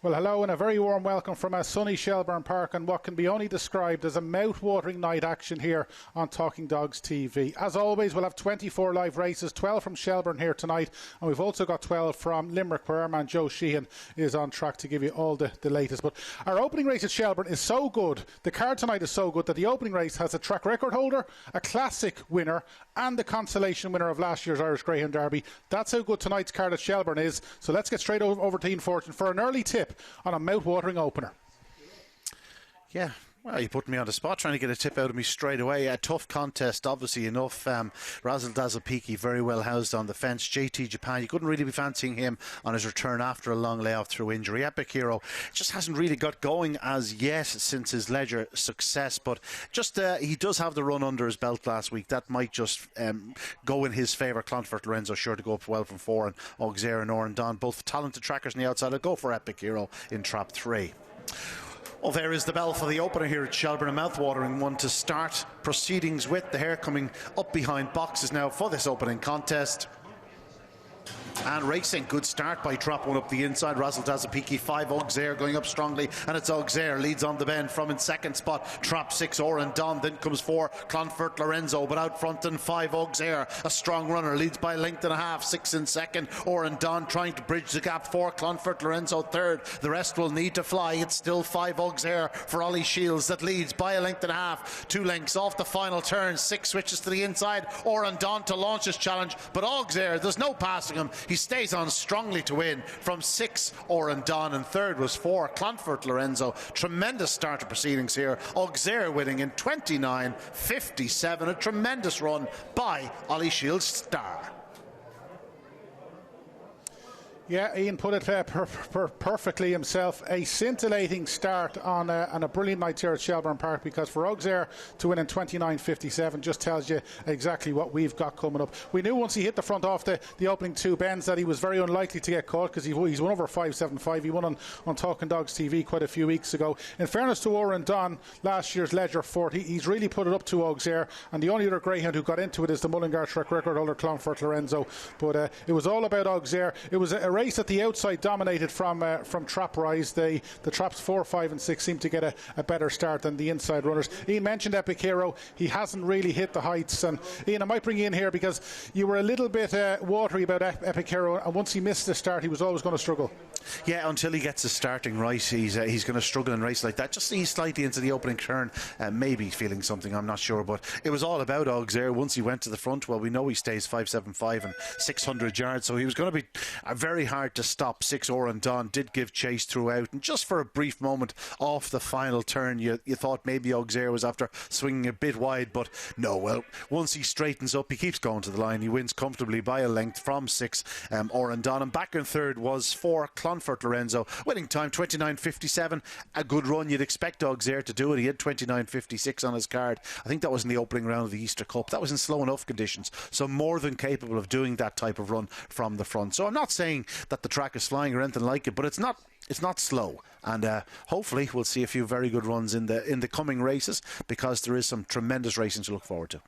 Well, hello and a very warm welcome from a sunny Shelbourne Park and what can be only described as a mouth-watering night action here on Talking Dogs TV. As always, we'll have 24 live races, 12 from Shelburne here tonight, and we've also got 12 from Limerick, where our man Joe Sheahan is on track to give you all the latest. But our opening race at Shelburne is so good, the card tonight is so good, that the opening race has a track record holder, a classic winner, and the consolation winner of last year's Irish Greyhound Derby. That's how good tonight's card at Shelburne is. So let's get straight over to Ian Fortune for an early tip on a mouth-watering opener. Yeah, well, you put me on the spot trying to get a tip out of me straight away. A tough contest, obviously enough. Razzle Dazzle Peaky very well housed on the fence. JT Japan, you couldn't really be fancying him on his return after a long layoff through injury. Epic Hero just hasn't really got going as yet since his Ledger success, but just he does have the run under his belt last week. That might just go in his favour. Clonfert Lorenzo sure to go up well from 4, and Auxerre and Oran Don, both talented trackers on the outside. I'll go for Epic Hero in trap 3. Well, there is the bell for the opener here at Shelburne, a mouth-watering one to start proceedings with. The hare coming up behind boxes now for this opening contest. And racing, good start by trap 1 up the inside. Razzle Dazzle Peaky, 5 Auxerre going up strongly, and it's Auxerre leads on the bend from in second spot. Trap 6 Oran Don, then comes 4 Clonfert Lorenzo, but out front and 5 Auxerre, a strong runner, leads by a length and a half. 6 in second, Oran Don trying to bridge the gap. 4 Clonfert Lorenzo third. The rest will need to fly. It's still 5 Auxerre for Ollie Shields that leads by a length and a half. 2 lengths off the final turn. 6 switches to the inside. Oran Don to launch his challenge, but Auxerre, there's no passing him. He stays on strongly to win from 6 Oran Don, and third was 4 Clonfert Lorenzo. Tremendous start to proceedings here. Auxerre winning in 29.57. A tremendous run by Ollie Shields Star. Yeah, Ian put it perfectly himself. A scintillating start on a brilliant night here at Shelbourne Park, because for Auxerre to win in 29.57 just tells you exactly what we've got coming up. We knew once he hit the front off the opening 2 bends that he was very unlikely to get caught, because he's won over 5.75. He won on Talking Dogs TV quite a few weeks ago. In fairness to Oran Don, last year's Ledger 40, he's really put it up to Auxerre, and the only other Greyhound who got into it is the Mullingar track record holder Clonfert Lorenzo. But it was all about Auxerre. It was a race at the outside dominated from trap rise. The traps 4, 5 and 6 seem to get a better start than the inside runners. Ian mentioned Epic Hero. He hasn't really hit the heights, and Ian, I might bring you in here because you were a little bit watery about Epic Hero, and once he missed the start he was always going to struggle. Yeah, until he gets the starting right, he's going to struggle in race like that. Just he's slightly into the opening turn, maybe feeling something, I'm not sure, but it was all about Auxerre once he went to the front. Well, we know he stays 5.75 and 600 yards, so he was going to be very hard to stop. 6 Oran Don did give chase throughout, and just for a brief moment off the final turn you thought maybe Auxerre was after swinging a bit wide, but no. Well, once he straightens up, he keeps going to the line. He wins comfortably by a length from 6 Oran Don, and back in third was 4 Clonfert Lorenzo. Winning time 29.57, a good run. You'd expect Auxerre to do it. He had 29.56 on his card. I think that was in the opening round of the Easter Cup. That was in slow enough conditions, so more than capable of doing that type of run from the front. So I'm not saying that the track is flying or anything like it, but it's not slow, and hopefully we'll see a few very good runs in the coming races, because there is some tremendous racing to look forward to.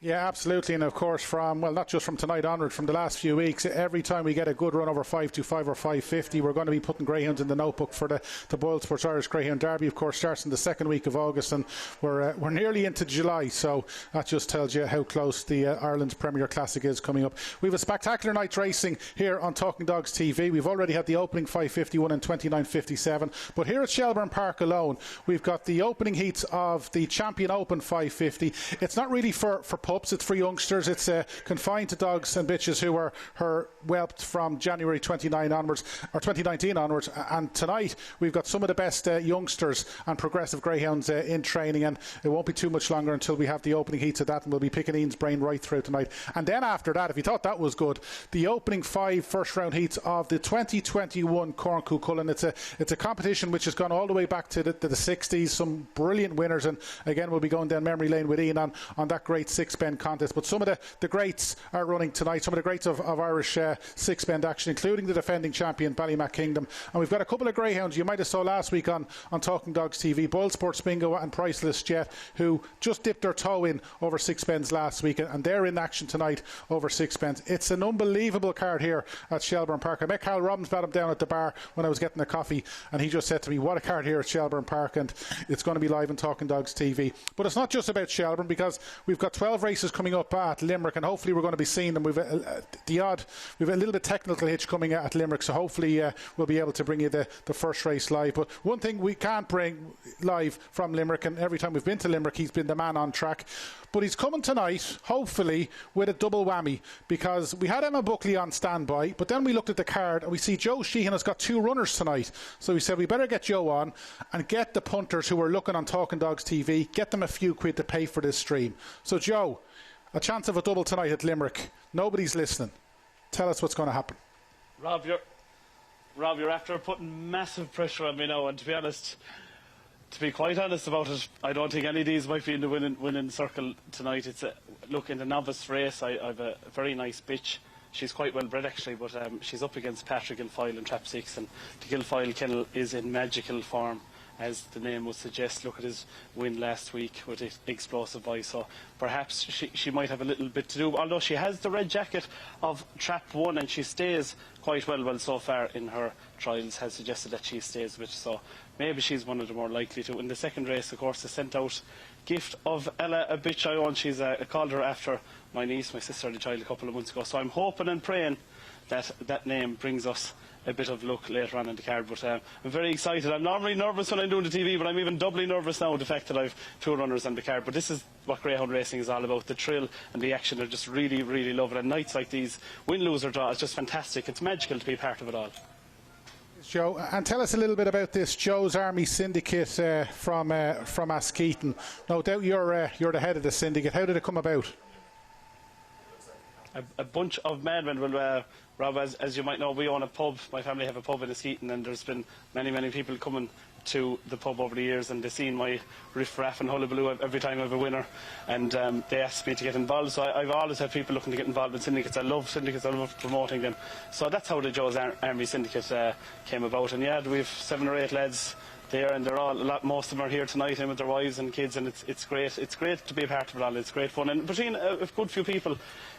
Yeah, absolutely. And of course, not just from tonight onward, from the last few weeks, every time we get a good run over 5.25 or 5.50, we're going to be putting greyhounds in the notebook for the Boyle Sports Irish Greyhound Derby. Of course, starts in the second week of August, and we're nearly into July, so that just tells you how close the Ireland's Premier Classic is coming up. We have a spectacular night's racing here on Talking Dogs TV. We've already had the opening 5.51 and 29.57, but here at Shelbourne Park alone, we've got the opening heats of the Champion Open 5.50. It's not really for pups, it's for youngsters. It's confined to dogs and bitches who were whelped from January 29 onwards, or 2019 onwards, and tonight we've got some of the best youngsters and progressive greyhounds in training, and it won't be too much longer until we have the opening heats of that, and we'll be picking Ian's brain right through tonight. And then after that, if you thought that was good, the opening 5 first round heats of the 2021 Corn Cuchulainn. It's a competition which has gone all the way back to the 60s, some brilliant winners, and again we'll be going down memory lane with Ian on that great 6 six-bend contest. But some of the greats are running tonight, some of the greats of Irish six-bend action, including the defending champion Ballymac Kingdom. And we've got a couple of greyhounds you might have saw last week on Talking Dogs TV, Boyle Sports Bingo and Priceless Jet, who just dipped their toe in over six-bends last week, and they're in action tonight over six-bends. It's an unbelievable card here at Shelbourne Park. I met Carl Robbins about him down at the bar when I was getting a coffee, and he just said to me, what a card here at Shelbourne Park, and it's going to be live on Talking Dogs TV. But it's not just about Shelbourne, because we've got 12 races coming up at Limerick, and hopefully we're going to be seeing them. We've a little bit technical hitch coming at Limerick, so hopefully we'll be able to bring you the first race live. But one thing we can't bring live from Limerick, and every time we've been to Limerick he's been the man on track, but he's coming tonight hopefully with a double whammy, because we had Emma Buckley on standby, but then we looked at the card and we see Joe Sheahan has got two runners tonight, so we said we better get Joe on and get the punters who are looking on Talking Dogs TV, get them a few quid to pay for this stream. So Joe, a chance of a double tonight at Limerick, nobody's listening, tell us what's going to happen. Rob, you're after putting massive pressure on me now, and to be quite honest about it, I don't think any of these might be in the winning circle tonight. It's in the novice race, I've a very nice bitch. She's quite well bred actually, but she's up against Patrick Guilfoyle in Trap 6, and the Guilfoyle kennel is in magical form, as the name would suggest. Look at his win last week with his explosive voice, so perhaps she might have a little bit to do, although she has the red jacket of Trap 1 and she stays quite well so far in her trials, has suggested that she stays with, so maybe she's one of the more likely to. In the second race, of course, they sent out Gift of Ella, a bitch I own. She's called her after my niece, my sister had a child a couple of months ago, so I'm hoping and praying that that name brings us a bit of luck later on in the card. But I'm very excited. I'm normally nervous when I'm doing the TV, but I'm even doubly nervous now, the fact that I've two runners on the card. But this is what greyhound racing is all about. The thrill and the action, I just really, really love it. And nights like these, win, lose or draw, it's just fantastic. It's magical to be part of it all. Joe, and tell us a little bit about this Joe's Army Syndicate from Askeaton. No doubt you're the head of the syndicate. How did it come about? A bunch of madmen. Well, Rob, as you might know, we own a pub. My family have a pub in Askeaton, and there's been many people coming to the pub over the years, and they've seen my riff-raff and hullabaloo every time I have a winner, and they asked me to get involved. So I've always had people looking to get involved in syndicates. I love syndicates, I love promoting them. So that's how the Joe's Army Syndicate came about. And yeah, we've 7 or 8 lads there, and they're all most of them are here tonight, and with their wives and kids, and it's great. It's great to be a part of it all. It's great fun, and between a good few people,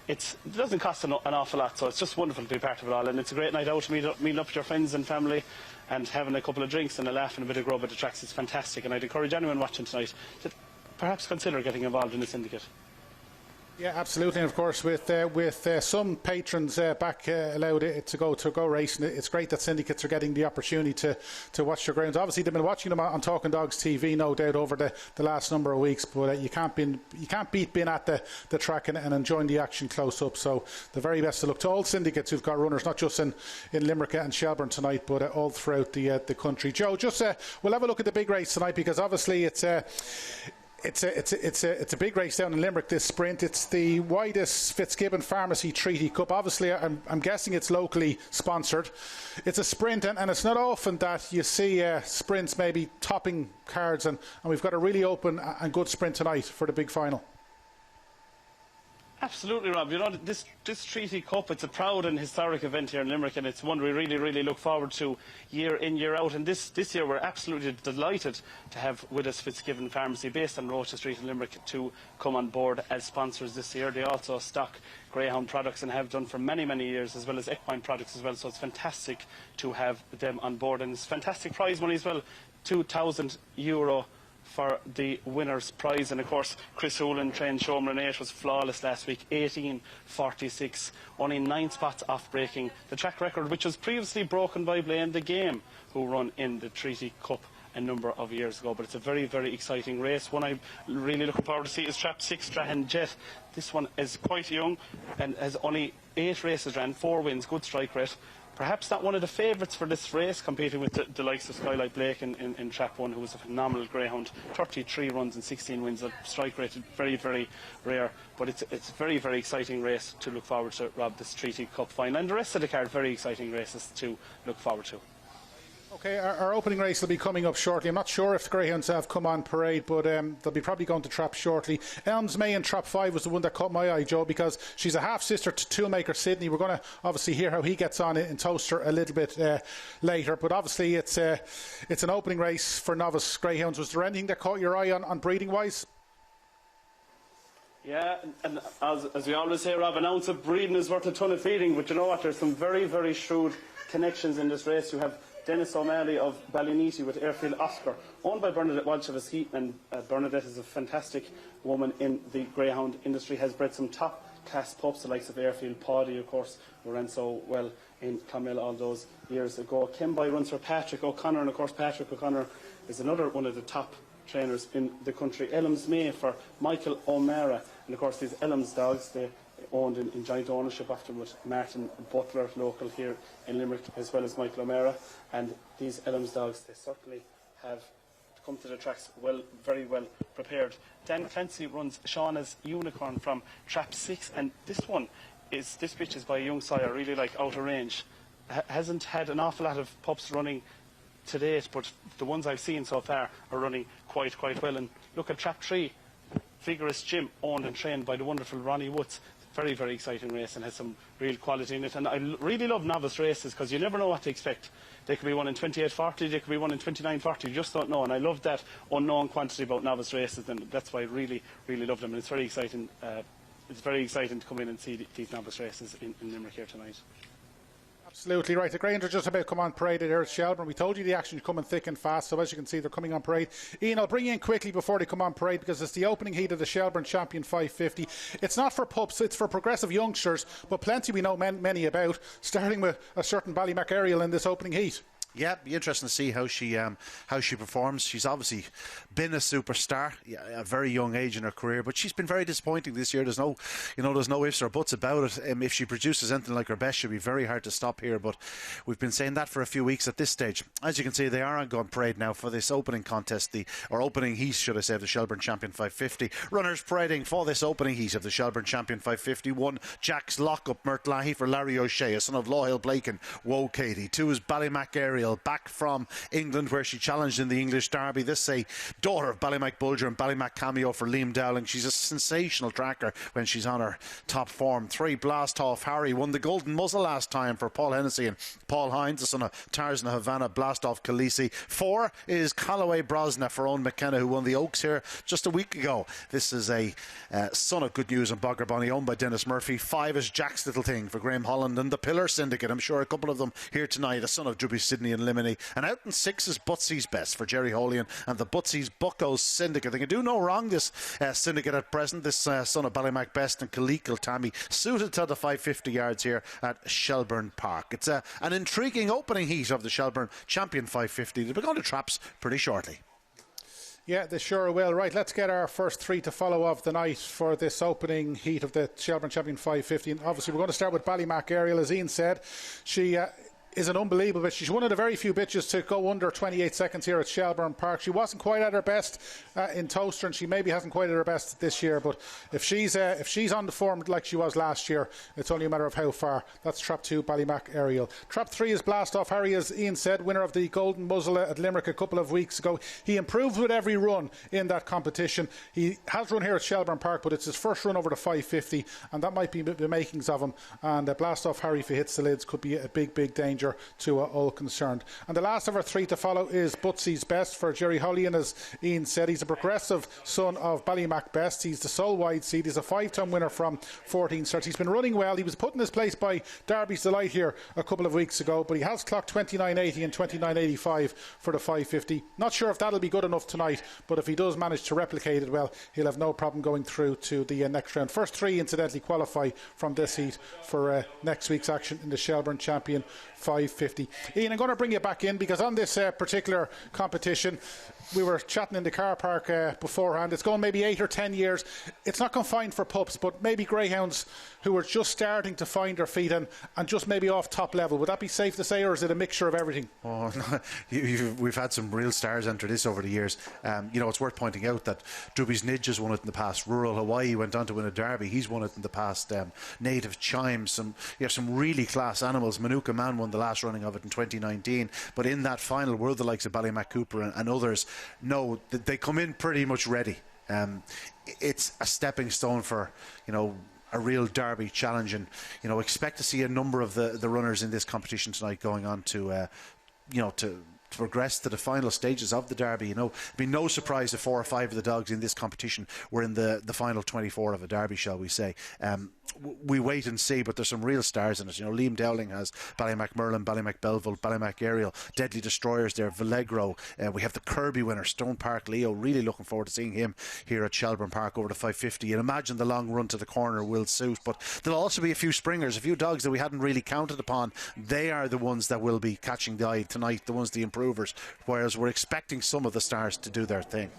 it doesn't cost an awful lot, so it's just wonderful to be part of it all. And it's a great night out, meeting up with your friends and family, and having a couple of drinks and a laugh and a bit of grub at the tracks. It's fantastic, and I'd encourage anyone watching tonight to perhaps consider getting involved in the syndicate. Yeah, absolutely. And of course, with some patrons back allowed to go racing, it's great that syndicates are getting the opportunity to watch their grounds. Obviously, they've been watching them on Talking Dogs TV, no doubt, over the last number of weeks. But you can't beat being at the track and enjoying the action close up. So the very best of luck to all syndicates who've got runners, not just in Limerick and Shelburne tonight, but all throughout the country. Joe, we'll have a look at the big race tonight, because obviously it's a big race down in Limerick, this sprint. It's the widest Fitzgibbon Pharmacy Treaty Cup. Obviously, I'm guessing it's locally sponsored. It's a sprint, and it's not often that you see sprints maybe topping cards, and we've got a really open and good sprint tonight for the big final. Absolutely, Rob. You know, this Treaty Cup, it's a proud and historic event here in Limerick, and it's one we really look forward to year in, year out. And this year we're absolutely delighted to have with us Fitzgibbon Pharmacy, based on Rocha Street in Limerick, to come on board as sponsors this year. They also stock Greyhound products and have done for many years, as well as equine products as well. So it's fantastic to have them on board, and it's fantastic prize money as well, €2,000 for the winner's prize. And of course, Chris Hoolan trained Showman 8, was flawless last week, 18.46, only 9 spots off breaking the track record, which was previously broken by Blaine the Game, who run in the Treaty Cup a number of years ago. But it's a very exciting race. One I'm really looking forward to see is Trap 6 Strahan Jet. This one is quite young and has only 8 races ran, 4 wins, good strike rate. Perhaps not one of the favourites for this race, competing with the likes of Skylight Blake in Trap 1, who was a phenomenal greyhound. 33 runs and 16 wins, a strike rate very rare. But it's a very exciting race to look forward to, Rob, this Treaty Cup final. And the rest of the card, very exciting races to look forward to. Okay, our opening race will be coming up shortly. I'm not sure if the Greyhounds have come on parade, but they'll be probably going to trap shortly. Elms May in trap 5 was the one that caught my eye, Joe, because she's a half-sister to Toolmaker Sydney. We're going to obviously hear how he gets on in Toaster a little bit later, but obviously it's an opening race for novice Greyhounds. Was there anything that caught your eye on breeding-wise? Yeah, and as we always say, Rob, an ounce of breeding is worth a ton of feeding, but you know what, there's some very, very shrewd connections in this race. You have Dennis O'Malley of Ballyneety with Airfield Oscar, owned by Bernadette Walsh of Askeaton, and Bernadette is a fantastic woman in the greyhound industry, has bred some top class pups, the likes of Airfield Paddy, of course, who ran so well in Clonmel all those years ago. Kemby runs for Patrick O'Connor, and of course Patrick O'Connor is another one of the top trainers in the country. Elms May for Michael O'Mara, and of course these Elms dogs, they owned in joint ownership after with Martin Butler, local here in Limerick, as well as Michael O'Mara. And these Elms dogs, they certainly have come to the tracks very well prepared. Dan Clancy runs Shauna's Unicorn from Trap 6, and this bitch is by a young sire, really like outer range. Hasn't had an awful lot of pups running to date, but the ones I've seen so far are running quite well. And look at Trap 3, Vigorous Jim, owned and trained by the wonderful Ronnie Woods. Very, very exciting race and has some real quality in it. And I really love novice races because you never know what to expect. They could be won in 28.40, they could be won in 29.40, you just don't know. And I love that unknown quantity about novice races, and that's why I really, really love them. And it's very exciting. It's very exciting to come in and see these novice races in Limerick here tonight. Absolutely right. The Greyhounds are just about to come on parade here at Shelburne. We told you the action is coming thick and fast, so as you can see, they're coming on parade. Ian, I'll bring you in quickly before they come on parade because it's the opening heat of the Shelbourne Champion 550. It's not for pups, it's for progressive youngsters, but plenty we know many about, starting with a certain Ballymac Ariel in this opening heat. Yeah, be interesting to see how she performs. She's obviously been a superstar at a very young age in her career, but she's been very disappointing this year. There's no ifs or buts about it. If she produces anything like her best, she'll be very hard to stop here. But we've been saying that for a few weeks at this stage. As you can see, they are on going parade now for this opening contest, or opening heat, should I say, of the Shelbourne Champion 550. Runners parading for this opening heat of the Shelbourne Champion 550. 1, Jack's Lockup Murtlahi for Larry O'Shea, a son of Lawhill Blake and Woe Katie. 2 is Ballymac Ariel, back from England where she challenged in the English Derby. This is a daughter of Ballymac Bulger and Ballymac Cameo for Liam Dowling. She's a sensational tracker when she's on her top form. 3, Blast Off Harry, won the Golden Muzzle last time for Paul Hennessy and Paul Hines, the son of Tarzan Havana. Blast Off Khaleesi. 4 is Callaway Brosna for Owen McKenna, who won the Oaks here just a week ago. This is a son of Good News and Bogger Bonnie, owned by Dennis Murphy. 5 is Jack's Little Thing for Graham Holland and the Pillar Syndicate. I'm sure a couple of them here tonight, a son of Druby Sydney and Limini. And out in 6 is Butsy's Best for Jerry Holian and the Butsy's Buckos Syndicate. They can do no wrong, this syndicate at present. This son of Ballymac Best and Kaleekal Tammy, suited to the 550 yards here at Shelburne Park. It's an intriguing opening heat of the Shelburne Champion 550. They'll be going to traps pretty shortly. Yeah, they sure will. Right, let's get our first 3 to follow of the night for this opening heat of the Shelbourne Champion 550. And obviously, we're going to start with Ballymac Ariel. As Ian said, she is an unbelievable bitch. She's one of the very few bitches to go under 28 seconds here at Shelbourne Park. She wasn't quite at her best in Toaster, and she maybe hasn't quite at her best this year, but if she's on the form like she was last year, it's only a matter of how far. That's Trap 2, Ballymac Ariel. Trap 3 is Blast Off Harry, as Ian said, winner of the Golden Muzzle at Limerick a couple of weeks ago. He improved with every run in that competition. He has run here at Shelbourne Park, but it's his first run over the 550, and that might be the makings of him. And Blast Off Harry, if he hits the lids, could be a big danger to all concerned. And the last of our 3 to follow is Butsy's Best for Jerry Holian. As Ian said, he's a progressive son of Ballymac Best. He's the sole wide seed. He's a 5-time winner from 14 starts. He's been running well. He was put in his place by Derby's Delight here a couple of weeks ago, but he has clocked 29.80 and 29.85 for the 550. Not sure if that'll be good enough tonight, but if he does manage to replicate it, well, he'll have no problem going through to the next round. First 3 incidentally qualify from this heat for next week's action in the Shelbourne Champion 550. Ian, I'm going to bring you back in because on this particular competition, we were chatting in the car park beforehand. It's gone maybe 8 or 10 years. it's not confined for pups, but maybe greyhounds who are just starting to find their feet and just maybe off top level. Would that be safe to say, or is it a mixture of everything? Oh, no. We've had some real stars enter this over the years. It's worth pointing out that Dubby's Nidge has won it in the past. Rural Hawaii went on to win a derby. He's won it in the past. Native Chimes, some really class animals. Manuka Man won the last running of it in 2019. But in that final were the likes of Ballymac Cooper and others. No, they come in pretty much ready. It's a stepping stone for, a real derby challenge, and expect to see a number of the runners in this competition tonight going on to progress to the final stages of the derby. It'd be no surprise if 4 or 5 of the dogs in this competition were in the final 24 of a derby, shall we say. We wait and see, but there's some real stars in it. Liam Dowling has Ballymac Merlin, Ballymac Belleville, Ballymac Ariel, Deadly Destroyers there, Vallegro. We have the Kirby winner, Stone Park Leo. Really looking forward to seeing him here at Shelbourne Park over the 550. And imagine the long run to the corner will suit. But there'll also be a few springers, a few dogs that we hadn't really counted upon. They are the ones that will be catching the eye tonight, the ones, the improvers, whereas we're expecting some of the stars to do their thing.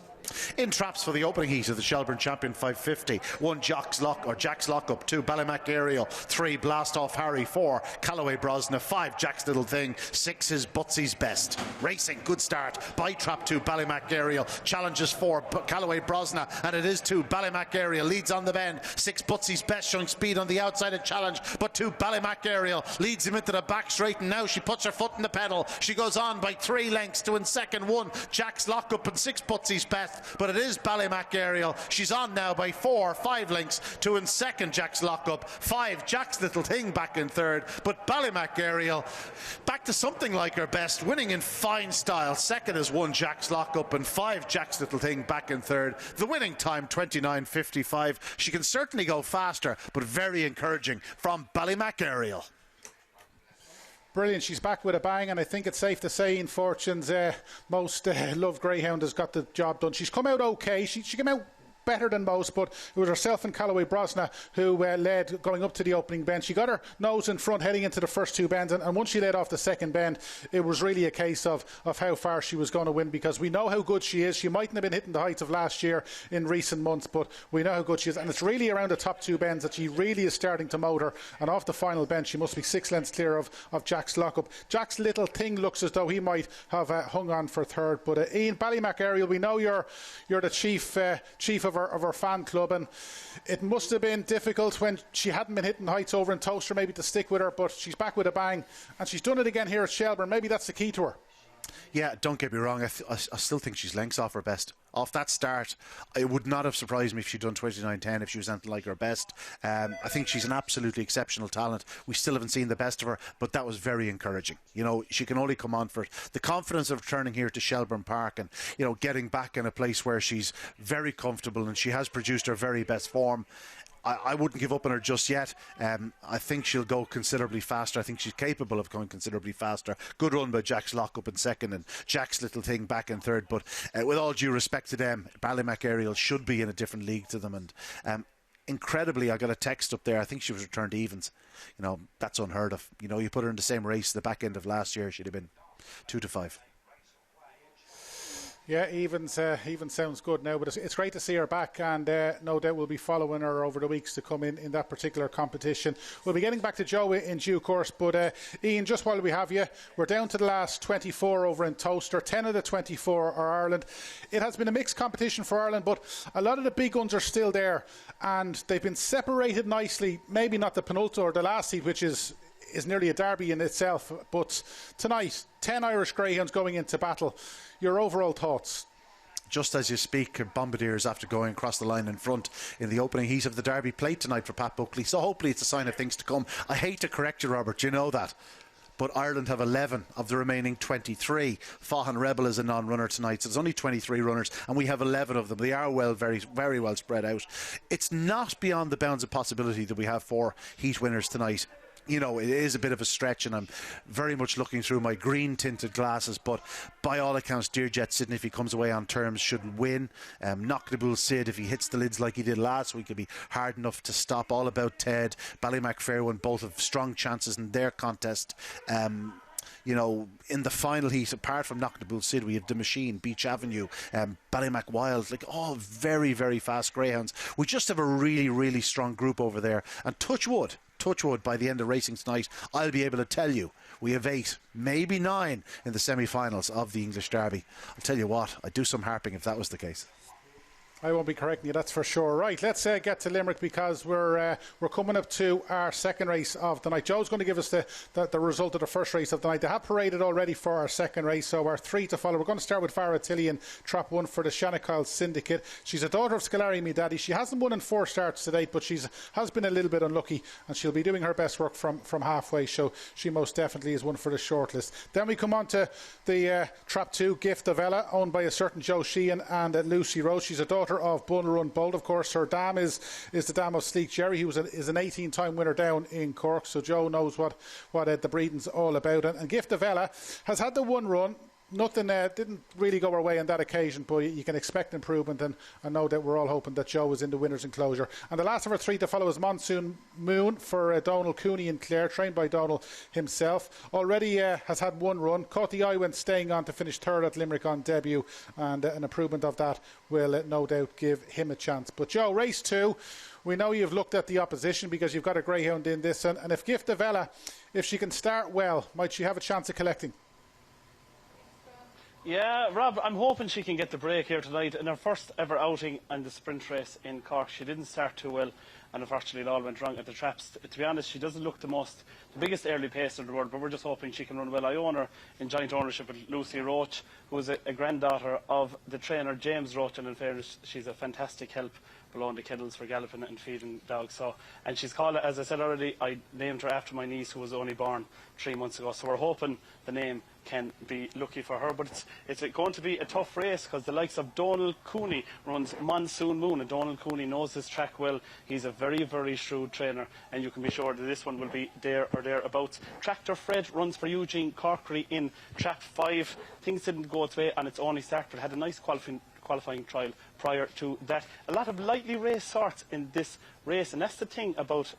In traps for the opening heat of the Shelbourne Champion 550, 1 Jack's Lockup, 2 Ballymac Ariel, 3 Blast Off Harry, 4 Callaway Brosna, 5 Jack's Little Thing, 6 is Butsy's Best. Racing, good start by trap 2 Ballymac Ariel, challenges 4 Callaway Brosna, and it is 2 Ballymac Ariel, leads on the bend, 6 Butsy's Best showing speed on the outside of challenge, but 2 Ballymac Ariel leads him into the back straight, and now she puts her foot in the pedal. She goes on by 3 lengths to in second, 1 Jack's Lockup and 6 Butsy's Best. But it is Ballymac Ariel. She's on now by 5 lengths to in second, Jack's Lockup, 5 Jack's Little Thing back in third, but Ballymac Ariel back to something like her best, winning in fine style. Second is 1 Jack's Lockup and 5 Jack's Little Thing back in third. The winning time 29.55. She can certainly go faster, but very encouraging from Ballymac Ariel. Brilliant. She's back with a bang, and I think it's safe to say in Fortune's most loved greyhound has got the job done. She's come out okay. She came out better than most, but it was herself and Callaway Brosna who led going up to the opening bend. She got her nose in front heading into the first 2 bends, and once she led off the second bend, it was really a case of how far she was going to win, because we know how good she is. She mightn't have been hitting the heights of last year in recent months, but we know how good she is, and it's really around the top 2 bends that she really is starting to motor, and off the final bend she must be 6 lengths clear of Jack's Lockup. Jack's Little Thing looks as though he might have hung on for third, but Ian, Ballymac Ariel, we know you're the chief of her fan club, and it must have been difficult when she hadn't been hitting heights over in Toaster maybe to stick with her, but she's back with a bang, and she's done it again here at Shelburne. Maybe that's the key to her. Yeah, don't get me wrong, I still think she's lengths off her best. Off that start, it would not have surprised me if she'd done 29.10 if she was anything like her best. I think she's an absolutely exceptional talent. We still haven't seen the best of her, but that was very encouraging. She can only come on for it. The confidence of returning here to Shelbourne Park and, getting back in a place where she's very comfortable and she has produced her very best form. I wouldn't give up on her just yet. I think she'll go considerably faster. I think she's capable of going considerably faster. Good run by Jack's Lockup in second and Jack's Little Thing back in third. But with all due respect to them, Ballymac Ariel should be in a different league to them. And incredibly, I got a text up there. I think she was returned to evens. That's unheard of. You put her in the same race the back end of last year, she'd have been 2-5. Yeah, even sounds good now, but it's great to see her back, and no doubt we'll be following her over the weeks to come in that particular competition. We'll be getting back to Joe in due course, but Ian, just while we have you, we're down to the last 24 over in Toaster. 10 of the 24 are Ireland. It has been a mixed competition for Ireland, but a lot of the big guns are still there, and they've been separated nicely. Maybe not the penultimate or the last heat, which is nearly a derby in itself, but tonight 10 Irish greyhounds going into battle. Your overall thoughts? Just as you speak, Bombardiers after going across the line in front in the opening heat of the derby plate tonight for Pat Buckley, so hopefully it's a sign of things to come. I hate to correct you, Robert, you know that, but Ireland have 11 of the remaining 23. Fahan Rebel is a non-runner tonight, so there's only 23 runners, and we have 11 of them. They are very, very well spread out. It's not beyond the bounds of possibility that we have 4 heat winners tonight. It is a bit of a stretch, and I'm very much looking through my green tinted glasses, but by all accounts Dearjet Sydney, if he comes away on terms, should win. Knocknabull Sid, if he hits the lids like he did last week, will be hard enough to stop. All About Ted, Ballymac Fairwin, both have strong chances in their contest. you know, in the final heat, apart from Knocknabull Sid, we have The Machine, Beach Avenue, Ballymac Wild, like all very, very fast greyhounds. We just have a really, really strong group over there. And touch wood, by the end of racing tonight, I'll be able to tell you we have 8, maybe 9 in the semi-finals of the English Derby. I'll tell you what, I'd do some harping if that was the case. I won't be correcting you, that's for sure. Right, let's get to Limerick, because we're coming up to our second race of the night. Joe's going to give us the result of the first race of the night. They have paraded already for our second race, so our 3 to follow. We're going to start with Farah Tilly in Trap 1 for the Shanachile Syndicate. She's a daughter of Scolari Me Daddy. She hasn't won in 4 starts to date, but she has been a little bit unlucky, and she'll be doing her best work from halfway, so she most definitely is one for the shortlist. Then we come on to the Trap 2, Gift of Ella, owned by a certain Joe Sheahan and Lucy Rose. She's a daughter of Bull Run Bold, of course. Her dam is the dam of Sleek Jerry, who is an 18-time winner down in Cork, so Joe knows what the breeding's all about. And Gift of Ella has had the one run. Nothing didn't really go our way on that occasion, but you can expect improvement, and I know that we're all hoping that Joe is in the winner's enclosure. And the last of our 3 to follow is Monsoon Moon for Donald Cooney and Clare, trained by Donald himself. Already has had one run, caught the eye when staying on to finish 3rd at Limerick on debut, and an improvement of that will no doubt give him a chance. But Joe, race 2, we know you've looked at the opposition because you've got a greyhound in this, and if Gift of Ella, if she can start well, might she have a chance of collecting? Yeah, Rob, I'm hoping she can get the break here tonight. In her first ever outing in the sprint race in Cork, she didn't start too well, and unfortunately it all went wrong at the traps. To be honest, she doesn't look the biggest early pacer in the world, but we're just hoping she can run well. I own her in joint ownership with Lucy Roach, who is a granddaughter of the trainer James Roach, and in fairness, she's a fantastic help below in the kennels for galloping and feeding dogs. So, and she's called, as I said already, I named her after my niece, who was only born 3 months ago. So we're hoping the name can be lucky for her. But it's going to be a tough race, because the likes of Donald Cooney runs Monsoon Moon, and Donald Cooney knows his track well. He's a very, very shrewd trainer, and you can be sure that this one will be there or thereabouts. Tractor Fred runs for Eugene Corkery in Trap 5. Things didn't go its way on its only start, but had a nice qualifying trial prior to that. A lot of lightly raced sorts in this race, and that's the thing about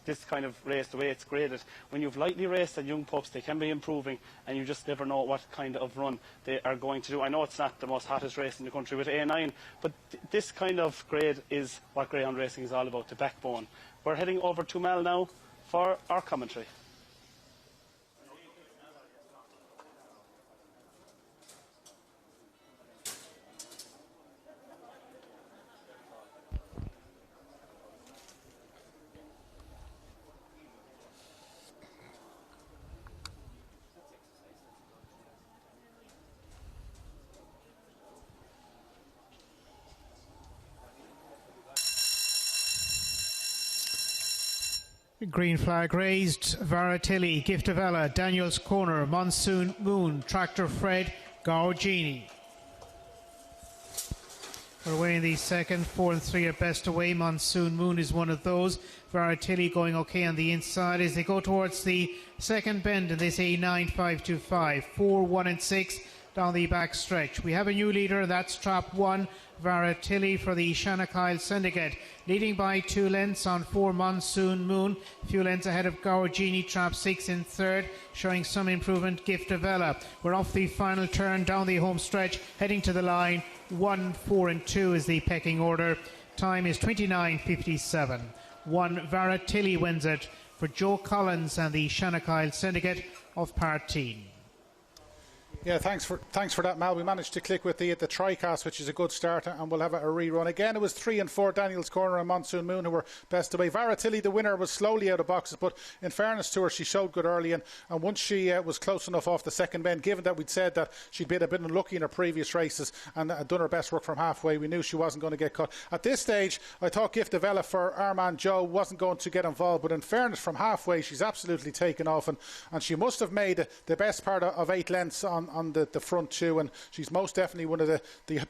this kind of race, the way it's graded. When you've lightly raced and young pups, they can be improving, and you just never know what kind of run they are going to do. I know it's not the most hottest race in the country with A9, but this kind of grade is what greyhound racing is all about, the backbone. We're heading over to Mal now for our commentary. Green flag raised. Varatilli, Gift of Ella, Daniels Corner, Monsoon Moon, Tractor Fred, Gaugini. We're away in the second. 4 and 3 at best away. Monsoon Moon is one of those. Varatilli going okay on the inside as they go towards the second bend in this A9 525. 4, 1 and 6 down the back stretch. We have a new leader, that's Trap 1, Varatilli for the Shanachile Syndicate, leading by 2 lengths on 4 Monsoon Moon, a few lengths ahead of Gaugini. Trap 6 in third, showing some improvement, Gift of Ella. We're off the final turn down the home stretch, heading to the line. 1, 4 and 2 is the pecking order. Time is 29:57. 1 Varatilli wins it for Joe Collins and the Shanachile Syndicate of Partine. Yeah, thanks for that, Mal. We managed to click with the TriCast, which is a good start, and we'll have a rerun. Again, it was 3 and 4, Daniels Corner and Monsoon Moon, who were best away. Varatilli, the winner, was slowly out of boxes, but in fairness to her, she showed good early, and once she was close enough off the second bend, given that we'd said that she'd been a bit unlucky in her previous races and done her best work from halfway, we knew she wasn't going to get cut. At this stage, I thought Gift of Ella for our man Joe wasn't going to get involved, but in fairness, from halfway, she's absolutely taken off, and she must have made the best part of 8 lengths on the front too, and she's most definitely one of the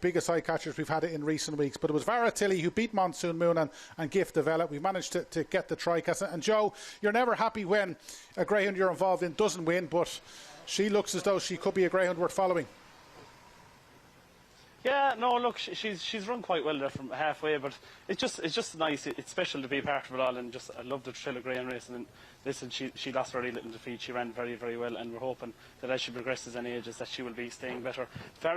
biggest eye catchers we've had in recent weeks. But it was Varatilli who beat Monsoon Moon and Gift of Ella. We've managed to get the TriCast. And Joe, you're never happy when a greyhound you're involved in doesn't win, but she looks as though she could be a greyhound worth following. Yeah, no, look, she's run quite well there from halfway, but it's just nice. It's special to be a part of it all, and just I love the thrill of Greyhound racing. And listen, she lost very little defeat. She ran very, very well, and we're hoping that as she progresses in ages, that she will be staying better.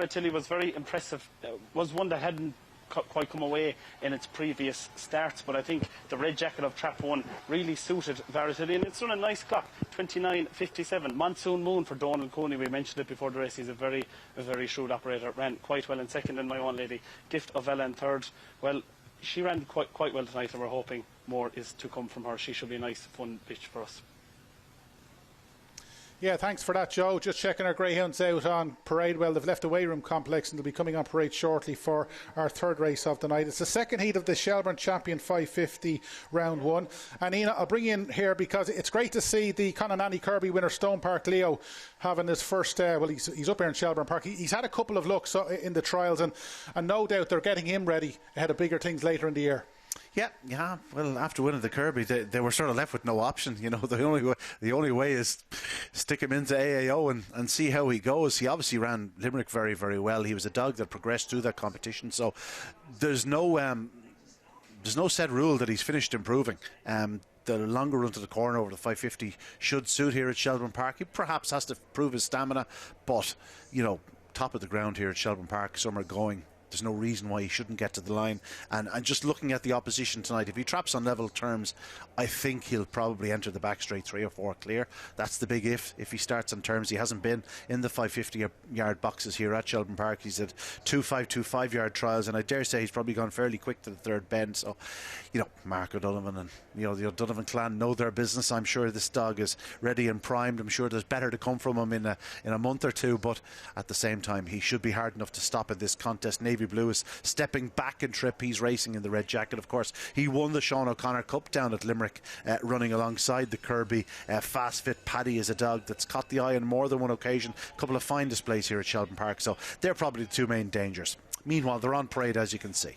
Tilly was very impressive. Was one that hadn't quite come away in its previous starts, but I think the red jacket of Trap 1 really suited Tilly, and it's run a nice clock, 29.57. Monsoon Moon for Donald Coney, we mentioned it before the race. He's a very shrewd operator, ran quite well in second, and my own lady Gift of Ella in third. Well, she ran quite well tonight, and we're hoping more is to come from her. She should be a nice fun bitch for us. Yeah, thanks for that, Joe. Just checking our greyhounds out on parade. Well, they've left the Wayroom complex and they'll be coming on parade shortly for our third race of the night. It's the second heat of the Shelbourne Champion 550 round 1. And Ian, I'll bring you in here because it's great to see the Conananny Kirby winner Stone Park Leo having his first, he's up here in Shelbourne Park. He's had a couple of looks in the trials, and no doubt they're getting him ready ahead of bigger things later in the year. Yeah. Well, after winning the Kirby, they were sort of left with no option. You know, the only way is stick him into AAO and see how he goes. He obviously ran Limerick very, very well. He was a dog that progressed through that competition. So there's no set rule that he's finished improving. The longer run to the corner over the 550 should suit here at Shelbourne Park. He perhaps has to prove his stamina, but you know, top of the ground here at Shelbourne Park, some are going. There's no reason why he shouldn't get to the line. And just looking at the opposition tonight, if he traps on level terms, I think he'll probably enter the back straight 3 or 4 clear. That's the big if he starts on terms. He hasn't been in the 550-yard boxes here at Shelbourne Park. He's at 2 525-yard trials, and I dare say he's probably gone fairly quick to the third bend. So, you know, Mark O'Donovan and the O'Donovan clan know their business. I'm sure this dog is ready and primed. I'm sure there's better to come from him in a month or two, but at the same time, he should be hard enough to stop in this contest. Navy Blue is stepping back in trip. He's racing in the red jacket, of course. He won the Sean O'Connor Cup down at Limerick, running alongside the Kirby. Fast Fit Paddy is a dog that's caught the eye on more than one occasion. A couple of fine displays here at Shelbourne Park, so they're probably the two main dangers. Meanwhile, they're on parade, as you can see.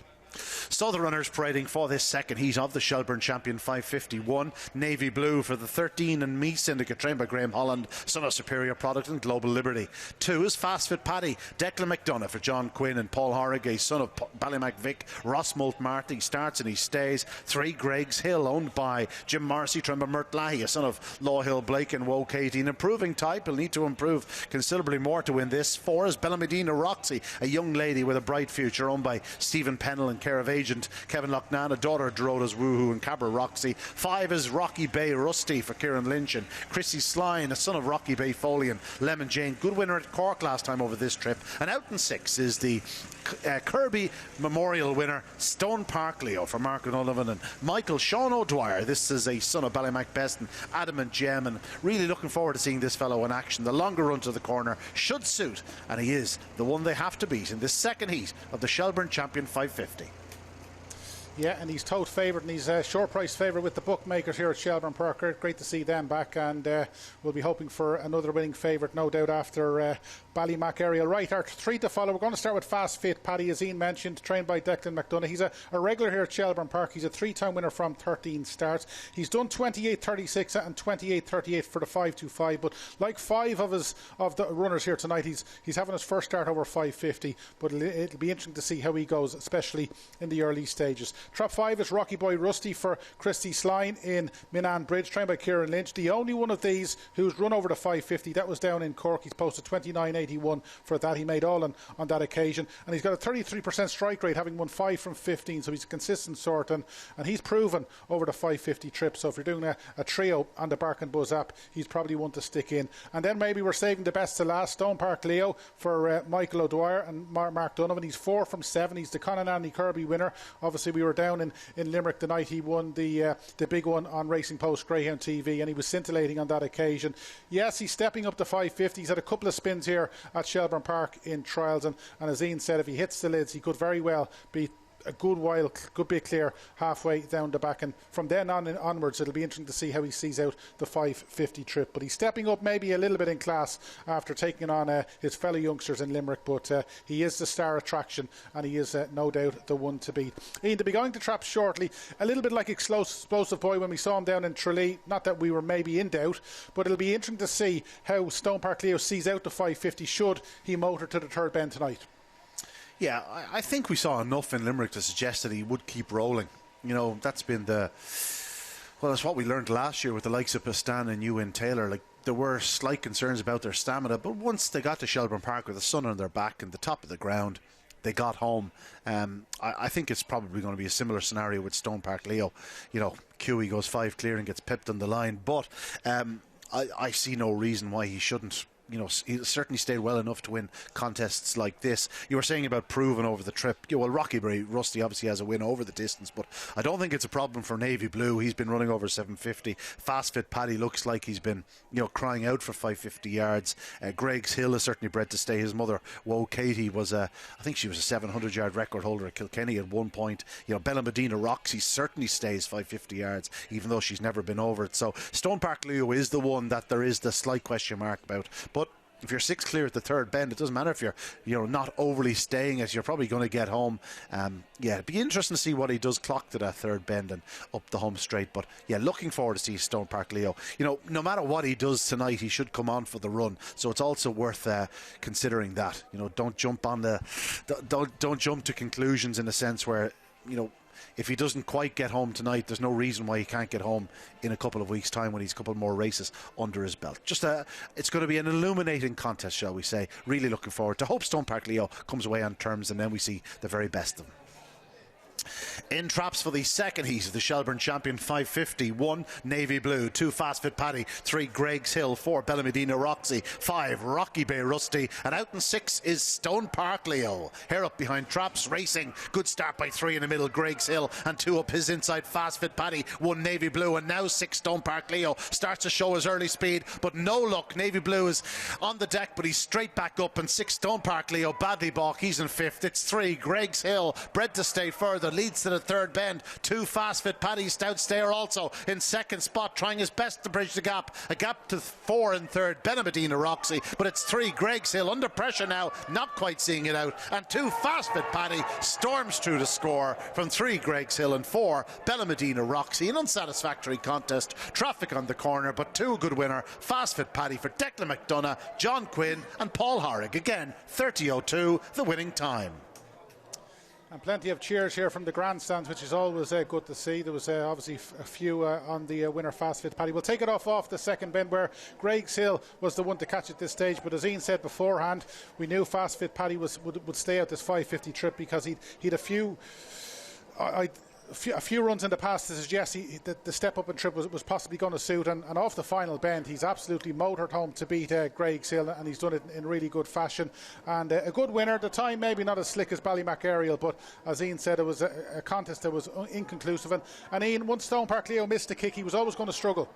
So the runners parading for this second heat of the Shelbourne Champion 551. Navy Blue for the 13 and Me Syndicate, trained by Graham Holland, son of Superior Product and Global Liberty. 2 is Fast Fit Paddy, Declan McDonough for John Quinn and Paul Horrigan, son of Ballymac Vic, Ross Moult-Martin. He starts and he stays. 3 Greg's Hill, owned by Jim Morrissey, trained by Mert Lahey, a son of Law Hill Blake and Woe Katie. An improving type, he'll need to improve considerably more to win this. 4 is Bellamedina Roxy, a young lady with a bright future, owned by Stephen Pennell and care of agent Kevin Loughnane, a daughter of Dorota's Woohoo and Cabra Roxy. 5 is Rocky Bay Rusty for Kieran Lynch and Chrissy Sline, a son of Rocky Bay Foley and Lemon Jane. Good winner at Cork last time over this trip. And out in 6 is the Kirby Memorial winner Stone Park Leo for Mark O'Donovan and Michael Sean O'Dwyer. This is a son of Ballymac Best and Adamant Gem, and really looking forward to seeing this fellow in action. The longer run to the corner should suit, and he is the one they have to beat in this second heat of the Shelbourne Champion 550. Yeah, and he's tote favourite, and he's a short price favourite with the bookmakers here at Shelbourne Park. Great to see them back, and we'll be hoping for another winning favourite, no doubt, after Ballymac Ariel. Right, our 3 to follow. We're going to start with Fast Fit Paddy, as Ian mentioned, trained by Declan McDonough. He's a regular here at Shelbourne Park. He's a 3-time winner from 13 starts. He's done 28.36 and 28.38 for the 525, but like 5 of the runners here tonight, he's having his first start over 550, but it'll be interesting to see how he goes, especially in the early stages. Trap 5 is Rocky Boy Rusty for Christy Sline in Minan Bridge, trained by Kieran Lynch. The only one of these who's run over the 550, that was down in Cork. He's posted 29.81 for that. He made all on that occasion, and he's got a 33% strike rate, having won 5 from 15, so he's a consistent sort, and he's proven over the 550 trip. So if you're doing a trio on the Bark and Buzz app, he's probably one to stick in. And then maybe we're saving the best to last. Stone Park Leo for Michael O'Dwyer and Mark Donovan. He's 4 from 7. He's the Conananny Kirby winner. Obviously, we were down in Limerick the night he won the big one on Racing Post Greyhound TV, and he was scintillating on that occasion. Yes, he's stepping up to 550. He's had a couple of spins here at Shelbourne Park in trials, and as Ian said, if he hits the lids, he could very well be a good bit clear halfway down the back, and from then onwards it'll be interesting to see how he sees out the 550 trip. But he's stepping up maybe a little bit in class after taking on his fellow youngsters in Limerick, but he is the star attraction, and he is no doubt the one to beat. Ian, to be going to traps shortly, a little bit like Explosive Boy when we saw him down in Tralee. Not that we were maybe in doubt, but it'll be interesting to see how Stone Park Leo sees out the 550 should he motor to the third bend tonight. Yeah, I think we saw enough in Limerick to suggest that he would keep rolling. You know, that's been that's what we learned last year with the likes of Pastan and Ewan Taylor. Like, there were slight concerns about their stamina, but once they got to Shelbourne Park with the sun on their back and the top of the ground, they got home. I think it's probably going to be a similar scenario with Stone Park Leo. You know, QE goes 5 clear and gets pipped on the line, but I see no reason why he shouldn't. You know, he certainly stayed well enough to win contests like this. You were saying about proving over the trip. Yeah, well, Rockybury Rusty obviously has a win over the distance, but I don't think it's a problem for Navy Blue. He's been running over 750. Fast Fit Paddy looks like he's been, you know, crying out for 550 yards. Greg's Hill is certainly bred to stay. His mother, Woe Katie, was I think she was a 700-yard record holder at Kilkenny at one point. You know, Bella Medina Roxy certainly stays 550 yards, even though she's never been over it. So Stone Park Leo is the one that there is the slight question mark about. But if you're 6 clear at the third bend, it doesn't matter if you're not overly staying it. You're probably going to get home. Yeah, it'd be interesting to see what he does clock to that third bend and up the home straight. But yeah, looking forward to see Stone Park Leo. You know, no matter what he does tonight, he should come on for the run. So it's also worth considering that. You know, don't jump to conclusions in a sense where, you know, if he doesn't quite get home tonight, there's no reason why he can't get home in a couple of weeks' time when he's a couple more races under his belt. It's going to be an illuminating contest, shall we say. Really looking forward to. Hope Stone Park Leo comes away on terms, and then we see the very best of him. In traps for the second heat of the Shelbourne Champion 550, 1 Navy Blue, 2 Fast Fit Paddy, 3 Greg's Hill, 4 Bella Medina Roxy, 5 Rocky Bay Rusty, and out in 6 is Stone Park Leo. Here up behind traps, racing, good start by 3 in the middle, Greg's Hill, and 2 up his inside, Fast Fit Paddy, 1 Navy Blue, and now 6 Stone Park Leo. Starts to show his early speed, but no luck. Navy Blue is on the deck, but he's straight back up, and 6 Stone Park Leo, badly balk, he's in 5th. It's 3 Greg's Hill, bred to stay further, leads to the third bend. 2 Fast Fit Paddy, stout stayer also in second spot, trying his best to bridge the gap. A gap to 4 in third, Bella Medina Roxy, but it's 3 Greg's Hill under pressure now, not quite seeing it out, and 2 Fast Fit Paddy storms through the score from 3 Greg's Hill and 4 Bella Medina Roxy. An unsatisfactory contest, traffic on the corner, but 2 good winner, Fast Fit Paddy for Declan McDonough, John Quinn and Paul Horrig. Again, 30:02 the winning time. And plenty of cheers here from the grandstands, which is always good to see. There was obviously a few on the winner Fast Fit Paddy. We'll take it off the second bend where Greg's Hill was the one to catch at this stage. But as Ian said beforehand, we knew Fast Fit Paddy would stay out this 550 trip because he'd a few... A few runs in the past to suggest the step up and trip was possibly going to suit, and off the final bend he's absolutely motored home to beat Greg's Hill, and he's done it in really good fashion, and a good winner. The time maybe not as slick as Ballymac Aerial, but as Ian said, it was a contest that was inconclusive, and Ian, once Stone Park Leo missed the kick, he was always going to struggle.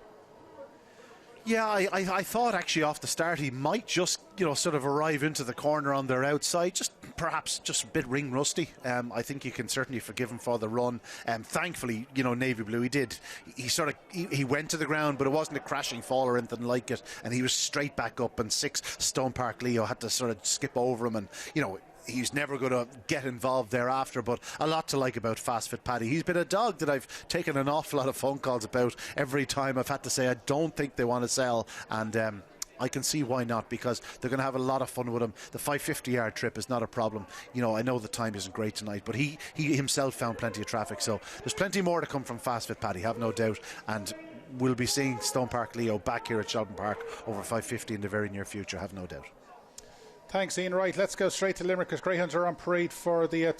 Yeah, I thought actually off the start he might just, you know, sort of arrive into the corner on their outside, perhaps just a bit ring rusty. I think you can certainly forgive him for the run. Thankfully, you know, Navy Blue, he went to the ground, but it wasn't a crashing fall or anything like it, and he was straight back up, and 6 Stone Park Leo had to sort of skip over him, and, you know, he's never going to get involved thereafter. But a lot to like about Fast Fit Paddy. He's been a dog that I've taken an awful lot of phone calls about every time I've had to say I don't think they want to sell, and I can see why not, because they're going to have a lot of fun with him. The 550-yard trip is not a problem. You know, I know the time isn't great tonight, but he himself found plenty of traffic, so there's plenty more to come from Fast Fit Paddy, have no doubt, and we'll be seeing Stone Park Leo back here at Shelbourne Park over 550 in the very near future, have no doubt. Thanks, Ian. Right, let's go straight to Limerick, because Greyhounds are on parade for the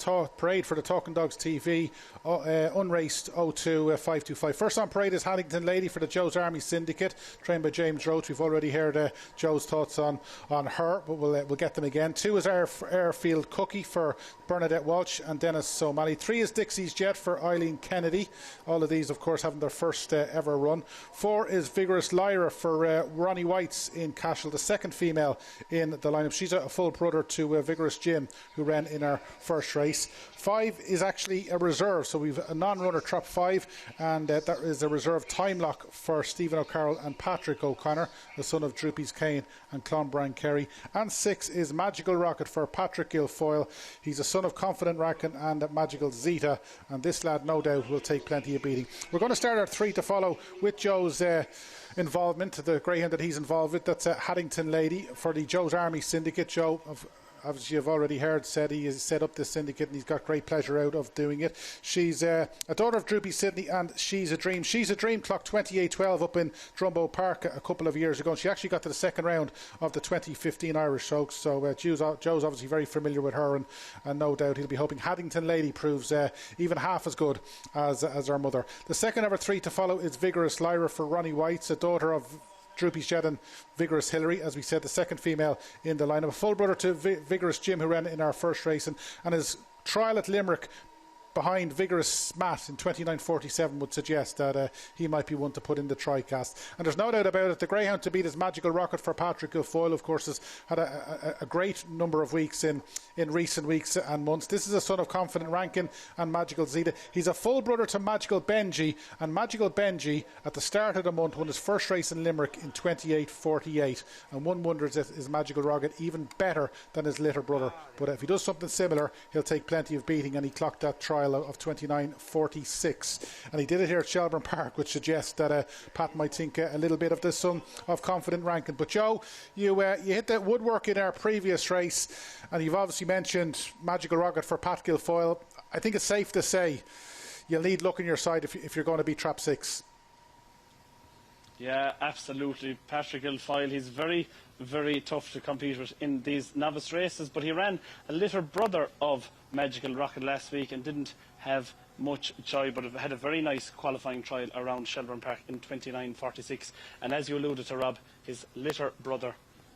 Talking Dogs TV unraced 02-525. First on parade is Haddington Lady for the Joe's Army Syndicate, trained by James Roach. We've already heard Joe's thoughts on her, but we'll get them again. 2 is Airfield Cookie for Bernadette Walsh and Dennis Somali. 3 is Dixie's Jet for Eileen Kennedy. All of these, of course, having their first ever run. 4 is Vigorous Lyra for Ronnie Whites in Cashel, the second female in the lineup. She's a full brother to Vigorous Jim, who ran in our first race. 5 is actually a reserve, so we've a non-runner trap 5, and that is a reserve time lock for Stephen O'Carroll and Patrick O'Connor, the son of Droopy's Kane and Clonbrine Kerry. And 6 is Magical Rocket for Patrick Guilfoyle. He's a son of Confident Racken and Magical Zeta, and this lad no doubt will take plenty of beating. We're going to start our 3 to follow with Joe's involvement, the greyhound that he's involved with. That's Haddington Lady for the Joe's Army Syndicate. Joe, as you've already heard, said he has set up this syndicate and he's got great pleasure out of doing it. She's a daughter of Droopy Sydney, and She's a Dream. She's a Dream clocked 28.12 up in Drumbo Park a couple of years ago. She actually got to the second round of the 2015 Irish Oaks, so Joe's obviously very familiar with her, and no doubt he'll be hoping Haddington Lady proves even half as good as her mother. The second of her three to follow is Vigorous Lyra for Ronnie White's, a daughter of Droopy Shed and Vigorous Hillary, as we said, the second female in the lineup. A full brother to Vigorous Jim, who ran in our first race, and his trial at Limerick behind Vigorous Matt in 29.47 would suggest that he might be one to put in the tri-cast. And there's no doubt about it, the Greyhound to beat his Magical Rocket for Patrick Guilfoyle, of course, has had a great number of weeks in recent weeks and months. This is a son of Confident Rankin and Magical Zeta. He's a full brother to Magical Benji, and Magical Benji at the start of the month won his first race in Limerick in 28.48, and one wonders if his Magical Rocket even better than his little brother. But if he does something similar, he'll take plenty of beating, and he clocked that trial of 29.46, and he did it here at Shelbourne Park, which suggests that Pat might think a little bit of the son of Confident Rankin. But Joe, you hit the woodwork in our previous race, and you've obviously mentioned Magical Rocket for Pat Guilfoyle. I think it's safe to say you'll need luck on your side if you're going to be trap 6. Yeah, absolutely. Patrick Guilfoyle, he's very, very tough to compete with in these novice races, but he ran a little brother of Magical Rocket last week and didn't have much joy, but had a very nice qualifying trial around Shelburne Park in 29.46. And as you alluded to, Rob, his little brother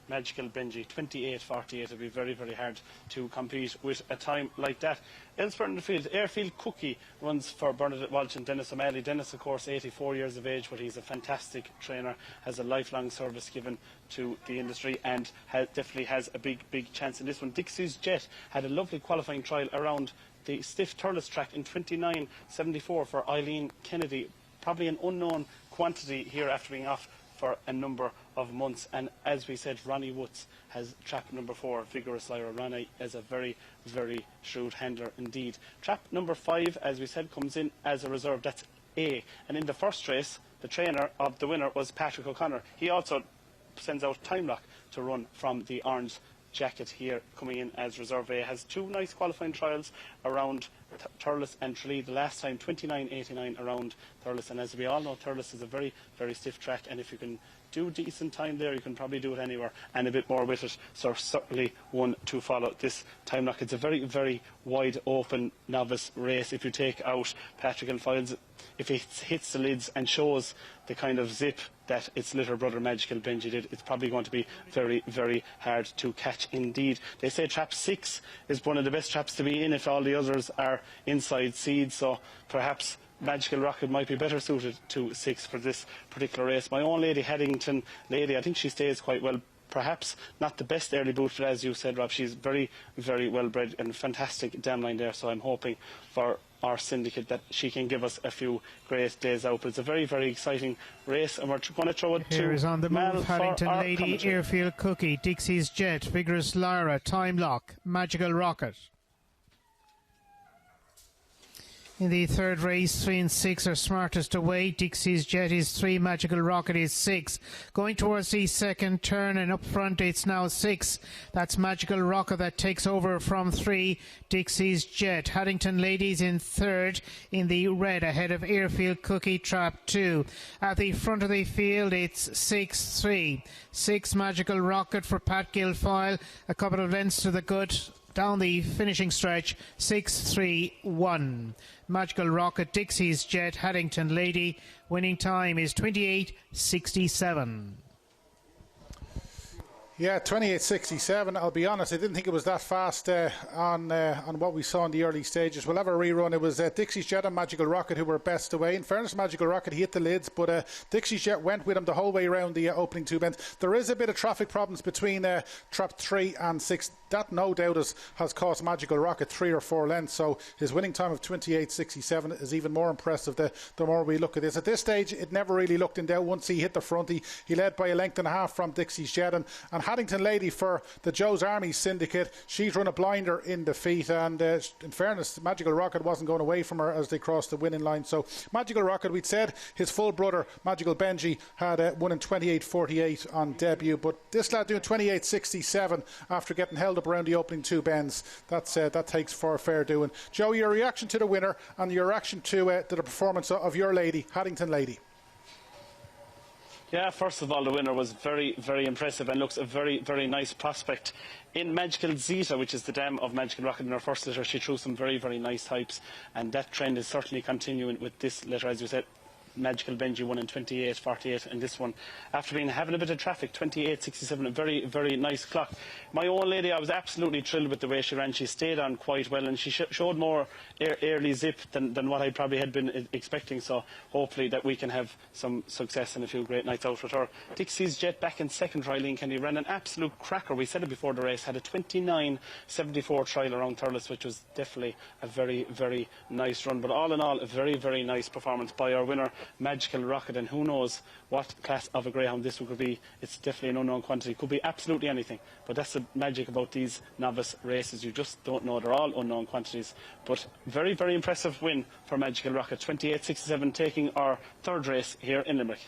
Magical Benji, 28.48. It'll be very, very hard to compete with a time like that. Elsewhere in the field, Airfield Cookie runs for Bernadette Walsh and Dennis O'Malley. Dennis, of course, 84 years of age, but he's a fantastic trainer, has a lifelong service given to the industry, and definitely has a big, big chance in this one. Dixie's Jet had a lovely qualifying trial around the stiff Turles track in 29.74 for Eileen Kennedy. Probably an unknown quantity here after being off for a number of months. And as we said, Ronnie Woods has trap number 4, Vigorous Lyra. Ronnie is a very, very shrewd handler indeed. Trap number 5, as we said, comes in as a reserve. That's A. And in the first race, the trainer of the winner was Patrick O'Connor. He also sends out Time Lock to run from the orange jacket here, coming in as reserve A. Has 2 nice qualifying trials around Turles and Tralee. The last time 29.89 around Turles, and as we all know, Turles is a very, very stiff track, and if you can do decent time there, you can probably do it anywhere and a bit more with it. So certainly one to follow this Time Lock. It's a very, very wide open novice race. If you take out Patrick Guilfoyle's, if it hits the lids and shows the kind of zip that its little brother Magical Benji did, it's probably going to be very, very hard to catch indeed. They say trap 6 is one of the best traps to be in if all the others are inside seeds, so perhaps Magical Rocket might be better suited to 6 for this particular race. My own lady, Haddington Lady, I think she stays quite well. Perhaps not the best early boot, but as you said, Rob, she's very, very well bred and fantastic down line there, so I'm hoping for our syndicate that she can give us a few great days out. But it's a very, very exciting race, and we're going to throw it to Here is on the Mal move, for Haddington our Lady, commentary. Airfield Cookie, Dixie's Jet, Vigorous Lyra, Time Lock, Magical Rocket. In the third race, 3 and 6 are smartest away. Dixie's Jet is 3, Magical Rocket is 6. Going towards the second turn, and up front it's now 6. That's Magical Rocket that takes over from 3, Dixie's Jet. Haddington Ladies in third in the red, ahead of Airfield Cookie, trap 2. At the front of the field, it's 6-3. 6, Magical Rocket for Pat Guilfoyle. A couple of lengths to the good. Down the finishing stretch, 6-3-1. Magical Rocket, Dixie's Jet, Haddington Lady. Winning time is 28.67. Yeah, 28.67. I'll be honest, I didn't think it was that fast on what we saw in the early stages. We'll have a rerun. It was Dixie's Jet and Magical Rocket who were best away. In fairness, Magical Rocket, he hit the lids, but Dixie's Jet went with him the whole way around the opening 2 bends. There is a bit of traffic problems between trap 3 and 6. That no doubt has cost Magical Rocket 3 or 4 lengths, so his winning time of 28.67 is even more impressive the more we look at this. At this stage, it never really looked in doubt. Once he hit the front, he led by a length and a half from Dixie's Jet, and Haddington Lady for the Joe's Army Syndicate. She's run a blinder in defeat, and in fairness, Magical Rocket wasn't going away from her as they crossed the winning line. So Magical Rocket, we'd said his full brother Magical Benji had won in 28.48 on debut, but this lad doing 28.67 after getting held up around the opening two bends, that takes for a fair doing. Joe, your reaction to the winner and your reaction to the performance of your lady, Haddington Lady. Yeah, first of all, the winner was very, very impressive and looks a very, very nice prospect. In Magical Zeta, which is the dam of Magical Rocket in her first litter, she threw some very, very nice types, and that trend is certainly continuing with this litter, as you said. Magical Benji won in 28.48, and this one, after having a bit of traffic, 28.67, a very, very nice clock. My own lady, I was absolutely thrilled with the way she ran. She stayed on quite well, and she showed more early zip than what I probably had been expecting, so hopefully that we can have some success and a few great nights out with her. Dixie's Jet back in second trial, Ian Kenny ran an absolute cracker. We said it before the race, had a 29.74 trial around Thurles, which was definitely a very, very nice run. But all in all, a very, very nice performance by our winner, Magical Rocket, and who knows what class of a greyhound this could be. It's definitely an unknown quantity. Could be absolutely anything, but that's the magic about these novice races. You just don't know. They're all unknown quantities, but very, very impressive win for Magical Rocket. 28.67, taking our third race here in Limerick.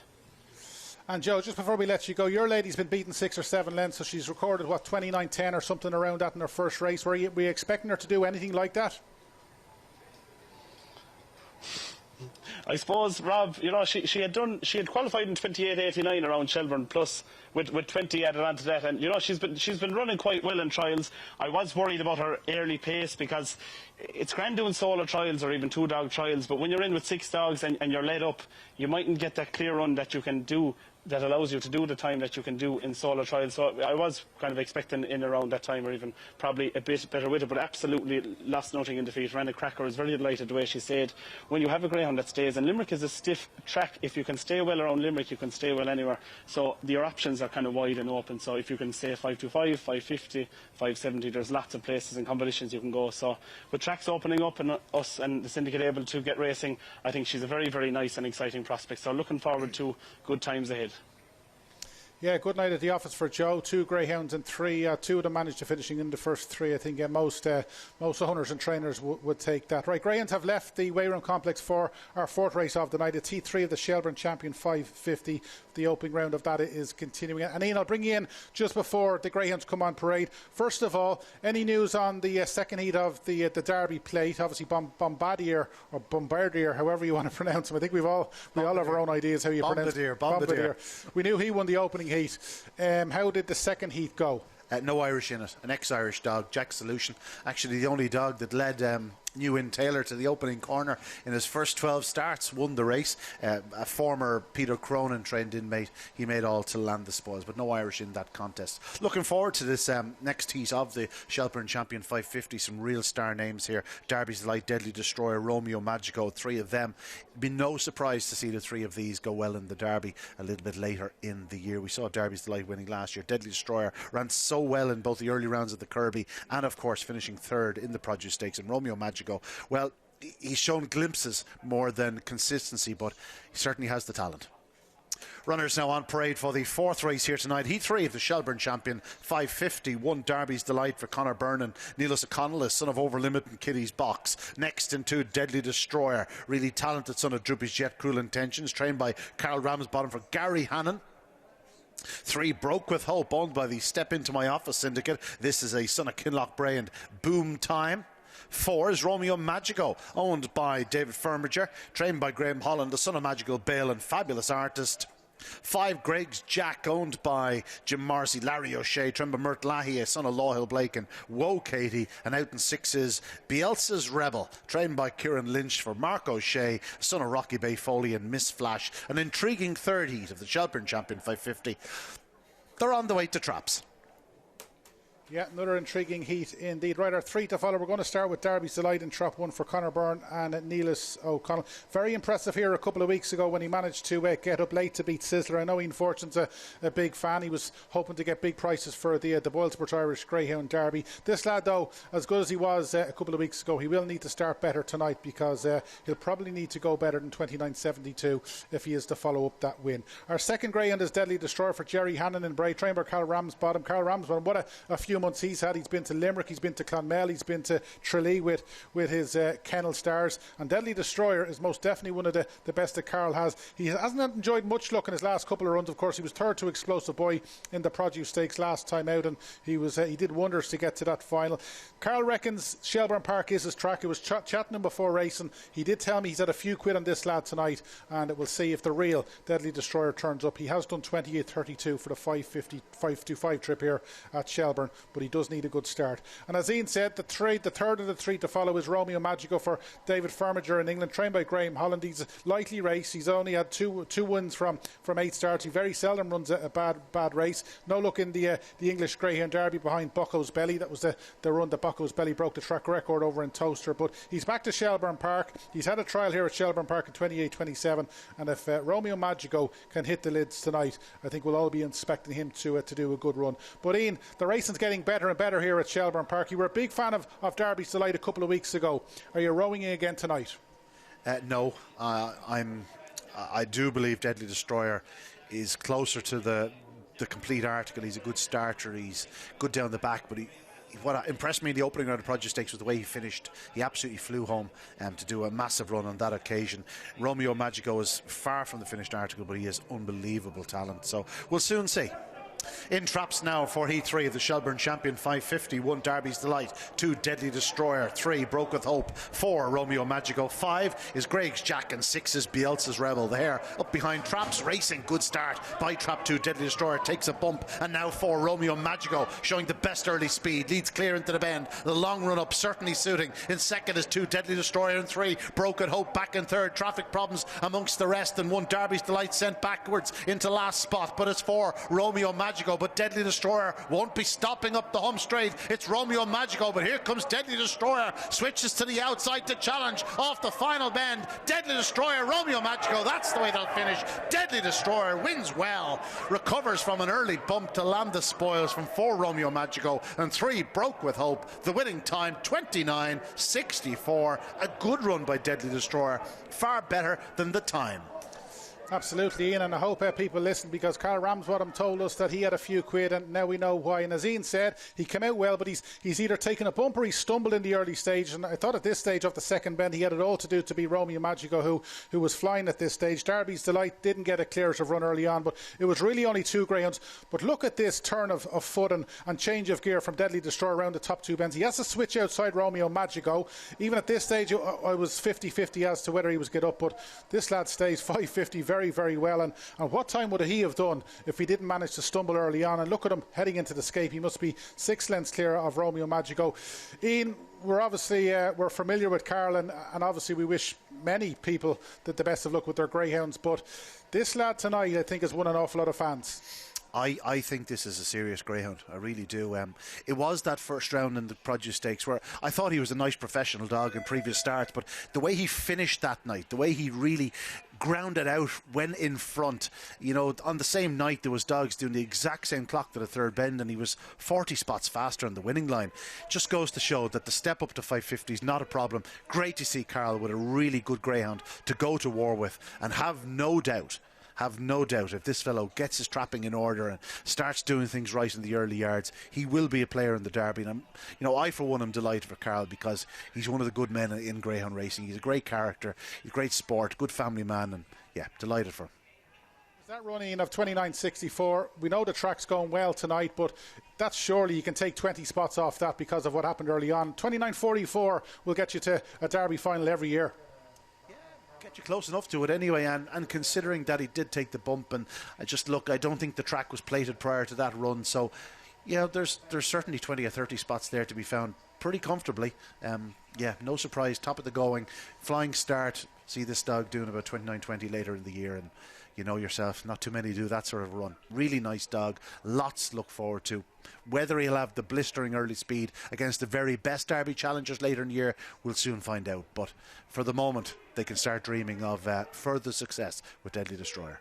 And Joe, just before we let you go, your lady's been beaten 6 or 7 lengths, so she's recorded, what, 29.10 or something around that in her first race. Were you expecting her to do anything like that? I suppose, Rob, you know, she had qualified in 28.89 around Shelburne, plus with 20 added onto that, and you know she's been running quite well in trials. I was worried about her early pace, because it's grand doing solo trials or even 2-dog trials, but when you're in with 6 dogs and you're led up, you mightn't get that clear run that you can do, that allows you to do the time that you can do in solo trials. So I was kind of expecting in around that time, or even probably a bit better with it, but absolutely lost nothing in defeat. Ran a cracker. Was very delighted the way she stayed. When you have a greyhound that stays, and Limerick is a stiff track, if you can stay well around Limerick, you can stay well anywhere. So your options are kind of wide and open. So if you can stay 525, 550, 570, there's lots of places and competitions you can go. So with tracks opening up and us and the syndicate able to get racing, I think she's a very, very nice and exciting prospect. So looking forward to good times ahead. Yeah, good night at the office for Joe. 2 greyhounds and 3. 2 of them managed to finishing in the first 3. I think most owners and trainers would take that. Right, greyhounds have left the Wayroom complex for our 4th race of the night. It's T3 of the Shelbourne Champion 550. The opening round of that is continuing. And Ian, I'll bring you in just before the greyhounds come on parade. First of all, any news on the second heat of the Derby plate? Obviously, Bombardier, however you want to pronounce him. I think we all have our own ideas how you pronounce it. Bombardier. We knew he won the opening heat. How did the second heat go? No Irish in it. An ex-Irish dog, Jack Solution. Actually, the only dog that led New In Taylor to the opening corner in his first 12 starts, won the race. A former Peter Cronin trained inmate. He made all to land the spoils, but no Irish in that contest. Looking forward to this next heat of the Shelburne Champion 550. Some real star names here. Derby's Delight, Deadly Destroyer, Romeo Magico, 3 of them. It'd be no surprise to see the 3 of these go well in the Derby a little bit later in the year. We saw Derby's Delight winning last year. Deadly Destroyer ran so well in both the early rounds of the Kirby and, of course, finishing 3rd in the Produce Stakes. And Romeo Magico, well, he's shown glimpses more than consistency, but he certainly has the talent. Runners now on parade for the 4th race here tonight. Heat 3 of the Shelburne Champion 550. 1 Derby's Delight for Conor Byrne and Neelis O'Connell, son of Overlimit and Kitty's Box. Next in 2, Deadly Destroyer, really talented son of Droopy's Jet, Cruel Intentions, trained by Carl Ramsbottom for Gary Hannon. 3, Broke With Hope, owned by the Step Into My Office syndicate. This is a son of Kinloch Bray and Boom Time. 4 is Romeo Magico, owned by David Firmager, trained by Graham Holland, the son of Magical Bale and Fabulous Artist. 5, Greg's Jack, owned by Jim Marcy, Larry O'Shea, trained by Mert Lahey, son of Lawhill Blake and Whoa Katie. And out in 6 is Bielsa's Rebel, trained by Kieran Lynch for Mark O'Shea, son of Rocky Bay Foley and Miss Flash. An intriguing 3rd heat of the Shelburne Champion 550. They're on the way to traps. Yeah, another intriguing heat indeed. Right, our 3 to follow. We're going to start with Derby's Delight in Trap 1 for Conor Byrne and Neelis O'Connell. Very impressive here a couple of weeks ago when he managed to get up late to beat Sizzler. I know Ian Fortune's a big fan. He was hoping to get big prices for the Boylesport Irish Greyhound Derby. This lad, though, as good as he was a couple of weeks ago, he will need to start better tonight because he'll probably need to go better than 29.72 if he is to follow up that win. Our second Greyhound is Deadly Destroyer for Jerry Hannon in Bray, trained by Carl Ramsbottom. Carl Ramsbottom, what a few months he's had. He's been to Limerick, he's been to Clonmel, he's been to Tralee with his kennel stars, and Deadly Destroyer is most definitely one of the best that Carl has. He hasn't enjoyed much luck in his last couple of runs. Of course, he was third to Explosive Boy in the Produce Stakes last time out, and he did wonders to get to that final. Carl reckons Shelbourne Park is his track. He was chatting him before racing. He did tell me he's had a few quid on this lad tonight, and we'll see if the real Deadly Destroyer turns up. He has done 28.32 for the 5:55 trip here at Shelburne, but he does need a good start. And as Ian said, the third of the 3 to follow is Romeo Magico for David Firminger in England, trained by Graham Holland. He's lightly raced. He's only had two wins from 8 starts. He very seldom runs a bad race. No luck in the English Greyhound Derby behind Bucko's Belly. That was the run that Bucko's Belly broke the track record over in Toaster. But he's back to Shelbourne Park. He's had a trial here at Shelbourne Park in 28.27, and if Romeo Magico can hit the lids tonight, I think we'll all be expecting him to do a good run. But Ian, the racing's getting better and better here at Shelbourne Park. You were a big fan of Derby's Delight a couple of weeks ago. Are you rowing in again tonight? No, I do believe Deadly Destroyer is closer to the complete article. He's a good starter. He's good down the back, but what impressed me in the opening round of the Produce Stakes was the way he finished. He absolutely flew home to do a massive run on that occasion. Romeo Magico is far from the finished article, but he has unbelievable talent. So we'll soon see. In traps now for Heat 3 of the Shelbourne Champion 550. 1 Derby's Delight, 2 Deadly Destroyer, 3 Broke with Hope, 4 Romeo Magico, 5 is Greg's Jack, and 6 is Bielsa's Rebel. There up behind traps, racing, good start by trap 2 Deadly Destroyer, takes a bump, and now 4 Romeo Magico showing the best early speed, leads clear into the bend. The long run up certainly suiting. In second is 2 Deadly Destroyer, and 3 Broken Hope back in third. Traffic problems amongst the rest, and 1 Derby's Delight sent backwards into last spot, but it's 4 Romeo Magico. But Deadly Destroyer won't be stopping up the home straight. It's Romeo Magico, but here comes Deadly Destroyer, switches to the outside to challenge off the final bend. Deadly Destroyer, Romeo Magico, that's the way they'll finish. Deadly Destroyer wins well, recovers from an early bump to land the spoils from 4 Romeo Magico and 3 Broke with Hope. The winning time 29.64. A good run by Deadly Destroyer, far better than the time. Absolutely, Ian, and I hope people listen, because Carl Ramsbottom told us that he had a few quid, and now we know why. And as Ian said, he came out well, but he's either taken a bump or he stumbled in the early stage, and I thought at this stage of the second bend he had it all to do to be Romeo Magico, who was flying at this stage. Derby's Delight didn't get a clearative run early on, but it was really only 2 greyhounds. But look at this turn of foot and change of gear from Deadly Destroyer around the top 2 bends. He has to switch outside Romeo Magico. Even at this stage I was 50-50 as to whether he was get up, but this lad stays 5:50 very, very well. And what time would he have done if he didn't manage to stumble early on? And look at him heading into the scape. He must be 6 lengths clear of Romeo Magico. Ian, we're familiar with Carl, and obviously we wish many people the best of luck with their greyhounds, but this lad tonight I think has won an awful lot of fans. I think this is a serious greyhound. I really do. It was that first round in the Produce Stakes where I thought he was a nice professional dog in previous starts, but the way he finished that night, the way he really grounded out when in front, on the same night there was dogs doing the exact same clock to the third bend, and he was 40 spots faster on the winning line. Just goes to show that the step up to 550 is not a problem. Great to see Carl with a really good greyhound to go to war with, and have no doubt, if this fellow gets his trapping in order and starts doing things right in the early yards, he will be a player in the Derby. And I for one am delighted for Carl, because he's one of the good men in greyhound racing. He's a great character, he's a great sport, good family man, and yeah, delighted for him. That running of 29.64, we know the track's going well tonight, but that's surely you can take 20 spots off that because of what happened early on. 29.44 will get you to a Derby final every year. Get you close enough to it anyway, and considering that he did take the bump, and I don't think the track was plated prior to that run, so there's certainly 20 or 30 spots there to be found pretty comfortably. No surprise, top of the going, flying start. See this dog doing about 29.20 later in the year, and you know yourself, not too many do that sort of run. Really nice dog, lots to look forward to. Whether he'll have the blistering early speed against the very best Derby challengers later in the year, we'll soon find out. But for the moment, they can start dreaming of further success with Deadly Destroyer.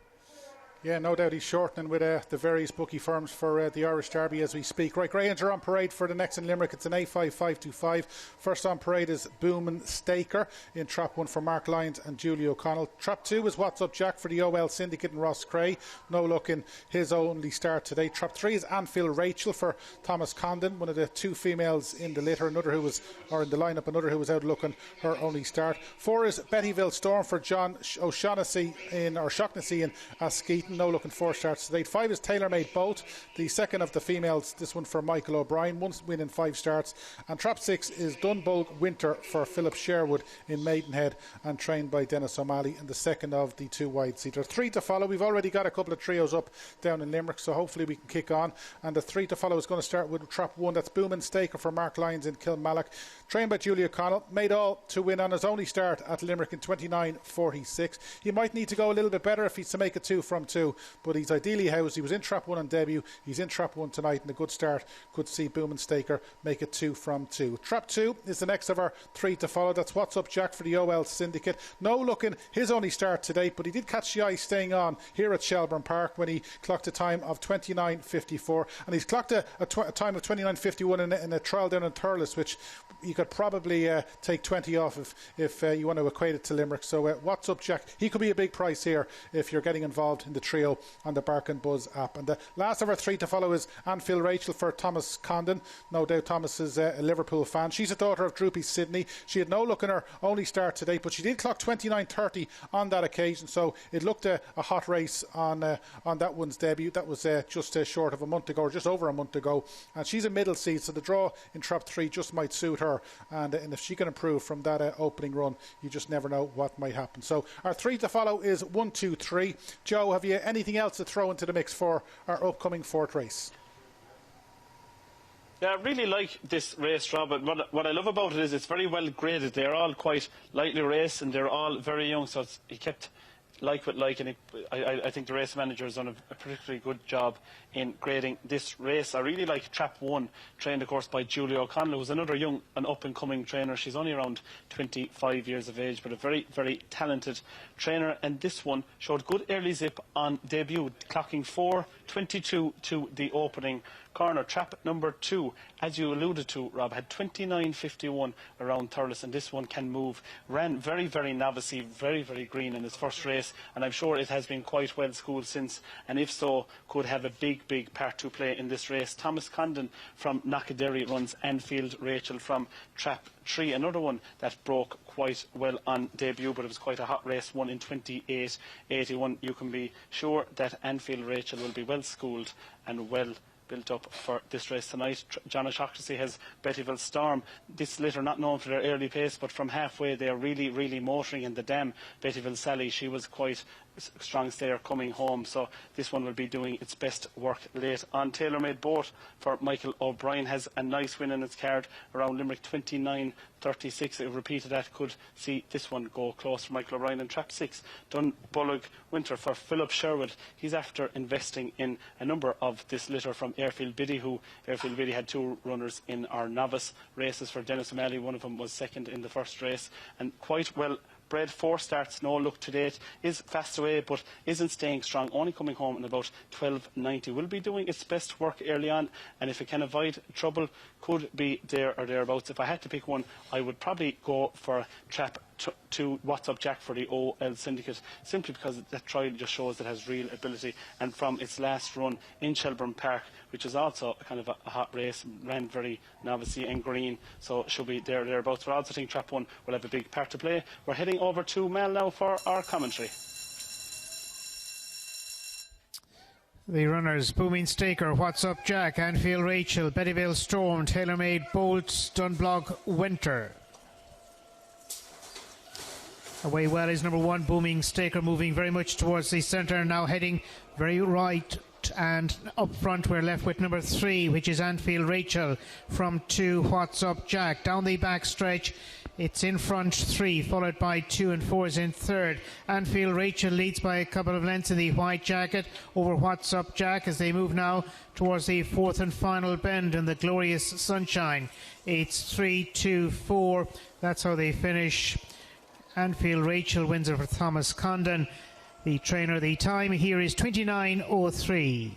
Yeah, no doubt he's shortening with the various bookie firms for the Irish Derby as we speak. Right, Greyhounds are on parade for the next in Limerick. It's an A5525. First on parade is Boomin' Staker in Trap 1 for Mark Lyons and Julie O'Connell. Trap 2 is What's Up Jack for the OL Syndicate and Ross Cray. No luck in his only start today. Trap 3 is Anfield Rachel for Thomas Condon, one of the two females in the litter, another who was, or in the lineup, another who was out looking her only start. 4 is Bettyville Storm for John O'Shaughnessy in Askeaton. No looking 4 starts today. 5 is Tailor Made Bolt, the second of the females, this one for Michael O'Brien, 1 win in 5 starts. And Trap 6 is Dunbulg Winter for Philip Sherwood in Maidenhead and trained by Dennis O'Malley, and the second of the 2 wide seater. 3 to follow. We've already got a couple of trios up down in Limerick, so hopefully we can kick on. And the 3 to follow is going to start with Trap 1. That's Boomin' Staker for Mark Lyons in Kilmallock, trained by Julia O'Connell, made all to win on his only start at Limerick in 29.46. He might need to go a little bit better if he's to make it 2 from 2, but he's ideally housed. He was in Trap 1 on debut, he's in Trap 1 tonight, and a good start could see Boomin' Staker make it 2 from 2. Trap 2 is the next of our 3 to follow. That's What's Up Jack for the OL Syndicate. No look in his only start to date, but he did catch the eye staying on here at Shelbourne Park when he clocked a time of 29.54, and he's clocked a time of 29.51 in a trial down in Thurles, which you could probably take 20 off if you want to equate it to Limerick. So What's Up Jack, he could be a big price here if you're getting involved in the trio on the Bark and Buzz app. And the last of our 3 to follow is Anfield Rachel for Thomas Condon. No doubt Thomas is a Liverpool fan. She's a daughter of Droopy Sydney. She had no luck in her only start today, but she did clock 29.30 on that occasion, so it looked a hot race on that one's debut. That was just short of a month ago, or just over a month ago, and she's a middle seed, so the draw in Trap 3 just might suit her, and if she can improve from that opening run, you just never know what might happen. So our 3 to follow is 1, 2, 3. Joe, have you anything else to throw into the mix for our upcoming 4th race? Yeah, I really like this race, Rob. But what I love about it is it's very well graded. They're all quite lightly raced and they're all very young. So he kept like with like, and I think the race manager has done a particularly good job in grading this race. I really like Trap 1, trained of course by Julia O'Connell, who's another young and up and coming trainer. She's only around 25 years of age, but a very, very talented trainer. And this one showed good early zip on debut, clocking 4.22 to the opening corner. Trap number 2, as you alluded to, Rob, had 29.51 around Thurles, and this one can move. Ran very, very novice-y, very, very green in his first race, and I'm sure it has been quite well schooled since, and if so, could have a big, big part to play in this race. Thomas Condon from Knockaderry runs Anfield Rachel from Trap 3, another one that broke quite well on debut, but it was quite a hot race, won in 28.81. You can be sure that Anfield Rachel will be well schooled and well built up for this race tonight. John O'Shaughnessy has Bettyville Storm. This litter not known for their early pace, but from halfway they are really, really motoring in the dam. Bettyville Sally, she was quite strong stayer coming home, so this one will be doing its best work late on. Tailor Made Boat for Michael O'Brien has a nice win in its card around Limerick, 29.36. If repeated, that could see this one go close for Michael O'Brien. And Trap 6, Dunbulg Winter for Philip Sherwood. He's after investing in a number of this litter from Airfield Biddy, who Airfield Biddy had 2 runners in our novice races for Dennis O'Malley. One of them was second in the first race, and quite well bred. 4 starts, no look to date, is fast away but isn't staying strong, only coming home in about 12.90. Will be doing its best work early on, and if it can avoid trouble, could be there or thereabouts. If I had to pick one, I would probably go for Trap 2, What's Up Jack for the OL Syndicate, simply because that trial just shows it has real ability, and from its last run in Shelbourne Park, which is also kind of a hot race, ran very novice and green, so should be there or thereabouts. But I also think Trap 1 will have a big part to play. We're heading over to Mal now for our commentary. The runners: Booming Staker, What's Up Jack, Anfield Rachel, Bettyville Storm, Tailor Made Bolt, Dunbulg Winter. Away well is number 1, Booming Staker, moving very much towards the centre, now heading very right out, and up front we're left with number 3, which is Anfield Rachel from 2, What's Up Jack. Down the back stretch, it's in front 3, followed by 2 and 4 is in third. Anfield Rachel leads by a couple of lengths in the white jacket over What's Up Jack as they move now towards the 4th and final bend in the glorious sunshine. It's 3, 2, 4. That's how they finish. Anfield Rachel wins over Thomas Condon. The trainer, the time here is 29:03.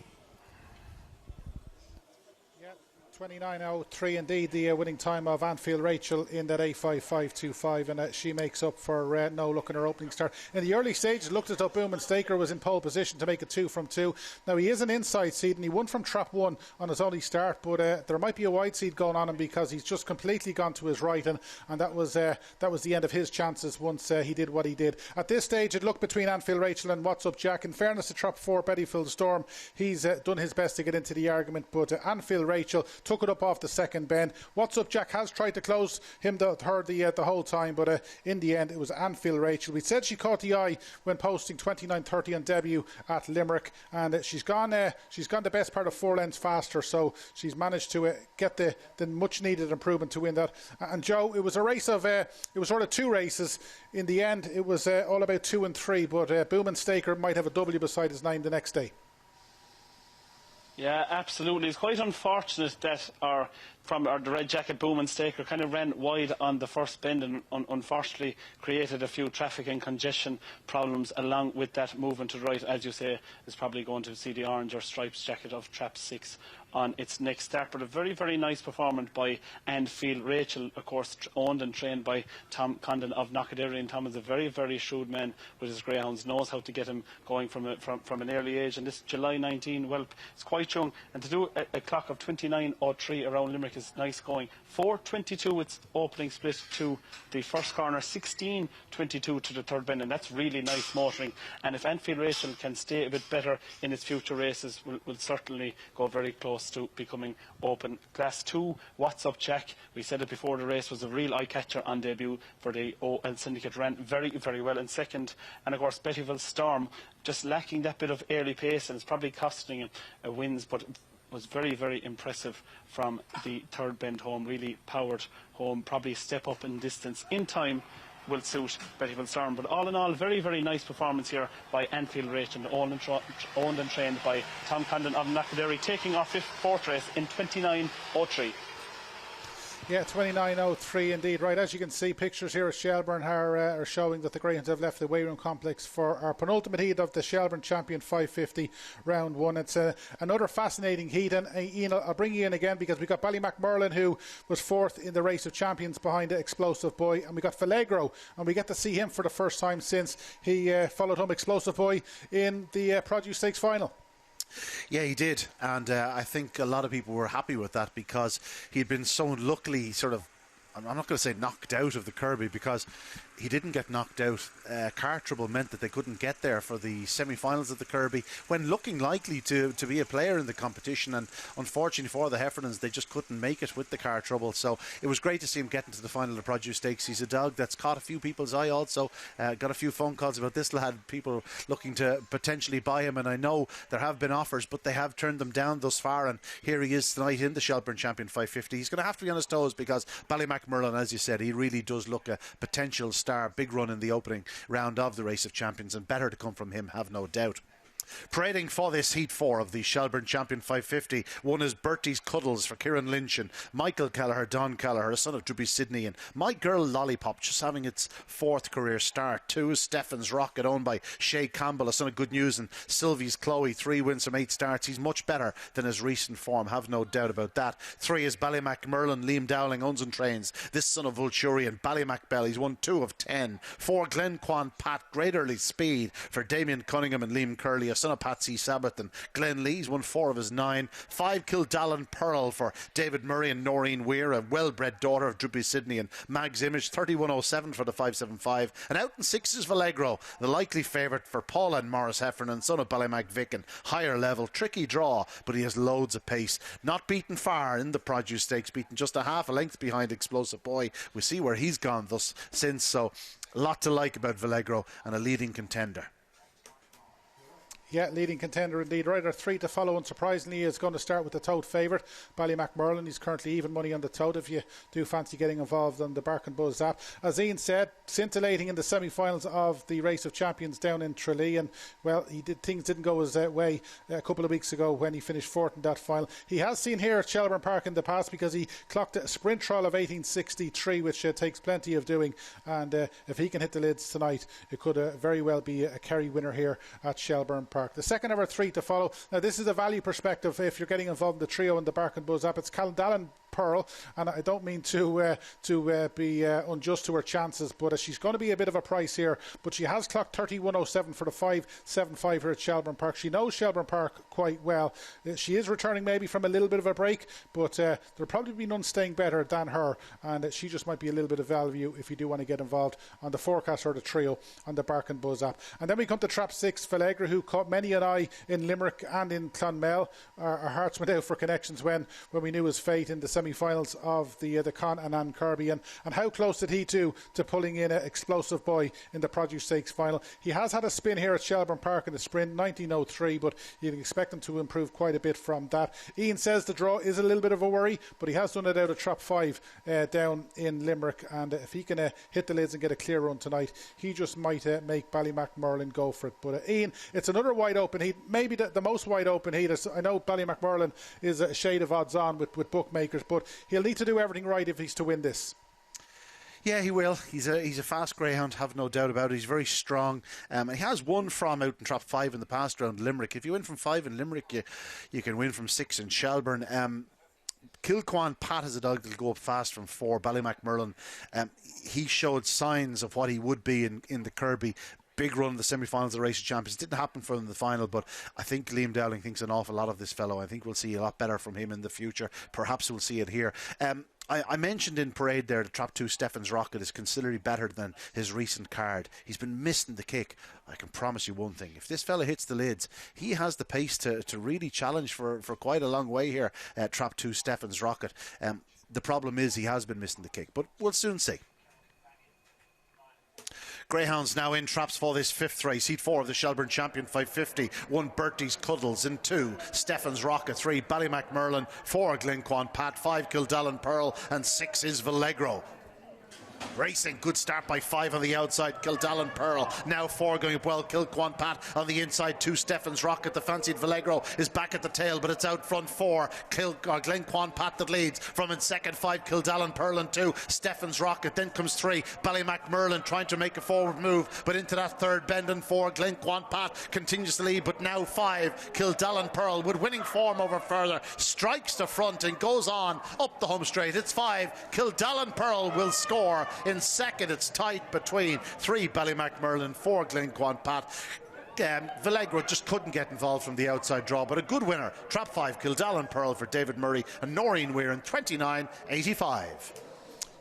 29.03 indeed, the winning time of Anfield Rachel in that 8.5525, and she makes up for no look in her opening start. In the early stages, looked as though Booman Staker was in pole position to make it 2 from 2. Now he is an inside seed and he won from trap 1 on his only start, but there might be a wide seed going on him because he's just completely gone to his right, and that was the end of his chances once he did what he did. At this stage, it looked between Anfield Rachel and What's Up Jack. In fairness to trap 4, Bettyfield Storm, he's done his best to get into the argument, but Anfield Rachel took it up off the second bend. What's Up Jack has tried to close him the whole time, but in the end it was Anfield Rachel. We said she caught the eye when posting 29.30 on debut at Limerick, and she's gone the best part of 4 lengths faster, so she's managed to get the much needed improvement to win that. And Joe, it was a race of it was sort of 2 races. In the end it was all about 2 and 3, but Booman Staker might have a W beside his name the next day. Yeah, absolutely. It's quite unfortunate that the red jacket Booman Staker kind of ran wide on the first bend and unfortunately created a few traffic and congestion problems along with that movement to the right. As you say, is probably going to see the orange or stripes jacket of trap 6 on its next start. But a very, very nice performance by Anfield Rachel, of course, owned and trained by Tom Condon of Knockaderry. And Tom is a very, very shrewd man with his greyhounds, knows how to get him going from an early age. And this July 19 whelp is quite young, and to do a clock of 29.03 around Limerick is nice going. 4.22 its opening split to the first corner, 16.22 to the third bend, and that's really nice motoring. And if Anfield Rachel can stay a bit better in its future races, will certainly go very close to becoming open. Class 2, What's Up Jack, we said it before the race, was a real eye-catcher on debut for the OL Syndicate, ran very, very well in second. And of course Bettyfield Storm just lacking that bit of early pace, and it's probably costing him wins, but was very, very impressive from the third bend home, really powered home, probably a step up in distance in time will suit Bettyfield Storm. But all in all, very, very nice performance here by Anfield Rachel, owned and trained by Tom Condon of Knockaderry, taking off 4th race in 29.03. Yeah, 29.03 indeed. Right, as you can see, pictures here at Shelburne are showing that the Greyhounds have left the weighroom complex for our penultimate heat of the Shelbourne Champion 550 round 1. It's another fascinating heat, and Ian, I'll bring you in again because we got Ballymacmurlin, who was 4th in the race of champions behind Explosive Boy, and we got Vallegro, and we get to see him for the first time since he followed home Explosive Boy in the Produce Stakes final. Yeah, he did, and I think a lot of people were happy with that because he'd been so luckily I'm not going to say knocked out of the Kirby, because he didn't get knocked out. Car trouble meant that they couldn't get there for the semi-finals of the Kirby when looking likely to be a player in the competition, and unfortunately for the Heffernans they just couldn't make it with the car trouble. So it was great to see him getting to the final of the Produce Stakes. He's a dog that's caught a few people's eye also. Got a few phone calls about this lad, people looking to potentially buy him, and I know there have been offers but they have turned them down thus far, and here he is tonight in the Shelbourne Champion 550. He's going to have to be on his toes because Ballymacmurlin, as you said, he really does look a potential star. Big run in the opening round of the Race of Champions, and better to come from him, have no doubt. Parading for this Heat 4 of the Shelbourne Champion 550, one is Bertie's Cuddles for Kieran Lynch and Michael Kelleher, Don Kelleher, a son of Druby Sydney, and My Girl Lollipop, just having its 4th career start. 2 is Stefan's Rocket, owned by Shay Campbell, a son of Good News, and Sylvie's Chloe, 3 wins from 8 starts. He's much better than his recent form, have no doubt about that. 3 is Ballymacmurlin, Liam Dowling, owns and trains this son of Vulturian, Ballymacbell, he's won 2 of 10. 4 Glenquan Pat, Great Early Speed for Damien Cunningham and Liam Curley, a son of Patsy Sabbath and Glenn Lee's won 4 of his 9. 5 Kildallan Pearl for David Murray and Noreen Weir, a well-bred daughter of Druby Sydney, and Mag's Image, 31.07 for the 575. And out in 6 is Vallegro, the likely favourite for Paul and Morris Heffernan, son of Ballymac Vic, and higher level, tricky draw, but he has loads of pace. Not beaten far in the Produce Stakes, beaten just a half a length behind Explosive Boy. We see where he's gone thus since, so a lot to like about Vallegro and a leading contender. Yeah, leading contender indeed. Rider 3 to follow, unsurprisingly, is going to start with the tote favourite, Ballymacmerlin. He's currently even money on the tote if you do fancy getting involved on the Bark and Buzz app. As Ian said, scintillating in the semi-finals of the Race of Champions down in Tralee, and well, things didn't go his way a couple of weeks ago when he finished fourth in that final. He has seen here at Shelbourne Park in the past because he clocked a sprint trial of 18.63, which takes plenty of doing, and if he can hit the lids tonight, it could very well be a Kerry winner here at Shelbourne Park. The second of our 3 to follow. Now, this is a value perspective if you're getting involved in the trio in the Bark and Buzz app. It's Caldallan Pearl, and I don't mean to be unjust to her chances, but she's going to be a bit of a price here. But she has clocked 31.07 for the 5.75 here at Shelbourne Park. She knows Shelbourne Park quite well. She is returning maybe from a little bit of a break, but there'll probably be none staying better than her, and she just might be a little bit of value if you do want to get involved on the forecast or the trio on the Bark and Buzz app. And then we come to Trap 6, Vallegra, who caught many an eye in Limerick and in Clonmel. Our hearts went out for connections when we knew his fate in the semi-finals of the Con and Ann Kirby, and how close did he to pulling in an explosive boy in the Produce Stakes final. He has had a spin here at Shelbourne Park in the sprint, 19.03, but you'd expect him to improve quite a bit from that. Ian says the draw is a little bit of a worry, but he has done it out of Trap 5 down in Limerick, and if he can hit the lids and get a clear run tonight, he just might make Ballymacmerlin go for it. But Ian, it's another wide open heat, maybe the most wide open heat. I know Ballymacmerlin is a shade of odds on with bookmakers, but he'll need to do everything right if he's to win this. Yeah, he will. He's a fast greyhound, have no doubt about it. He's very strong. He has won from out in Trap 5 in the past round, Limerick. If you win from 5 in Limerick, you can win from 6 in Shelburne. Kilquan Pat is a dog that'll go up fast from 4. Ballymacmerlin, he showed signs of what he would be in the Kirby. Big run in the semi-finals of the Race of Champions. Didn't happen for him in the final, but I think Liam Dowling thinks an awful lot of this fellow. I think we'll see a lot better from him in the future. Perhaps we'll see it here. I mentioned in Parade there that Trap 2 Stefan's Rocket is considerably better than his recent card. He's been missing the kick. I can promise you one thing. If this fella hits the lids, he has the pace to really challenge for quite a long way here at Trap 2 Stefan's Rocket. The problem is he has been missing the kick, but we'll soon see. Greyhounds now in traps for this 5th race. Heat 4 of the Shelbourne Champion 550. 1 Bertie's Cuddles. In 2 Stefan's Rocket. 3 Ballymacmerlin. 4 Glenquan Pat. 5 Kildallan Pearl. And 6 is Vallegro. Racing, good start by 5 on the outside. Kildallan Pearl now 4 going up well. Kilquan Pat on the inside. 2 Stefan's Rocket. The fancied Vallegro is back at the tail, but it's out front 4 Glenquan Pat that leads. From in second 5 Kildallan Pearl and 2 Stefan's Rocket. Then comes 3 Ballymacmerlin trying to make a forward move, but into that third bend, and 4 Glenquan Pat continues to lead, but now 5 Kildallan Pearl with winning form over further strikes the front and goes on up the home straight. It's 5 Kildallan Pearl will score. In second, it's tight between 3 Ballymacmerlin, 4 Glenquan Pat. Vallegro just couldn't get involved from the outside draw, but a good winner. Trap 5 Kildallan Pearl for David Murray and Noreen Weir in 29.85.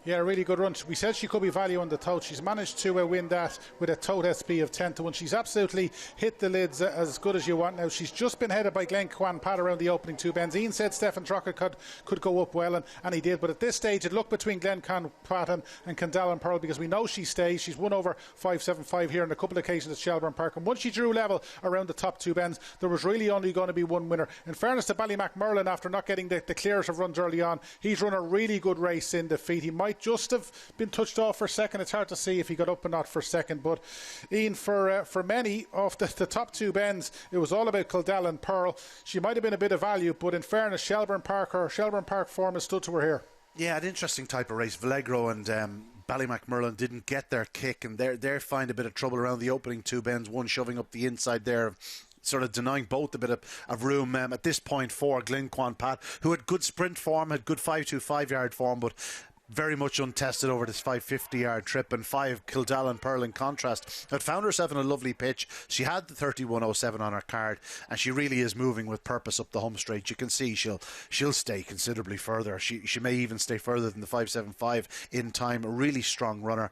Yeah, a really good run. We said she could be value on the tote. She's managed to win that with a tote SP of 10 to 1. She's absolutely hit the lids as good as you want. Now, she's just been headed by Glenquan Pat around the opening 2 bends. Ian said Stefan Trocker could go up well, and he did. But at this stage, it looked between Glenquan Pat and Kildallan Pearl, because we know she stays. She's won over 5.75 here on a couple of occasions at Shelbourne Park. And once she drew level around the top 2 bends, there was really only going to be one winner. In fairness to Ballymacmerlin, after not getting the clearance of runs early on, he's run a really good race in defeat. He might just have been touched off for second. It's hard to see if he got up or not for second, but Ian, for many of the top 2 bends, it was all about Kildallan Pearl. She might have been a bit of value, but in fairness, Shelbourne Park form has stood to her here. Yeah, an interesting type of race. Vallegro and Ballymacmerlin didn't get their kick, and they find a bit of trouble around the opening 2 bends, one shoving up the inside there, sort of denying both a bit of room. At this point, 4 Glenquan Pat, who had good sprint form, had good 5.25 yard form, but very much untested over this 550-yard trip. And 5 Kildallan Pearl in contrast had found herself in a lovely pitch. She had the 31.07 on her card, and she really is moving with purpose up the home straight. You can see she'll stay considerably further. She may even stay further than the 5.75 in time. A really strong runner,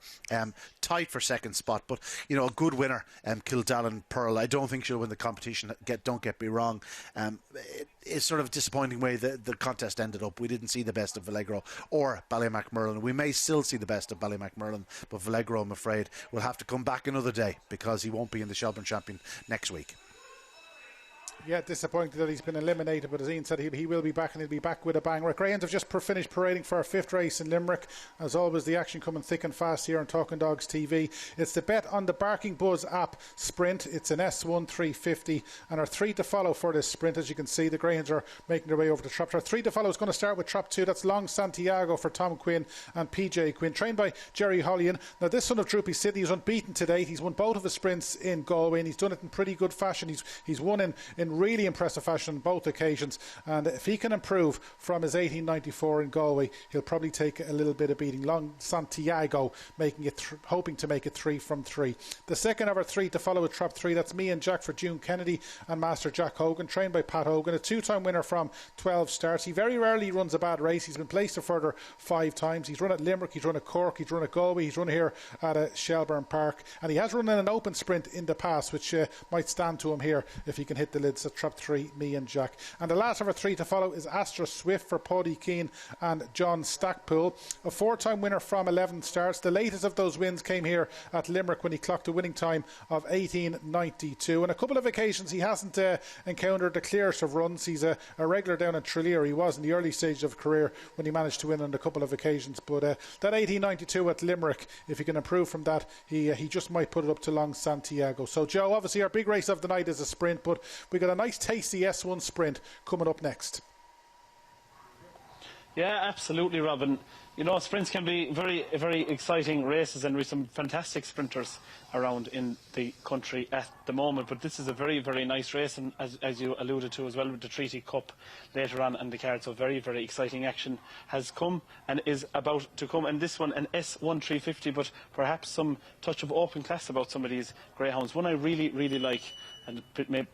tight for second spot, but you know, a good winner. Kildallan Pearl, I don't think she'll win the competition. Don't get me wrong. It's sort of a disappointing way the contest ended up. We didn't see the best of Vallegro or Ballymacmerlin. We may still see the best of Ballymacmerlin, but Vallegro, I'm afraid, will have to come back another day because he won't be in the Shelbourne Champion next week. Yeah, disappointed that he's been eliminated, but as Ian said, he will be back, and he'll be back with a bang. Greyhounds have just finished parading for our 5th race in Limerick. As always, the action coming thick and fast here on Talking Dogs TV. It's the Bet on the Barking Buzz app sprint. It's an S1 350, and our 3 to follow for this sprint. As you can see, the Greyhounds are making their way over the trap. Our 3 to follow is going to start with trap 2. That's Long Santiago for Tom Quinn and PJ Quinn, trained by Jerry Hollian. Now, this son of Droopy City is unbeaten to date. He's won both of his sprints in Galway, and he's done it in pretty good fashion. He's won in really impressive fashion on both occasions, and if he can improve from his 1894 in Galway, he'll probably take a little bit of beating. Long Santiago making it hoping to make it 3 from 3. The second of our 3 to follow with trap 3, that's Me and Jack for June Kennedy and Master Jack Hogan, trained by Pat Hogan, a 2-time winner from 12 starts. He very rarely runs a bad race. He's been placed a further 5 times. He's run at Limerick, he's run at Cork, he's run at Galway, he's run here at Shelbourne Park, and he has run in an open sprint in the past, which might stand to him here if he can hit the lids at trap 3, Me and Jack. And the last of our 3 to follow is Astra Swift for Paddy Keane and John Stackpool, a 4-time winner from 11 starts. The latest of those wins came here at Limerick when he clocked a winning time of 18.92. On a couple of occasions he hasn't encountered the clearest of runs. He's a regular down in Tralee. He was in the early stage of career when he managed to win on a couple of occasions, but that 18.92 at Limerick, if he can improve from that, he just might put it up to Long Santiago. So Joe, obviously our big race of the night is a sprint, but we got a nice tasty S1 sprint coming up next. Yeah, absolutely, Robin. You know, sprints can be very, very exciting races, and with some fantastic sprinters around in the country at the moment. But this is a very, very nice race, and as you alluded to as well, with the Treaty Cup later on the card. So very, very exciting action has come and is about to come. And this one, an S1 350, but perhaps some touch of open class about some of these greyhounds. One I really, really like, and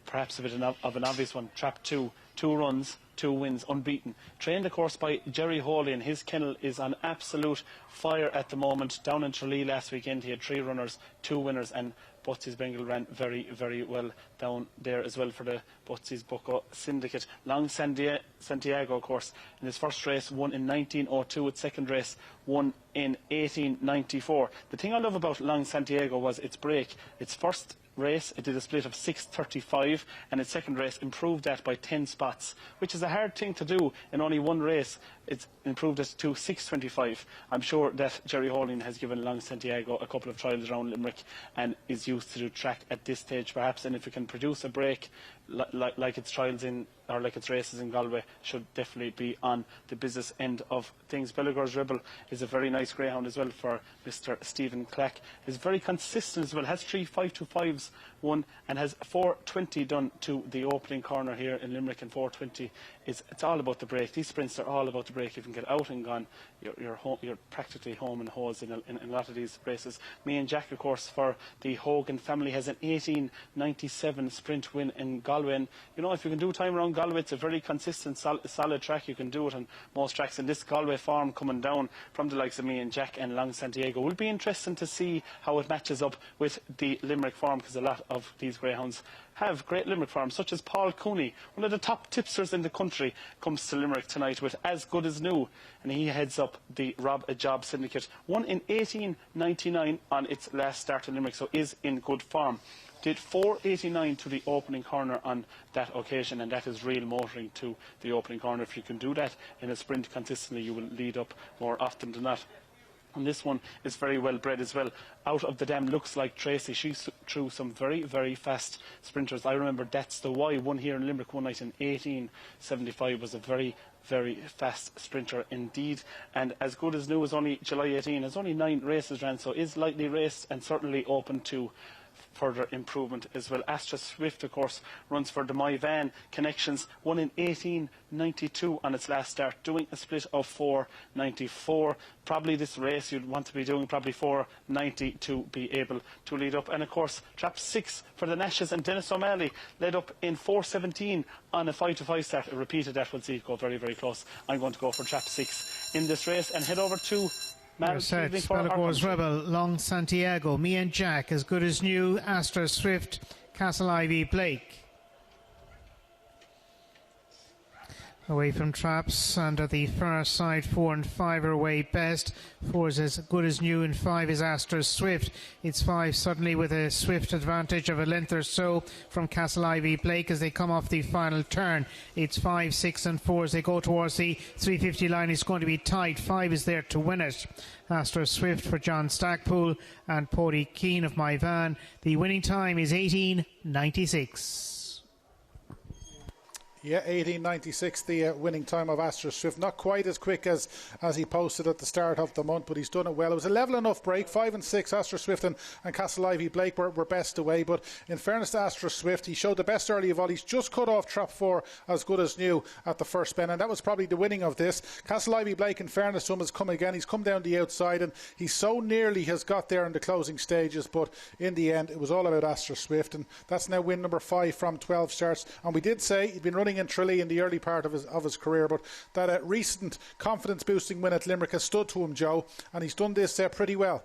perhaps a bit of an obvious one, Trap 2, 2 runs, 2 wins, unbeaten. Trained, of course, by Jerry Hawley, and his kennel is on absolute fire at the moment. Down in Tralee last weekend, he had 3 runners, 2 winners, and Butsy's Bengal ran very, very well down there as well for the Butsy's Bucko Syndicate. Long Santiago, of course, in his first race won in 1902. Its second race won in 1894. The thing I love about Long Santiago was its break. Its first race, it did a split of 6.35, and its second race improved that by 10 spots, which is a hard thing to do in only one race. It's improved it to 6.25. I'm sure that Jerry Hawley has given Long Santiago a couple of trials around Limerick and is used to the track at this stage, perhaps, and if it can produce a break like its trials in, or like its races in Galway, should definitely be on the business end of things. Belligore's Rebel is a very nice greyhound as well for Mr. Stephen Clack. Is very consistent as well, has 3 5-2-5s won, and has 4.20 done to the opening corner here in Limerick, and 4.20 it's all about the break. These sprints are all about the break. If you can get out and gone, you're practically home and hose in a lot of these races. Me and Jack, of course, for the Hogan family, has an 18.97 sprint win in Galway. And you know, if you can do time around Galway, it's a very consistent, solid track. You can do it on most tracks. And this Galway form coming down from the likes of Me and Jack and Long Santiago will be interesting to see how it matches up with the Limerick form, because a lot of these greyhounds have great Limerick forms, such as Paul Cooney, one of the top tipsters in the country, comes to Limerick tonight with As Good As New, and he heads up the Rob a Job Syndicate. Won in 1899 on its last start in Limerick, so is in good form. Did 4.89 to the opening corner on that occasion, and that is real motoring to the opening corner. If you can do that in a sprint consistently, you will lead up more often than not. And this one is very well bred as well. Out of the Dam looks like Tracy. She's through some very, very fast sprinters. I remember That's the Why won here in Limerick one night in 1875. Was a very, very fast sprinter indeed. And As Good As New is only July 18. Has only 9 races ran, so is lightly raced and certainly open to further improvement as well. Astra Swift, of course, runs for the My Van Connections, won in 1892 on its last start, doing a split of 4.94. Probably this race you'd want to be doing probably 4.90 to be able to lead up. And of course, Trap 6 for the Nashes, and Dennis O'Malley led up in 4.17 on a 5-to-5 start. I repeated that, we'll see it go very, very close. I'm going to go for Trap 6 in this race and head over to Belligore's Rebel, Long Santiago, Me and Jack, As Good As New, Astra Swift, Castle Ivy Blake. Away from traps, and at the far side, 4 and 5 are away best. 4 is as good as new, and 5 is Astra Swift. It's 5 suddenly with a Swift advantage of a length or so from Castle Ivy Blake as they come off the final turn. It's 5, 6 and 4 as they go towards the 350 line. It's going to be tight. 5 is there to win it. Astra Swift for John Stackpool and Paddy Keane of My Van. The winning time is 18.96. Yeah, 18.96, the winning time of Astra Swift. Not quite as quick as he posted at the start of the month, but he's done it well. It was a level enough break. 5 and 6, Astra Swift and Castle Ivy Blake were best away. But in fairness to Astra Swift, he showed the best early of all. He's just cut off trap 4, as good as new, at the first bend. And that was probably the winning of this. Castle Ivy Blake, in fairness to him, has come again. He's come down the outside and he so nearly has got there in the closing stages. But in the end, it was all about Astra Swift. And that's now win number 5 from 12 starts. And we did say he'd been running in Tralee in the early part of his career, but that recent confidence boosting win at Limerick has stood to him, Joe, and he's done this pretty well.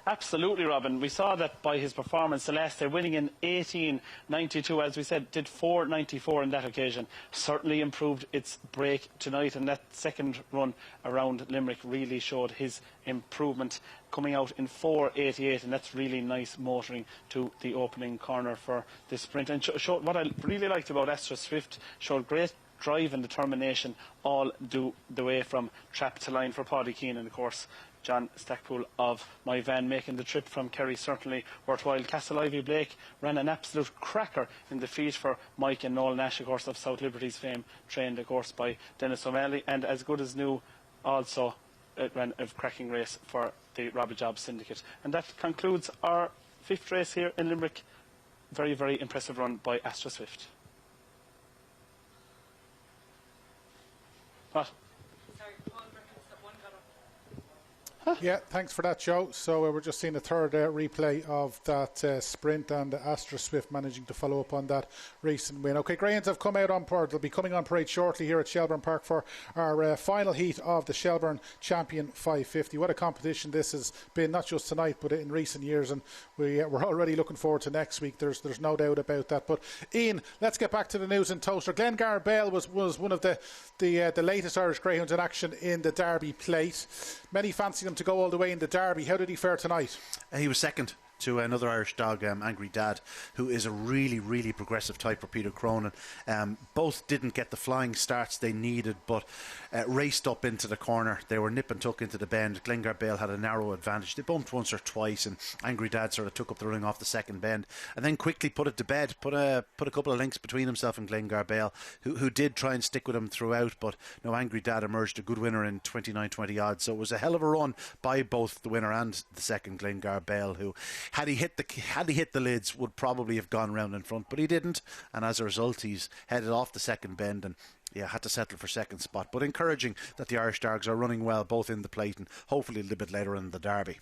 Absolutely, Robin. We saw that by his performance the last day, winning in 18.92, as we said, did 4.94 on that occasion. Certainly improved its break tonight, and that second run around Limerick really showed his improvement, coming out in 4.88, and that's really nice motoring to the opening corner for this sprint. And showed what I really liked about Astra Swift, showed great drive and determination all the way from trap to line for Paddy Keane, and of course John Stackpool of My Van making the trip from Kerry certainly worthwhile. Castle Ivy Blake ran an absolute cracker in the feat for Mike and Noel Nash, of course, of South Liberty's fame, trained of course by Dennis O'Malley, and as good as new also ran a cracking race for the Rob Jobs Syndicate. And that concludes our 5th race here in Limerick. Very, very impressive run by Astra Swift. What? Yeah, thanks for that, Joe. So we're just seeing a third replay of that sprint, and Astra Swift managing to follow up on that recent win. OK, Greyhounds have come out on parade. They'll be coming on parade shortly here at Shelbourne Park for our final heat of the Shelbourne Champion 550. What a competition this has been, not just tonight, but in recent years, and we're already looking forward to next week. There's no doubt about that. But Ian, let's get back to the news and toaster. Glengar Bell was one of the latest Irish Greyhounds in action in the Derby Plate. Many fancy them to go all the way in the Derby. How did he fare tonight? He was second to another Irish dog, Angry Dad, who is a really, really progressive type for Peter Cronin. Both didn't get the flying starts they needed, but raced up into the corner. They were nip and tuck into the bend. Glengar Bale had a narrow advantage. They bumped once or twice, and Angry Dad sort of took up the running off the second bend, and then quickly put it to bed. Put a couple of links between himself and Glengar Bale, who did try and stick with him throughout, but no, Angry Dad emerged a good winner in 29.20 odds. So it was a hell of a run by both the winner and the second, Glengar Bale, who had he hit the lids would probably have gone round in front, but he didn't, and as a result he's headed off the second bend and had to settle for second spot. But encouraging that the Irish dogs are running well both in the plate and hopefully a little bit later in the Derby.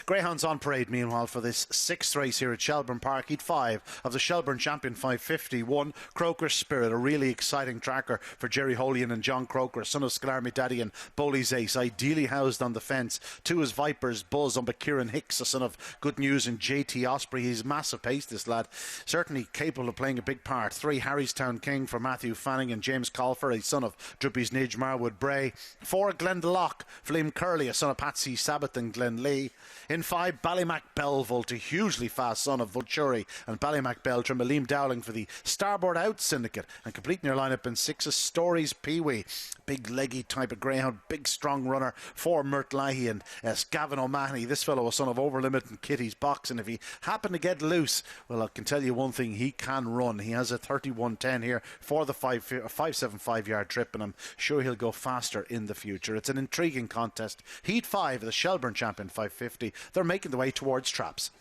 Greyhounds on parade, meanwhile, for this 6th race here at Shelbourne Park. Heat 5 of the Shelbourne Champion 550. 1, Croker's Spirit, a really exciting tracker for Jerry Holian and John Croker, son of Scalarmy Daddy and Bowley's Ace, ideally housed on the fence. 2 is Viper's Buzz on Kieran Hicks, a son of Good News and JT Osprey. He's massive pace, this lad, certainly capable of playing a big part. 3, Harrystown King for Matthew Fanning and James Colfer, a son of Drippy's Nidge Marwood Bray. 4, Glendalough for Liam Curley, a son of Patsy Sabbath and Glen Lee. In 5, Ballymac Belvolt, a hugely fast son of Vulturi and Ballymac Beltram, Liam Dowling for the Starboard Out Syndicate. And completing their lineup in 6 is Stories Pee-wee, big leggy type of greyhound, big strong runner. 4, Mert Leahy and Gavin O'Mahony. This fellow was son of Overlimit and Kitty's Box, and if he happened to get loose, well, I can tell you one thing, he can run. He has a 31.10 here for the 575 yard trip, and I'm sure he'll go faster in the future. It's an intriguing contest. Heat 5 of the Shelbourne Champion 550. They're making the way towards traps.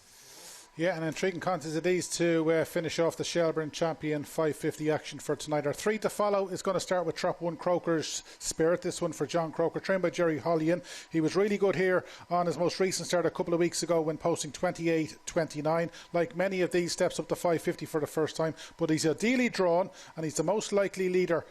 Yeah, an intriguing contest it is to finish off the Shelbourne Champion 550 action for tonight. Our 3 to follow is going to start with Trap 1, Croker's Spirit. This one for John Croker, trained by Jerry Holian. He was really good here on his most recent start a couple of weeks ago when posting 28.29. Like many of these, steps up to 550 for the first time, but he's ideally drawn and he's the most likely leader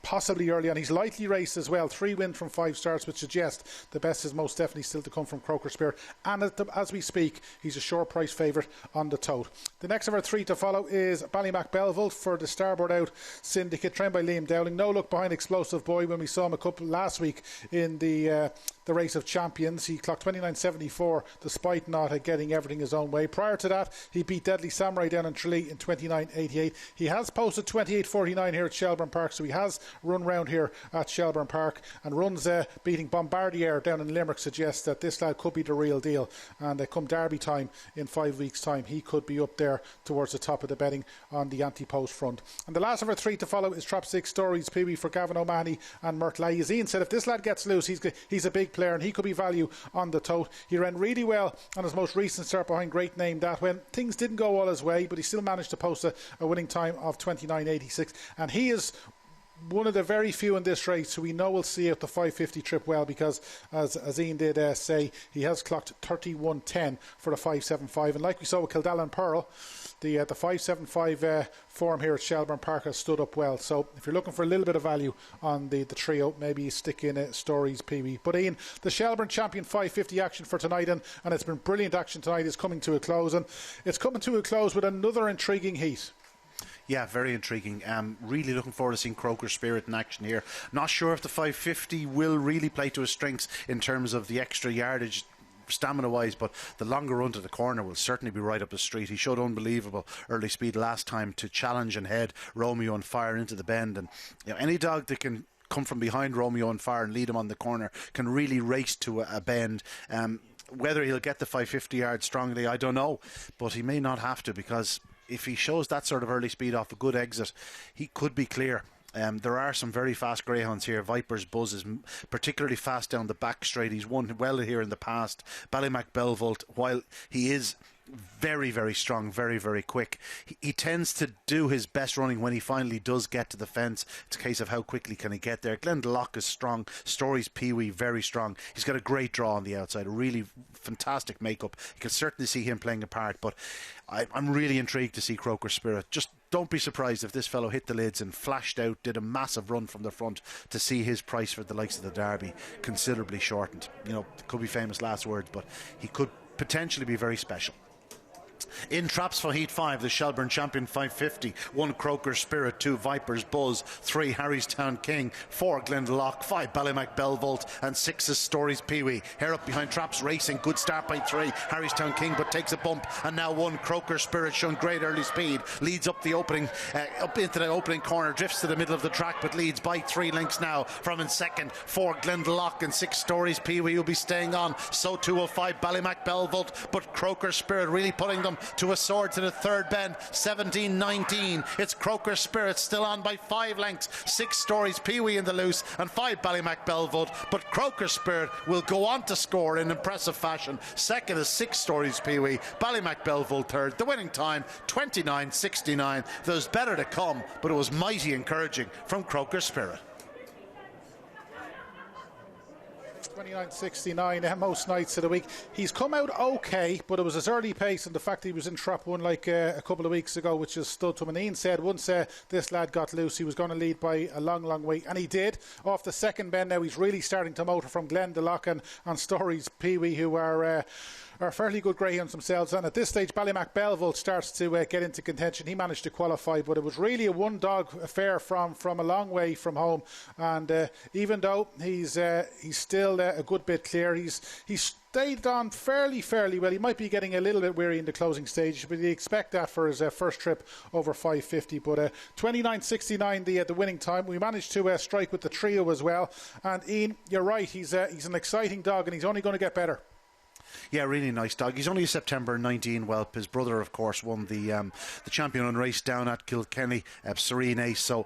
possibly early on. He's lightly raced as well, 3 wins from 5 starts, which suggests the best is most definitely still to come from Croker Spirit, and as we speak he's a short price favourite on the tote. The next of our 3 to follow is Ballymac Belvolt for the Starboard Out Syndicate, trained by Liam Dowling. No look behind Explosive Boy when we saw him a couple last week in the Race of Champions. He clocked 29.74 despite not getting everything his own way. Prior to that he beat Deadly Samurai down in Tralee in 29.88. He has posted 28.49 here at Shelburne Park, so he has run round here at Shelburne Park, and runs beating Bombardier down in Limerick suggests that this lad could be the real deal, and come Derby time in 5 weeks time he could be up there towards the top of the betting on the anti-post front. And the last of our 3 to follow is Trap 6 Stories Pee Wee for Gavin O'Mahony and Murtley. As Ian said, if this lad gets loose he's a big player and he could be value on the tote. He ran really well on his most recent start behind Great Name That when things didn't go all his way, but he still managed to post a winning time of 29.86, and he is one of the very few in this race who we know will see out the 550 trip well, because as Ian did say, he has clocked 31.10 for the 575, and like we saw with Kildallan Pearl, the 575 form here at Shelburne Park has stood up well. So if you're looking for a little bit of value on the trio, maybe you stick in Stories Pee Wee. But Ian, the Shelbourne Champion 550 action for tonight, and it's been brilliant action tonight, is coming to a close, and it's coming to a close with another intriguing heat. Yeah, very intriguing. Really looking forward to seeing Croker Spirit in action here. Not sure if the 550 will really play to his strengths in terms of the extra yardage stamina wise, but the longer run to the corner will certainly be right up the street. He showed unbelievable early speed last time to challenge and head Romeo on Fire into the bend, and any dog that can come from behind Romeo on Fire and lead him on the corner can really race to a bend. Whether he'll get the 550 yards strongly, I don't know, but he may not have to, because if he shows that sort of early speed off a good exit, he could be clear. There are some very fast greyhounds here. Viper's Buzz is particularly fast down the back straight. He's won well here in the past. Ballymac Belvolt, while he is very, very strong, very, very quick, he tends to do his best running when he finally does get to the fence. It's a case of how quickly can he get there. Glendalough is strong. Stories Pee Wee very strong. He's got a great draw on the outside, a really fantastic makeup. You can certainly see him playing a part, but I'm really intrigued to see Croker Spirit. Just don't be surprised if this fellow hit the lids and flashed out, did a massive run from the front, to see his price for the likes of the Derby considerably shortened. Could be famous last words, but he could potentially be very special. In traps for Heat 5, the Shelbourne Champion 550, 1 Croker Spirit, 2 Viper's Buzz, 3 Harrystown King, 4 Glendalough, 5 Ballymac Belvolt, and 6 is Stories Pee Wee. Hair up behind traps, racing, good start by 3 Harrystown King, but takes a bump, and now 1 Croker Spirit showing great early speed, leads up the opening, up into the opening corner, drifts to the middle of the track, but leads by 3 lengths now from in second. 4 Glendalough and 6 Stories Pee Wee will be staying on, so too will 5 Ballymac Belvolt, but Croker Spirit really putting them to a sword to the third bend. 17.19. It's Croker Spirit still on by 5 lengths. 6 Stories Pee Wee in the loose and 5 Ballymac Belvolt, but Croker Spirit will go on to score in impressive fashion. Second is 6 Stories Pee Wee, Ballymac Belvolt third. The winning time 29.69. There's better to come, but it was mighty encouraging from Croker Spirit. 29.69 most nights of the week. He's come out okay, but it was his early pace and the fact that he was in trap 1 like a couple of weeks ago, which has stood to him. And Ian said once this lad got loose, he was going to lead by a long, long way, and he did. Off the second bend now, he's really starting to motor from Glendalough and Stories Pee Wee, who are fairly good greyhounds themselves, and at this stage Ballymac Belvolt starts to get into contention. He managed to qualify, but it was really a one dog affair from a long way from home, and even though he's still a good bit clear, he's stayed on fairly well. He might be getting a little bit weary in the closing stage, but you expect that for his first trip over 550. But 29.69 the winning time. We managed to strike with the trio as well, and Ian, you're right, he's an exciting dog and he's only going to get better. Yeah, really nice dog. He's only a September 19 whelp. His brother, of course, won the champion on race down at Kilkenny, Serene Ace. So,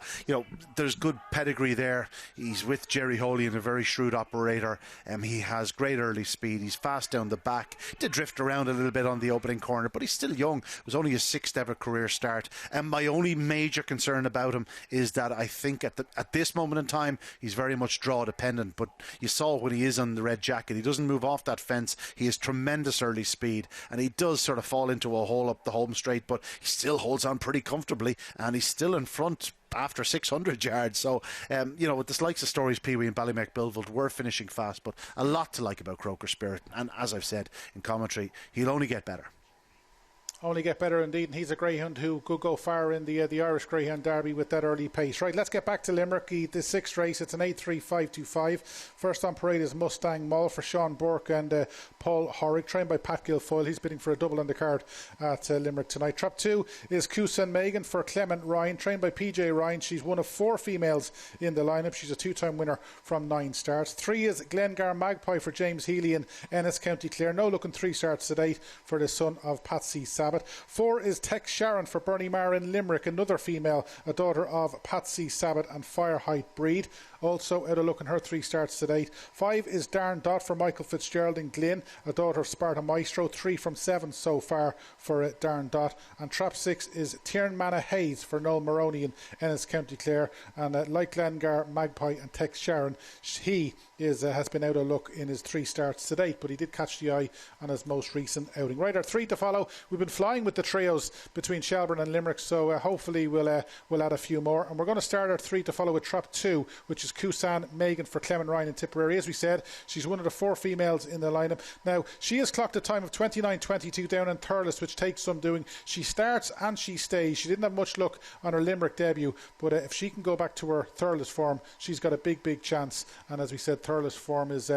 there's good pedigree there. He's with Jerry Holy and a very shrewd operator. He has great early speed. He's fast down the back. Did drift around a little bit on the opening corner, but he's still young. It was only his 6th ever career start. And my only major concern about him is that I think at this moment in time, he's very much draw dependent. But you saw when he is on the red jacket, he doesn't move off that fence. He has tremendous early speed, and he does sort of fall into a hole up the home straight, but he still holds on pretty comfortably, and he's still in front after 600 yards. So, with the likes of Stories, Pee-wee and Ballymac Bilvold were finishing fast, but a lot to like about Croker Spirit. And as I've said in commentary, he'll only get better. Only get better indeed, and he's a greyhound who could go far in the Irish Greyhound Derby with that early pace. Right, let's get back to Limerick. The sixth race, it's an 8-3-5-2-5. First on parade is Mustang Mull for Sean Burke and Paul Horrick, trained by Pat Guilfoyle. He's bidding for a double on the card at Limerick tonight. Trap 2 is Cuchulainn Megan for Clement Ryan, trained by PJ Ryan. She's one of 4 females in the lineup. She's a 2-time winner from 9 starts. 3 is Glengar Magpie for James Healy in Ennis, County Clare. No looking 3 starts to date for the son of Patsy Sabbath. 4 is Tex Sharon for Bernie Maher in Limerick, another female, a daughter of Patsy Sabbath and Fireheight Breed. Also out of luck in her 3 starts to date. 5 is Darren Dot for Michael Fitzgerald in Glynn, a daughter of Sparta Maestro. 3 from 7 so far for Darren Dot. And trap 6 is Tiernan Manna Hayes for Noel Maroney in Ennis, County Clare. And like Glengar Magpie and Tex Sharon, he has been out of luck in his 3 starts to date, but he did catch the eye on his most recent outing. Right, our 3 to follow. We've been flying with the trios between Shelburne and Limerick, so hopefully we'll add a few more. And we're going to start our 3 to follow with trap 2, which is Cuchulainn Megan for Clement Ryan in Tipperary. As we said, she's one of the 4 females in the lineup. Now, she has clocked a time of 29.22 down in Thurles, which takes some doing. She starts and she stays. She didn't have much luck on her Limerick debut, but if she can go back to her Thurles form, she's got a big chance. And as we said, Thurles form is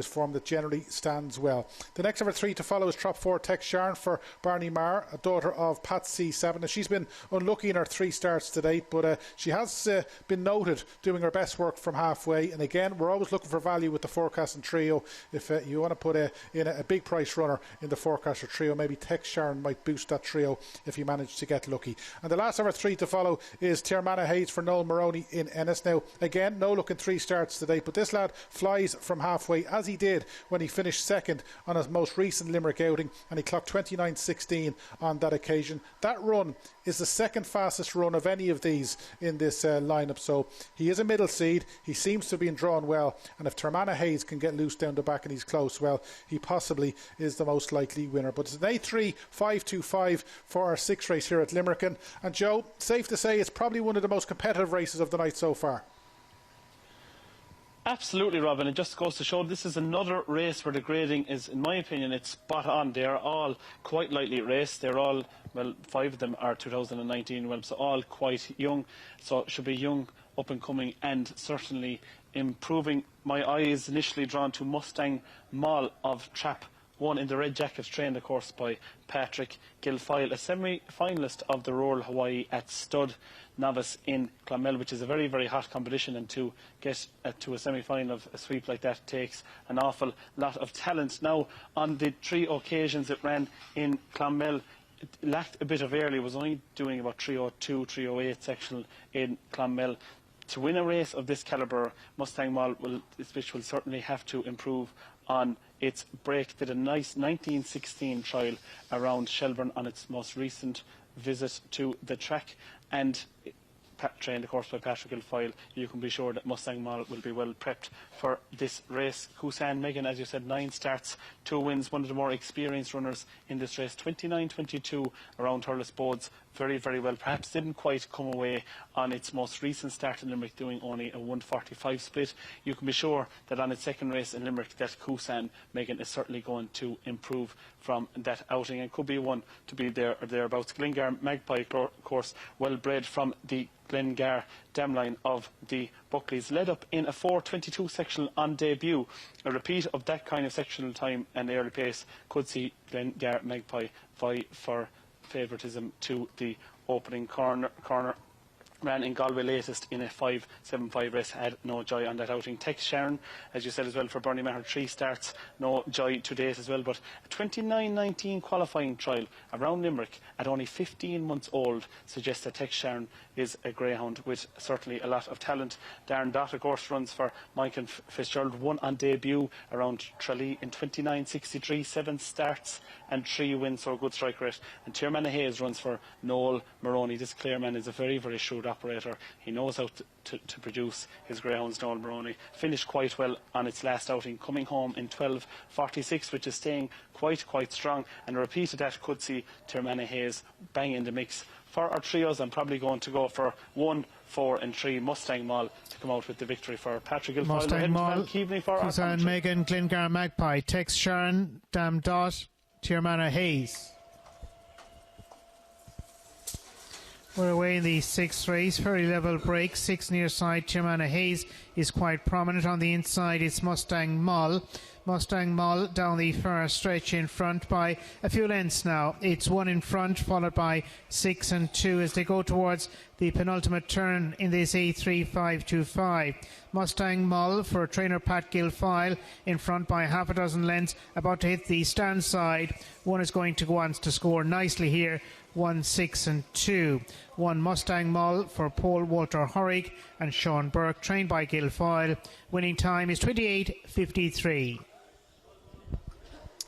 form that generally stands well. The next of our 3 to follow is trap 4, Tex Sharon for Barney Marr, a daughter of Patsy Sabbath. Now, she's been unlucky in her 3 starts to date, but she has been noted doing her best work from halfway. And again, we're always looking for value with the forecasting trio. If you want to put in a big price runner in the forecaster trio, maybe Tex Sharon might boost that trio if you manage to get lucky. And the last of our 3 to follow is Tiernan Manna Hayes for Noel Maroney in Ennis. Now, again, no looking 3 starts to date, but this lad flies from halfway, as he did when he finished second on his most recent Limerick outing, and he clocked 29.16 on that occasion. That run is the second fastest run of any of these in this lineup, so he is a middle seed. He seems to be drawn well, and if Tiernan Manna Hayes can get loose down the back and he's close, well, he possibly is the most likely winner. But it's an 8-3-5-2-5 for our 6th race here at Limerick. And Joe, safe to say it's probably one of the most competitive races of the night so far. Absolutely, Robin. It just goes to show this is another race where the grading is, in my opinion, it's spot on. They are all quite lightly raced. They're all, well, 5 of them are 2019, well, so all quite young. So should be young, up and coming, and certainly improving. My eye is initially drawn to Mustang Mull of Trap 1 in the red jacket, trained, of course, by Patrick Guilfoyle, a semi-finalist of the Royal Hawaii at Stud Novice in Clonmel, which is a very hot competition, and to get to a semi-final of a sweep like that takes an awful lot of talent. Now, on the 3 occasions it ran in Clonmel, it lacked a bit of early. It was only doing about 3:02, 3:08 sectional in Clonmel. To win a race of this calibre, Mustang Mull will certainly have to improve on its break. Did a nice 1916 trial around Shelburne on its most recent visit to the track, and trained, of course, by Patrick Guilfoyle. You can be sure that Mustang Mull will be well prepped for this race. Cuchulainn Megan, as you said, 9 starts, 2 wins, one of the more experienced runners in this race. 29.22 around Thurles bodes very well. Perhaps didn't quite come away on its most recent start in Limerick, doing only a 1:45 split. You can be sure that on its second race in Limerick, that Cuchulainn Megan is certainly going to improve from that outing, and could be one to be there or thereabouts. Glengar Magpie, of course, well bred from the Glengar dam line of the Buckleys, led up in a 4:22 sectional on debut. A repeat of that kind of sectional time and early pace could see Glengar Magpie vie for favouritism to the opening corner. Ran in Galway latest in a 5:75 race, had no joy on that outing. Tex Sharon, as you said as well, for Bernie Maher, 3 starts, no joy to date as well, but a 29.19 qualifying trial around Limerick at only 15 months old suggests that Tex Sharon is a greyhound with certainly a lot of talent. Darren Dott, of course, runs for Michael Fitzgerald, 1 on debut around Tralee in 29.63, 7 starts and 3 wins, so a good strike rate. And Tiernan Manna Hayes runs for Noel Maroney. This Clareman is a very shrewd operator. He knows how to produce his greyhounds. Noel Maroney finished quite well on its last outing, coming home in 12.46, which is staying quite strong, and a repeat of that could see Tiernan Manna Hayes bang in the mix for our trios, I'm probably going to go for 1, 4 and 3 Mustang Mall to come out with the victory for Patrick Guilfoyle. Mustang Mall, Suzanne Megan, Glengar Magpie, Tex Sharon, Dam Dot, Tiermana Hayes. We're away in the 6th race, very level break, 6 near side. Tiermana Hayes is quite prominent. On the inside, it's Mustang Mall. Mustang Mall down the far stretch in front by a few lengths now. It's 1 in front, followed by 6 and 2 as they go towards the penultimate turn in this A3525. Mustang Mall for trainer Pat Guilfoyle in front by half a dozen lengths, about to hit the stand side. One is going to go on to score nicely here. 1, 6 and 2. 1 Mustang Mall for Paul Walter Horrig and Sean Burke, trained by Guilfoyle. Winning time is 28:53.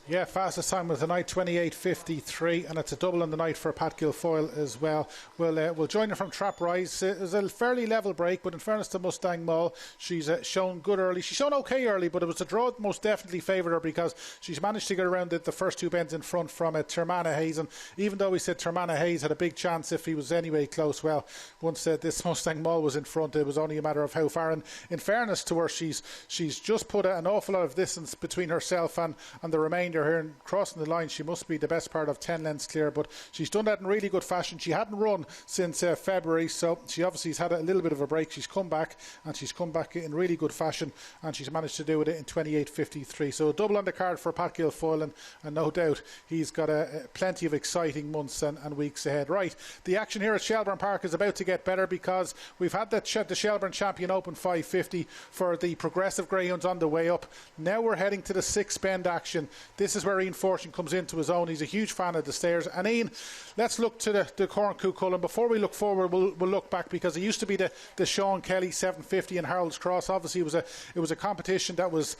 Yeah, fastest time of the night, 28:53, and it's a double on the night for Pat Guilfoyle as well. We'll join her from Trap Rise. It was a fairly level break, but in fairness to Mustang Mall, she's shown good early. She's shown okay early, but it was a draw that most definitely favoured her because she's managed to get around the first 2 bends in front from Tiermana Hayes. And even though we said Tiermana Hayes had a big chance if he was anyway close, well, once this Mustang Mall was in front, it was only a matter of how far. And in fairness to her, she's just put an awful lot of distance between herself and the remainder here, and crossing the line she must be the best part of 10 lengths clear, but she's done that in really good fashion. She hadn't run since February, so she obviously has had a little bit of a break. She's come back, and she's come back in really good fashion, and she's managed to do it in 28:53. So a double on the card for Pat Guilfoyle, and no doubt he's got plenty of exciting months and weeks ahead. Right, the action here at Shelbourne Park is about to get better because we've had the Shelbourne Champion Open 550 for the progressive greyhounds on the way up. Now we're heading to the 6 bend action. This is where Ian Fortune comes into his own. He's a huge fan of the stairs. And Ian, let's look to the Corn Cuchulainn. Before we look forward, we'll look back, because it used to be the Sean Kelly 750 in Harold's Cross. Obviously it was a competition that was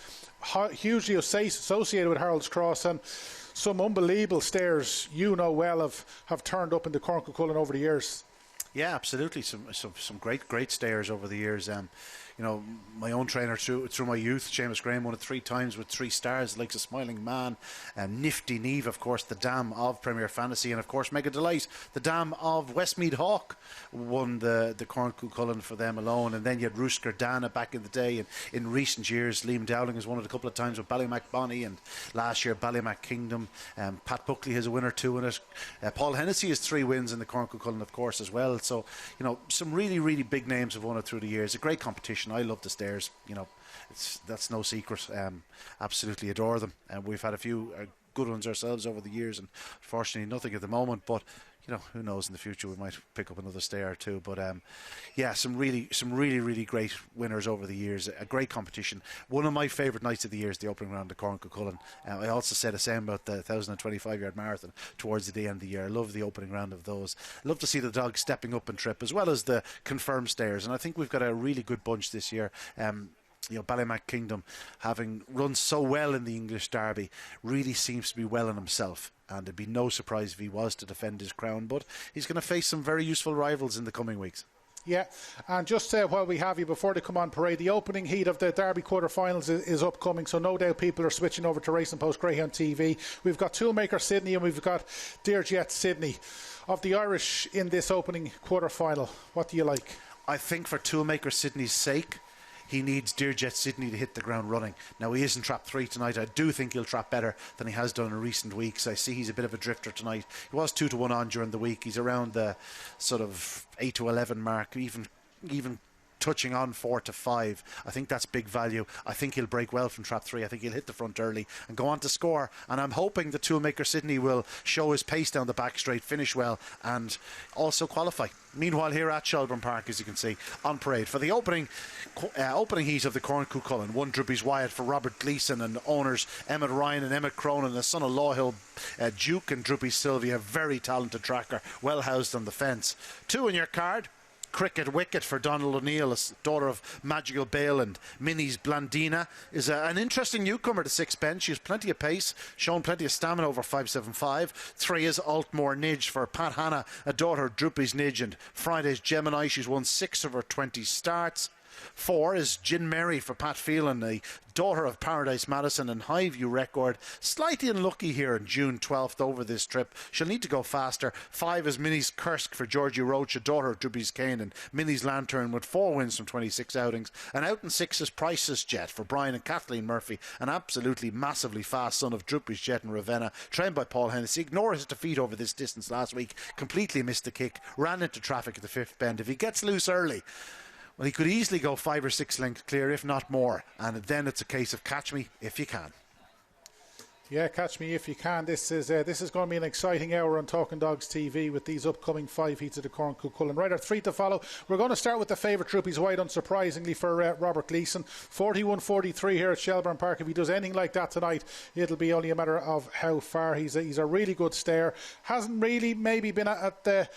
hugely associated with Harold's Cross, and some unbelievable stairs well have turned up in the Corn Cuchulainn over the years. Yeah, absolutely. Some great stairs over the years. My own trainer through my youth, Seamus Graham, won it 3 times with 3 stars, like a Smiling Man, Nifty Neve, of course, the dam of Premier Fantasy, and of course Mega Delight, the dam of Westmead Hawk, won the Corn Cuchulainn for them alone. And then you had Roosker Dana back in the day, and in recent years Liam Dowling has won it a couple of times with Ballymac Bonnie, and last year Ballymac Kingdom. Pat Buckley has a win or 2 in it. Paul Hennessy has 3 wins in the Corn Cuchulainn, of course, as well. So some really big names have won it through the years. A great competition. I love the stairs. That's no secret. Absolutely adore them. And we've had a few good ones ourselves over the years, and fortunately nothing at the moment. But who knows, in the future we might pick up another stair or 2. But some really great winners over the years. A great competition. One of my favourite nights of the year is the opening round of Corn Cuchulainn. I also said the same about the 1,025-yard marathon towards the end of the year. I love the opening round of those. I love to see the dogs stepping up and trip, as well as the confirmed stairs. And I think we've got a really good bunch this year. Ballymac Kingdom, having run so well in the English Derby, really seems to be well in himself, and it'd be no surprise if he was to defend his crown. But he's going to face some very useful rivals in the coming weeks. Yeah, and just while we have you, before they come on parade, the opening heat of the Derby quarterfinals is upcoming, so no doubt people are switching over to Racing Post Greyhound TV. We've got Toolmaker Sydney and we've got Dearjet Sydney. Of the Irish in this opening quarterfinal, what do you like? I think for Toolmaker Sydney's sake, he needs Dearjet Sydney to hit the ground running. Now, he is in trap 3 tonight. I do think he'll trap better than he has done in recent weeks. I see he's a bit of a drifter tonight. He was 2-1 on during the week. He's around the sort of 8-11 mark, even touching on 4-5. I think that's big value. I think he'll break well from trap 3. I think he'll hit the front early and go on to score. And I'm hoping the Toolmaker Sydney will show his pace down the back straight, finish well, and also qualify. Meanwhile, here at Shelbourne Park, as you can see, on parade for the opening heat of the Corn Cuchulainn, 1 Druppies Wyatt for Robert Gleeson and owners Emmett Ryan and Emmett Cronin, the son of Lawhill Duke and Druppies Sylvia, very talented tracker, well housed on the fence. 2 in your card. Cricket Wicket for Donald O'Neill, daughter of Magical Bale, and Minnie's Blandina is an interesting newcomer to 6 bench. She has plenty of pace, shown plenty of stamina over 5.75. 3 is Altmore Nidge for Pat Hanna, a daughter of Droopy's Nidge and Friday's Gemini. She's won 6 of her 20 starts. 4 is Gin Mary for Pat Phelan, the daughter of Paradise Madison and Highview record. Slightly unlucky here in June 12th over this trip. She'll need to go faster. 5 is Minnie's Kursk for Georgie Roach, a daughter of Druppies Kane, and Minnie's Lantern with 4 wins from 26 outings. And out in 6 is Price's Jet for Brian and Kathleen Murphy, an absolutely massively fast son of Druppies Jet and Ravenna, trained by Paul Hennessy. Ignored his defeat over this distance last week, completely missed the kick, ran into traffic at the 5th bend. If he gets loose early, well, he could easily go 5 or 6 lengths clear, if not more. And then it's a case of catch me if you can. Yeah, catch me if you can. This is going to be an exciting hour on Talking Dogs TV with these upcoming 5 heats of the Corn Cuchulainn. Right, our 3 to follow. We're going to start with the favourite Druppies White, unsurprisingly, for Robert Gleeson. 41-43 here at Shelbourne Park. If he does anything like that tonight, it'll be only a matter of how far. He's a really good stayer. Hasn't really maybe been at the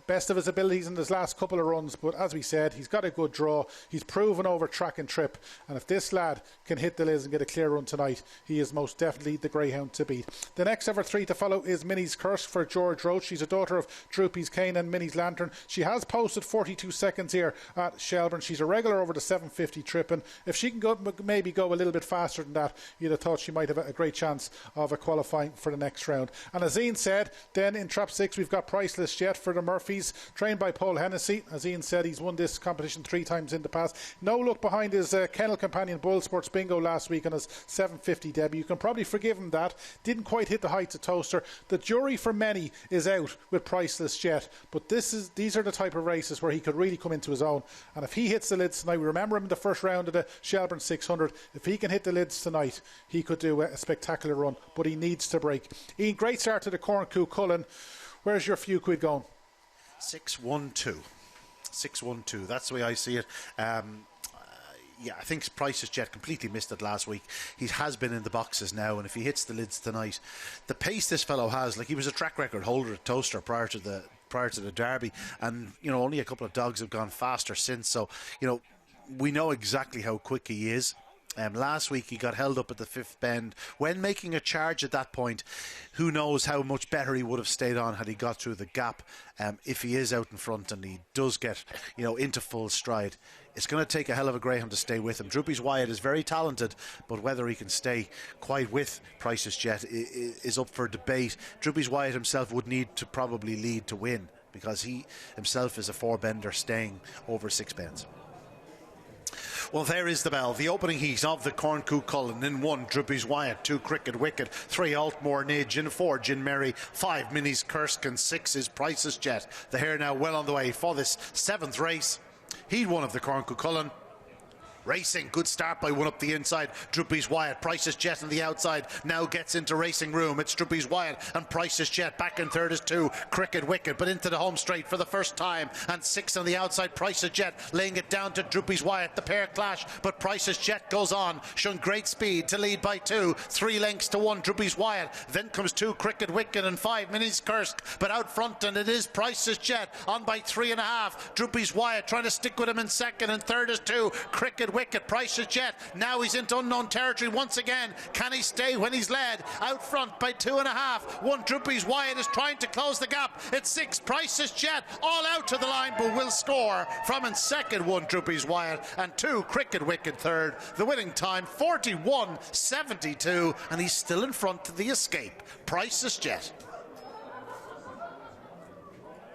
best of his abilities in his last couple of runs, but as we said, he's got a good draw. He's proven over track and trip, and if this lad can hit the lids and get a clear run tonight, he is most definitely the Greyhound to beat. The next ever 3 to follow is Minnie's Kursk for George Roach. She's a daughter of Druppies Kane and Minnie's Lantern. She has posted 42 seconds here at Shelburne. She's a regular over the 750 trip, and if she can maybe go a little bit faster than that, you'd have thought she might have a great chance of qualifying for the next round. And as Ian said, then in trap 6 we've got Priceless Jet for the Murphys, trained by Paul Hennessy. As Ian said, he's won this competition 3 times in the past. No look behind his kennel companion Bull Sports Bingo last week on his 750 debut. You can probably forgive him that. Didn't quite hit the heights of Toaster. The jury for many is out with Priceless Jet, but these are the type of races where he could really come into his own, and if he hits the lids tonight, we remember him in the first round of the Shelburne 600, if he can hit the lids tonight, he could do a spectacular run, but he needs to break. Ian, great start to the Corn Cuchulainn. Where's your few quid going? 6-1-2. 6-1-2, that's the way I see it. Yeah, I think Price's Jet completely missed it last week. He has been in the boxes now, and if he hits the lids tonight, the pace this fellow has, like he was a track record holder at Toaster prior to the Derby, and only a couple of dogs have gone faster since. So we know exactly how quick he is. Last week he got held up at the 5th bend when making a charge at that point. Who knows how much better he would have stayed on had he got through the gap. If he is out in front and he does get into full stride, it's going to take a hell of a greyhound to stay with him. Druppies Wyatt is very talented, but whether he can stay quite with Price's Jet is up for debate. Druppies Wyatt himself would need to probably lead to win, because he himself is a 4-bender staying over 6 bends. Well, there is the bell. The opening heat of the Corn Cuchulainn. In 1, Druppies Wyatt. 2, Cricket Wicket. 3, Altmore Nidge. In 4, Gin Mary. 5, Minnie's Kursk. And 6 is Price's Jet. The hare now well on the way for this 7th race. Heat 1 of the Corn Cuchulainn. Racing, good start by one up the inside. Druppies Wyatt, Price's Jet on the outside. Now gets into racing room. It's Druppies Wyatt and Price's Jet. Back in third is 2, Cricket Wicket, but into the home straight for the first time. And 6 on the outside, Price's Jet, laying it down to Druppies Wyatt. The pair clash, but Price's Jet goes on, showing great speed to lead by 2. 3 lengths to 1, Druppies Wyatt. Then comes 2, Cricket Wicket, and 5, Minnie's Kursk. But out front, and it is Price's Jet on by 3.5. Druppies Wyatt trying to stick with him in second, and third is 2, Cricket Wicket. Price's Jet, now he's into unknown territory once again. Can he stay when he's led? Out front by 2.5. 1, Druppies Wyatt is trying to close the gap. It's 6, Price's Jet, all out to the line, but will score from in second. 1, Druppies Wyatt, and 2, Cricket Wicket third. The winning time 41.72, and he's still in front to the escape. Price's Jet.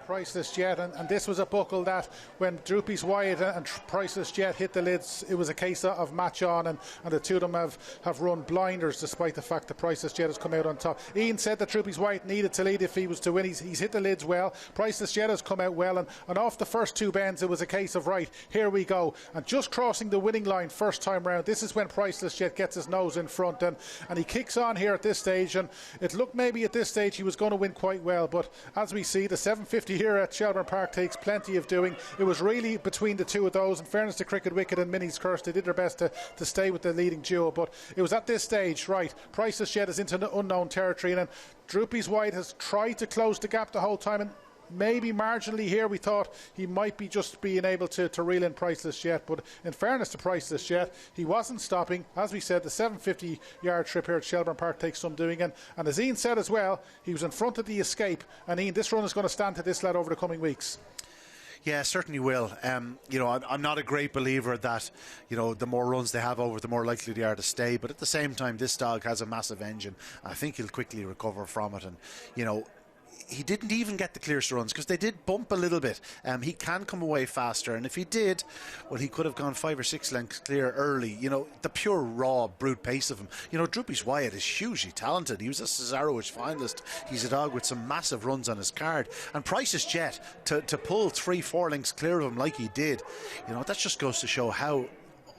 Priceless Jet, and this was a buckle that when Druppies Wyatt and Priceless Jet hit the lids, it was a case of match on, and the two of them have run blinders, despite the fact that Priceless Jet has come out on top. Ian said that Druppies Wyatt needed to lead if he was to win. He's hit the lids well. Priceless Jet has come out well, and off the first 2 bends it was a case of, right, here we go, and just crossing the winning line first time round. This is when Priceless Jet gets his nose in front, and he kicks on here at this stage, and it looked maybe at this stage he was going to win quite well, but as we see, the 750 here at Shelbourne Park takes plenty of doing. It was really between the two of those. In fairness to Cricket Wicket and Minnie's Kursk, they did their best to stay with the leading duo, but it was at this stage, right, Priceless Jet is into unknown territory, and Druppies Wyatt has tried to close the gap the whole time, and maybe marginally here we thought he might be just being able to reel in Priceless Jet, but in fairness to Priceless Jet, he wasn't stopping. As we said, the 750-yard trip here at Shelbourne Park takes some doing, and as Ian said as well, he was in front of the escape, and Ian, this run is going to stand to this lad over the coming weeks. Yeah, certainly will. You know, I'm not a great believer that, you know, the more runs they have over, the more likely they are to stay. But at the same time, this dog has a massive engine. I think he'll quickly recover from it. And, you know, he didn't even get the clearest runs because they did bump a little bit. He can come away faster, and if he did, well, he could have gone 5 or 6 lengths clear early. You know, the pure raw brute pace of him. You know, Droopy's Wyatt is hugely talented. He was a Cesarewitch finalist. He's a dog with some massive runs on his card, and Price's Jet to pull 3-4 lengths clear of him like he did, you know, that just goes to show how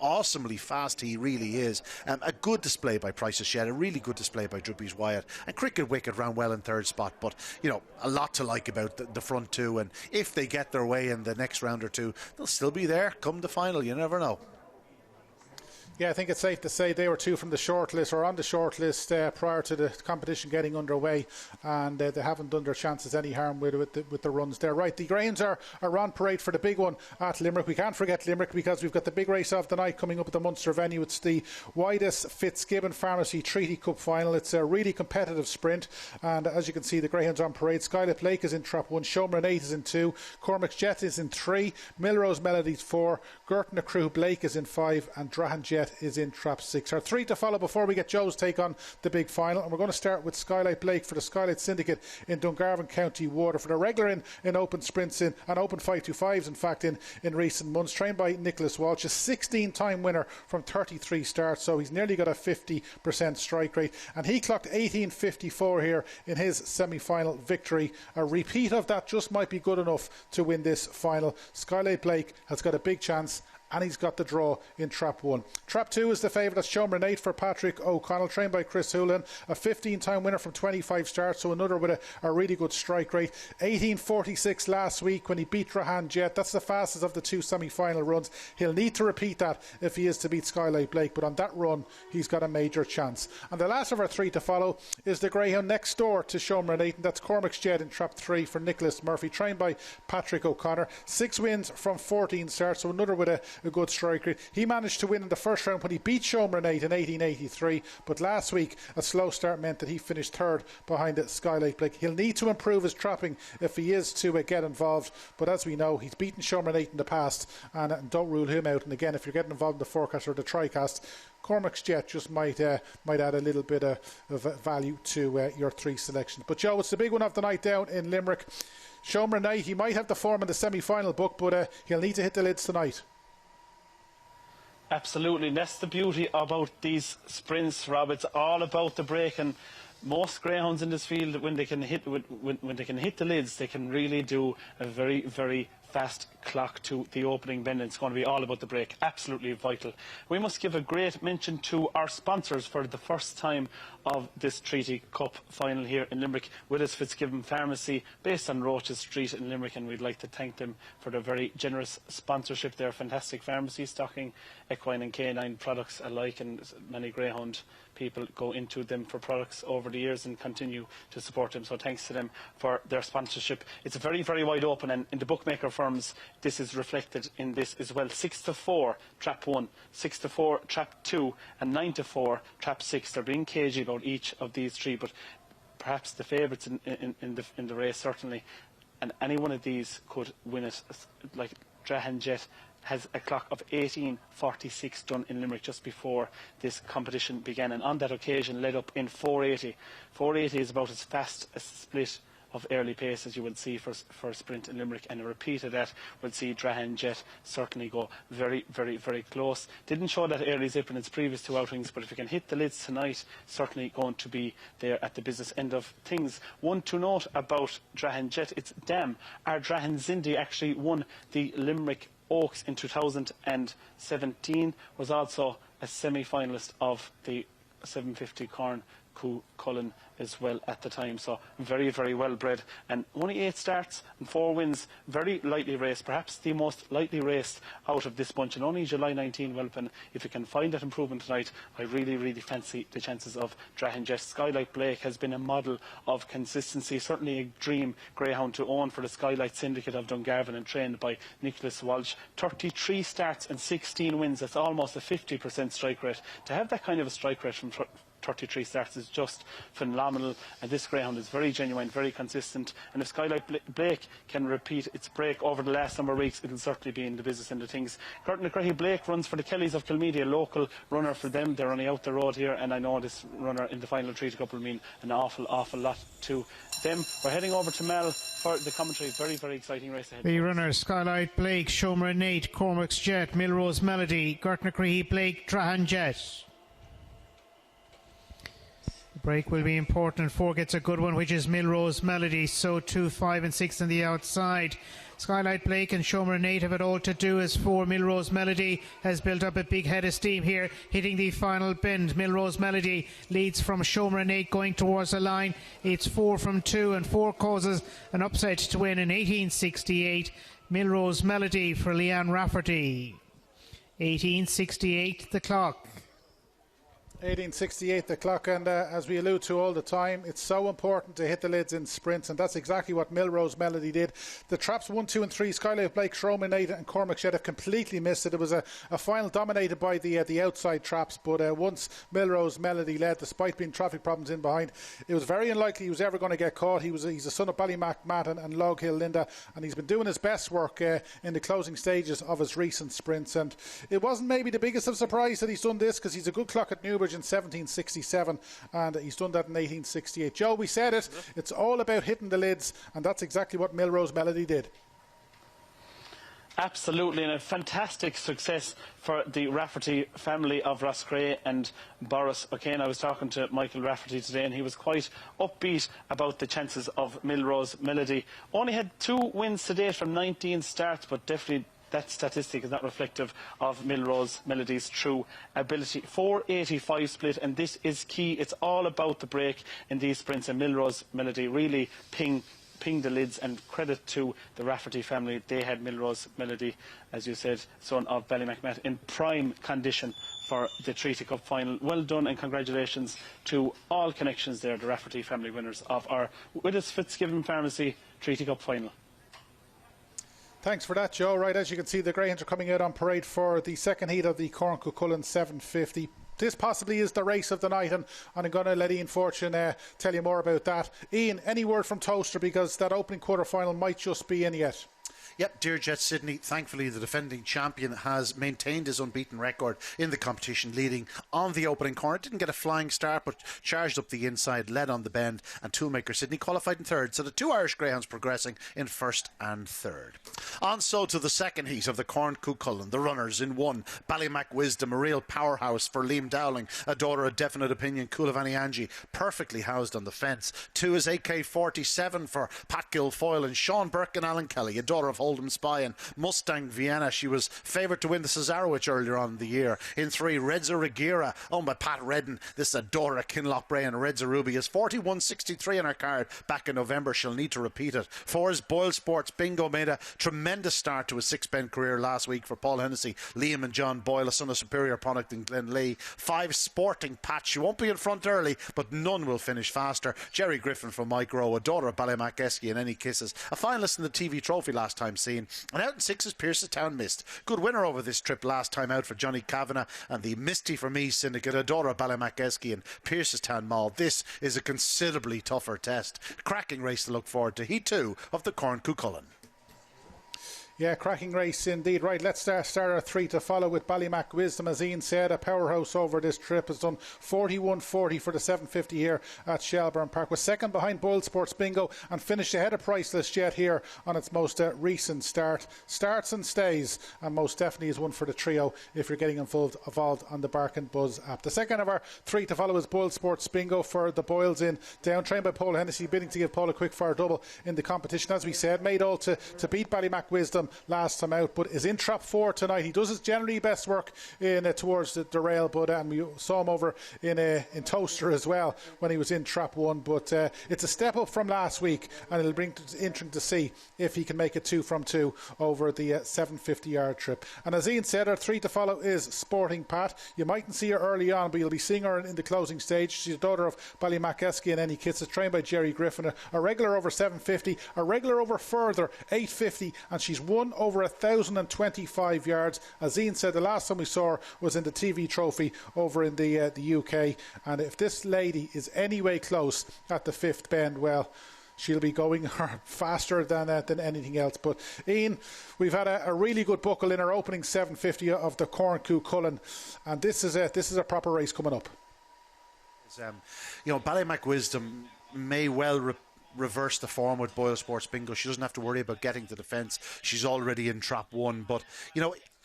awesomely fast he really is. A good display by Price's Jet, a really good display by Droopy's Wyatt, and Cricket Wicket ran well in 3rd spot. But, you know, a lot to like about the front two, and if they get their way in the next round or two, they'll still be there come the final. You never know. Yeah, I think it's safe to say they were two from the shortlist, or on the shortlist prior to the competition getting underway, and they haven't done their chances any harm with the runs there. Right, the Greyhounds are on parade for the big one at Limerick. We can't forget Limerick because we've got the big race of the night coming up at the Munster venue. It's the Widest Fitzgibbon Pharmacy Treaty Cup final. It's a really competitive sprint, and as you can see, the Greyhounds on parade. Skylit Lake is in trap 1, Shelbourne 8 is in 2, Cormac's Jet is in 3, Milrose Melody's 4, Girton the Crew Blake is in 5, and Drahan Jet is in trap 6. Our 3 to follow before we get Joe's take on the big final, and we're going to start with Skylight Blake for the Skylight Syndicate in Dungarvan, County Waterford. A regular in open sprints and open 525s in fact in recent months, trained by Nicholas Walsh, a 16-time winner from 33 starts, so he's nearly got a 50% strike rate, and he clocked 18.54 here in his semi-final victory. A repeat of that just might be good enough to win this final. Skylight Blake has got a big chance, and he's got the draw in trap 1. Trap 2 is the favourite. That's Shelbourne 8 for Patrick O'Connell, trained by Chris Houlihan, a 15-time winner from 25 starts, so another with a really good strike rate. 18.46 last week when he beat Drahan Jet. That's the fastest of the 2 semi-final runs. He'll need to repeat that if he is to beat Skylight Blake, but on that run he's got a major chance. And the last of our 3 to follow is the Greyhound next door to Shelbourne 8, and that's Cormac's Jet in trap 3 for Nicholas Murphy, trained by Patrick O'Connor. 6 wins from 14 starts, so another with a good strike rate. He managed to win in the first round when he beat Shelbourne 8 in 18.83, but last week a slow start meant that he finished 3rd behind the Skylight Blake. He'll need to improve his trapping if he is to get involved, but as we know, he's beaten Shelbourne 8 in the past, and don't rule him out. And again, if you're getting involved in the forecast or the TriCast, Cormac's Jet just might add a little bit of value to your 3 selections. But Joe, it's the big one of the night down in Limerick. Shelbourne 8, he might have the form in the semi-final book, but he'll need to hit the lids tonight. Absolutely, and that's the beauty about these sprints, Rob. It's all about the break, and most greyhounds in this field, when they can hit the lids, they can really do a very, very fast clock to the opening bend, and it's going to be all about the break. Absolutely vital. We must give a great mention to our sponsors for the first time of this Treaty Cup final here in Limerick. Willis Fitzgibbon Pharmacy, based on Roaches Street in Limerick, and we'd like to thank them for their very generous sponsorship. They're a fantastic pharmacy, stocking equine and canine products alike, and many greyhound people go into them for products over the years and continue to support them, so thanks to them for their sponsorship. It's very, very wide open, and in the bookmaker firms this is reflected in this as well. 6-4 trap 1, 6-4 trap 2, and 9-4 trap 6. They're being cagey about each of these 3, but perhaps the favourites in the race certainly, and any one of these could win it. Like Drahan Jet has a clock of 18.46 done in Limerick just before this competition began, and on that occasion led up in 4.80. 4.80 is about as fast a split of early pace as you will see for a sprint in Limerick, and a repeat of that will see Drahan Jet certainly go very, very, very close. Didn't show that early zip in its previous 2 outings, but if you can hit the lids tonight, certainly going to be there at the business end of things. One to note about Drahan Jet, it's Dam. Our Drahan Zindi actually won the Limerick Oaks in 2017, was also a semi-finalist of the 750 Corn Cuchulainn as well at the time, so very, very well bred, and only 8 starts and 4 wins. Very lightly raced, perhaps the most lightly raced out of this bunch, and only July 19 whelping. If you can find that improvement tonight, I really, really fancy the chances of Drahan Jet. Skylight Blake has been a model of consistency, certainly a dream greyhound to own for the Skylight Syndicate of Dungarvan, and trained by Nicholas Walsh. 33 starts and 16 wins. That's almost a 50% strike rate. To have that kind of a strike rate from 33 starts is just phenomenal, and this greyhound is very genuine, very consistent, and if Skylight Blake can repeat its break over the last number of weeks, it'll certainly be in the business end of things. Curtin McCreary Blake runs for the Kellys of Kilmedia, local runner for them. They're only out the road here, and I know this runner in the final treaty couple will mean an awful lot to them. We're heading over to Mel for the commentary. Very, very exciting race ahead. The runners: Skylight Blake, Shomer Nate, Cormac's Jet, Milrose Melody, Gert McCreary Blake, Trahan Jet. The break will be important. 4 gets a good one, which is Milrose Melody. So 2, 5 and 6 on the outside. Skylight Blake and Shomer Nate have it all to do as 4. Milrose Melody has built up a big head of steam here, hitting the final bend. Milrose Melody leads from Shomer Nate going towards the line. It's 4 from 2, and 4 causes an upset to win in 1868. Milrose Melody for Leanne Rafferty. 1868 the clock. 1868 the clock, and as we allude to all the time, it's so important to hit the lids in sprints, and that's exactly what Milrose Melody did. The traps 1, 2 and 3, Skylight Blake, Shomer Nate and Cormac Shed have completely missed it. It was a final dominated by the outside traps, but once Milrose Melody led, despite being traffic problems in behind, it was very unlikely he was ever going to get caught. He's a son of Ballymac Matt and Log Hill Linda, and he's been doing his best work in the closing stages of his recent sprints, and it wasn't maybe the biggest of surprise that he's done this, because he's a good clock at Newbridge in 1767, and he's done that in 1868. Joe, we said it, it's all about hitting the lids, and that's exactly what Milrose Melody did. Absolutely, and a fantastic success for the Rafferty family of Roscrea and Boris O'Kane. I was talking to Michael Rafferty today, and he was quite upbeat about the chances of Milrose Melody. Only had 2 wins to date from 19 starts, but definitely that statistic is not reflective of Milrose Melody's true ability. 485 split, and this is key. It's all about the break in these sprints, and Milrose Melody really ping the lids, and credit to the Rafferty family. They had Milrose Melody, as you said, son of Ballymacmat, in prime condition for the Treaty Cup final. Well done, and congratulations to all connections there, the Rafferty family winners of our Willis Fitzgibbon Pharmacy Treaty Cup final. Thanks for that, Joe. Right, as you can see, the Greyhounds are coming out on parade for the second heat of the Corn Cuchulainn 750. This possibly is the race of the night, and I'm going to let Ian Fortune tell you more about that. Ian, any word from Toaster, because that opening quarter-final might just be in yet? Yep, Dear Jet Sydney, thankfully the defending champion has maintained his unbeaten record in the competition, leading on the opening corner. Didn't get a flying start, but charged up the inside, led on the bend, and Toolmaker Sydney qualified in third. So the 2 Irish Greyhounds progressing in first and third. On so to the second heat of the Corn Cuchulainn. The runners in 1, Ballymac Wisdom, a real powerhouse for Liam Dowling, a daughter of Definite Opinion, Coolavani Angie, perfectly housed on the fence. 2 is AK-47 for Pat Guilfoyle and Sean Burke and Alan Kelly, a daughter of Oldham Spy and Mustang Vienna. She was favoured to win the Cesarewitch earlier on in the year. In 3, Redza Regira, owned by Pat Redden. This is a Dora Kinloch Bray, and Redza Ruby is 41.63 on her card back in November. She'll need to repeat it. 4 is Boyle Sports. Bingo made a tremendous start to his 6-bend career last week for Paul Hennessy, Liam and John Boyle, a son of Superior Product in Glenlee. 5, Sporting Patch. She won't be in front early, but none will finish faster. Jerry Griffin from Mike Rowe, a daughter of Ballymac Esky and Any Kisses, a finalist in the TV Trophy last time seen. And out in 6 is Piercestown Mist. Good winner over this trip last time out for Johnny Kavanagh and the Misty for Me syndicate, a daughter of Ballymac Esky and Piercestown Mall. This is a considerably tougher test. Cracking race to look forward to. Heat 2 of the Corn Cuchulainn. Yeah, cracking race indeed. Right, let's start our 3 to follow with Ballymac Wisdom. As Ian said, a powerhouse over this trip. Has done 41.40 for the 750 here at Shelbourne Park. Was second behind Boyle Sports Bingo and finished ahead of Priceless Jet here on its most recent start. Starts and stays, and most definitely is one for the trio if you're getting involved on the Bark and Buzz app. The second of our 3 to follow is Boyle Sports Bingo for the Boyles in down, trained by Paul Hennessy, bidding to give Paul a quick fire double in the competition. As we said, made all to beat Ballymac Wisdom last time out, but is in trap 4 tonight. He does his generally best work in towards the rail, but and we saw him over in Toaster as well when he was in trap 1, but it's a step up from last week, and it'll bring interesting to see if he can make it 2 from 2 over the 750-yard trip. And as Ian said, our 3 to follow is Sporting Pat. You mightn't see her early on, but you'll be seeing her in the closing stage. She's a daughter of Ballymac Esky and Any Kisses, trained by Jerry Griffin, a regular over 750, a regular over further 850, and she's won over 1,025 yards. As Ian said, the last time we saw her was in the TV Trophy over in the UK. And if this lady is anyway close at the fifth bend, well, she'll be going faster than anything else. But Ian, we've had a really good buckle in our opening 750 of the Corn Cuchulainn, and this is a proper race coming up. Ballymacwisdom may well reverse the form with Boyle Sports Bingo. She doesn't have to worry about getting to the fence. She's already in trap one, but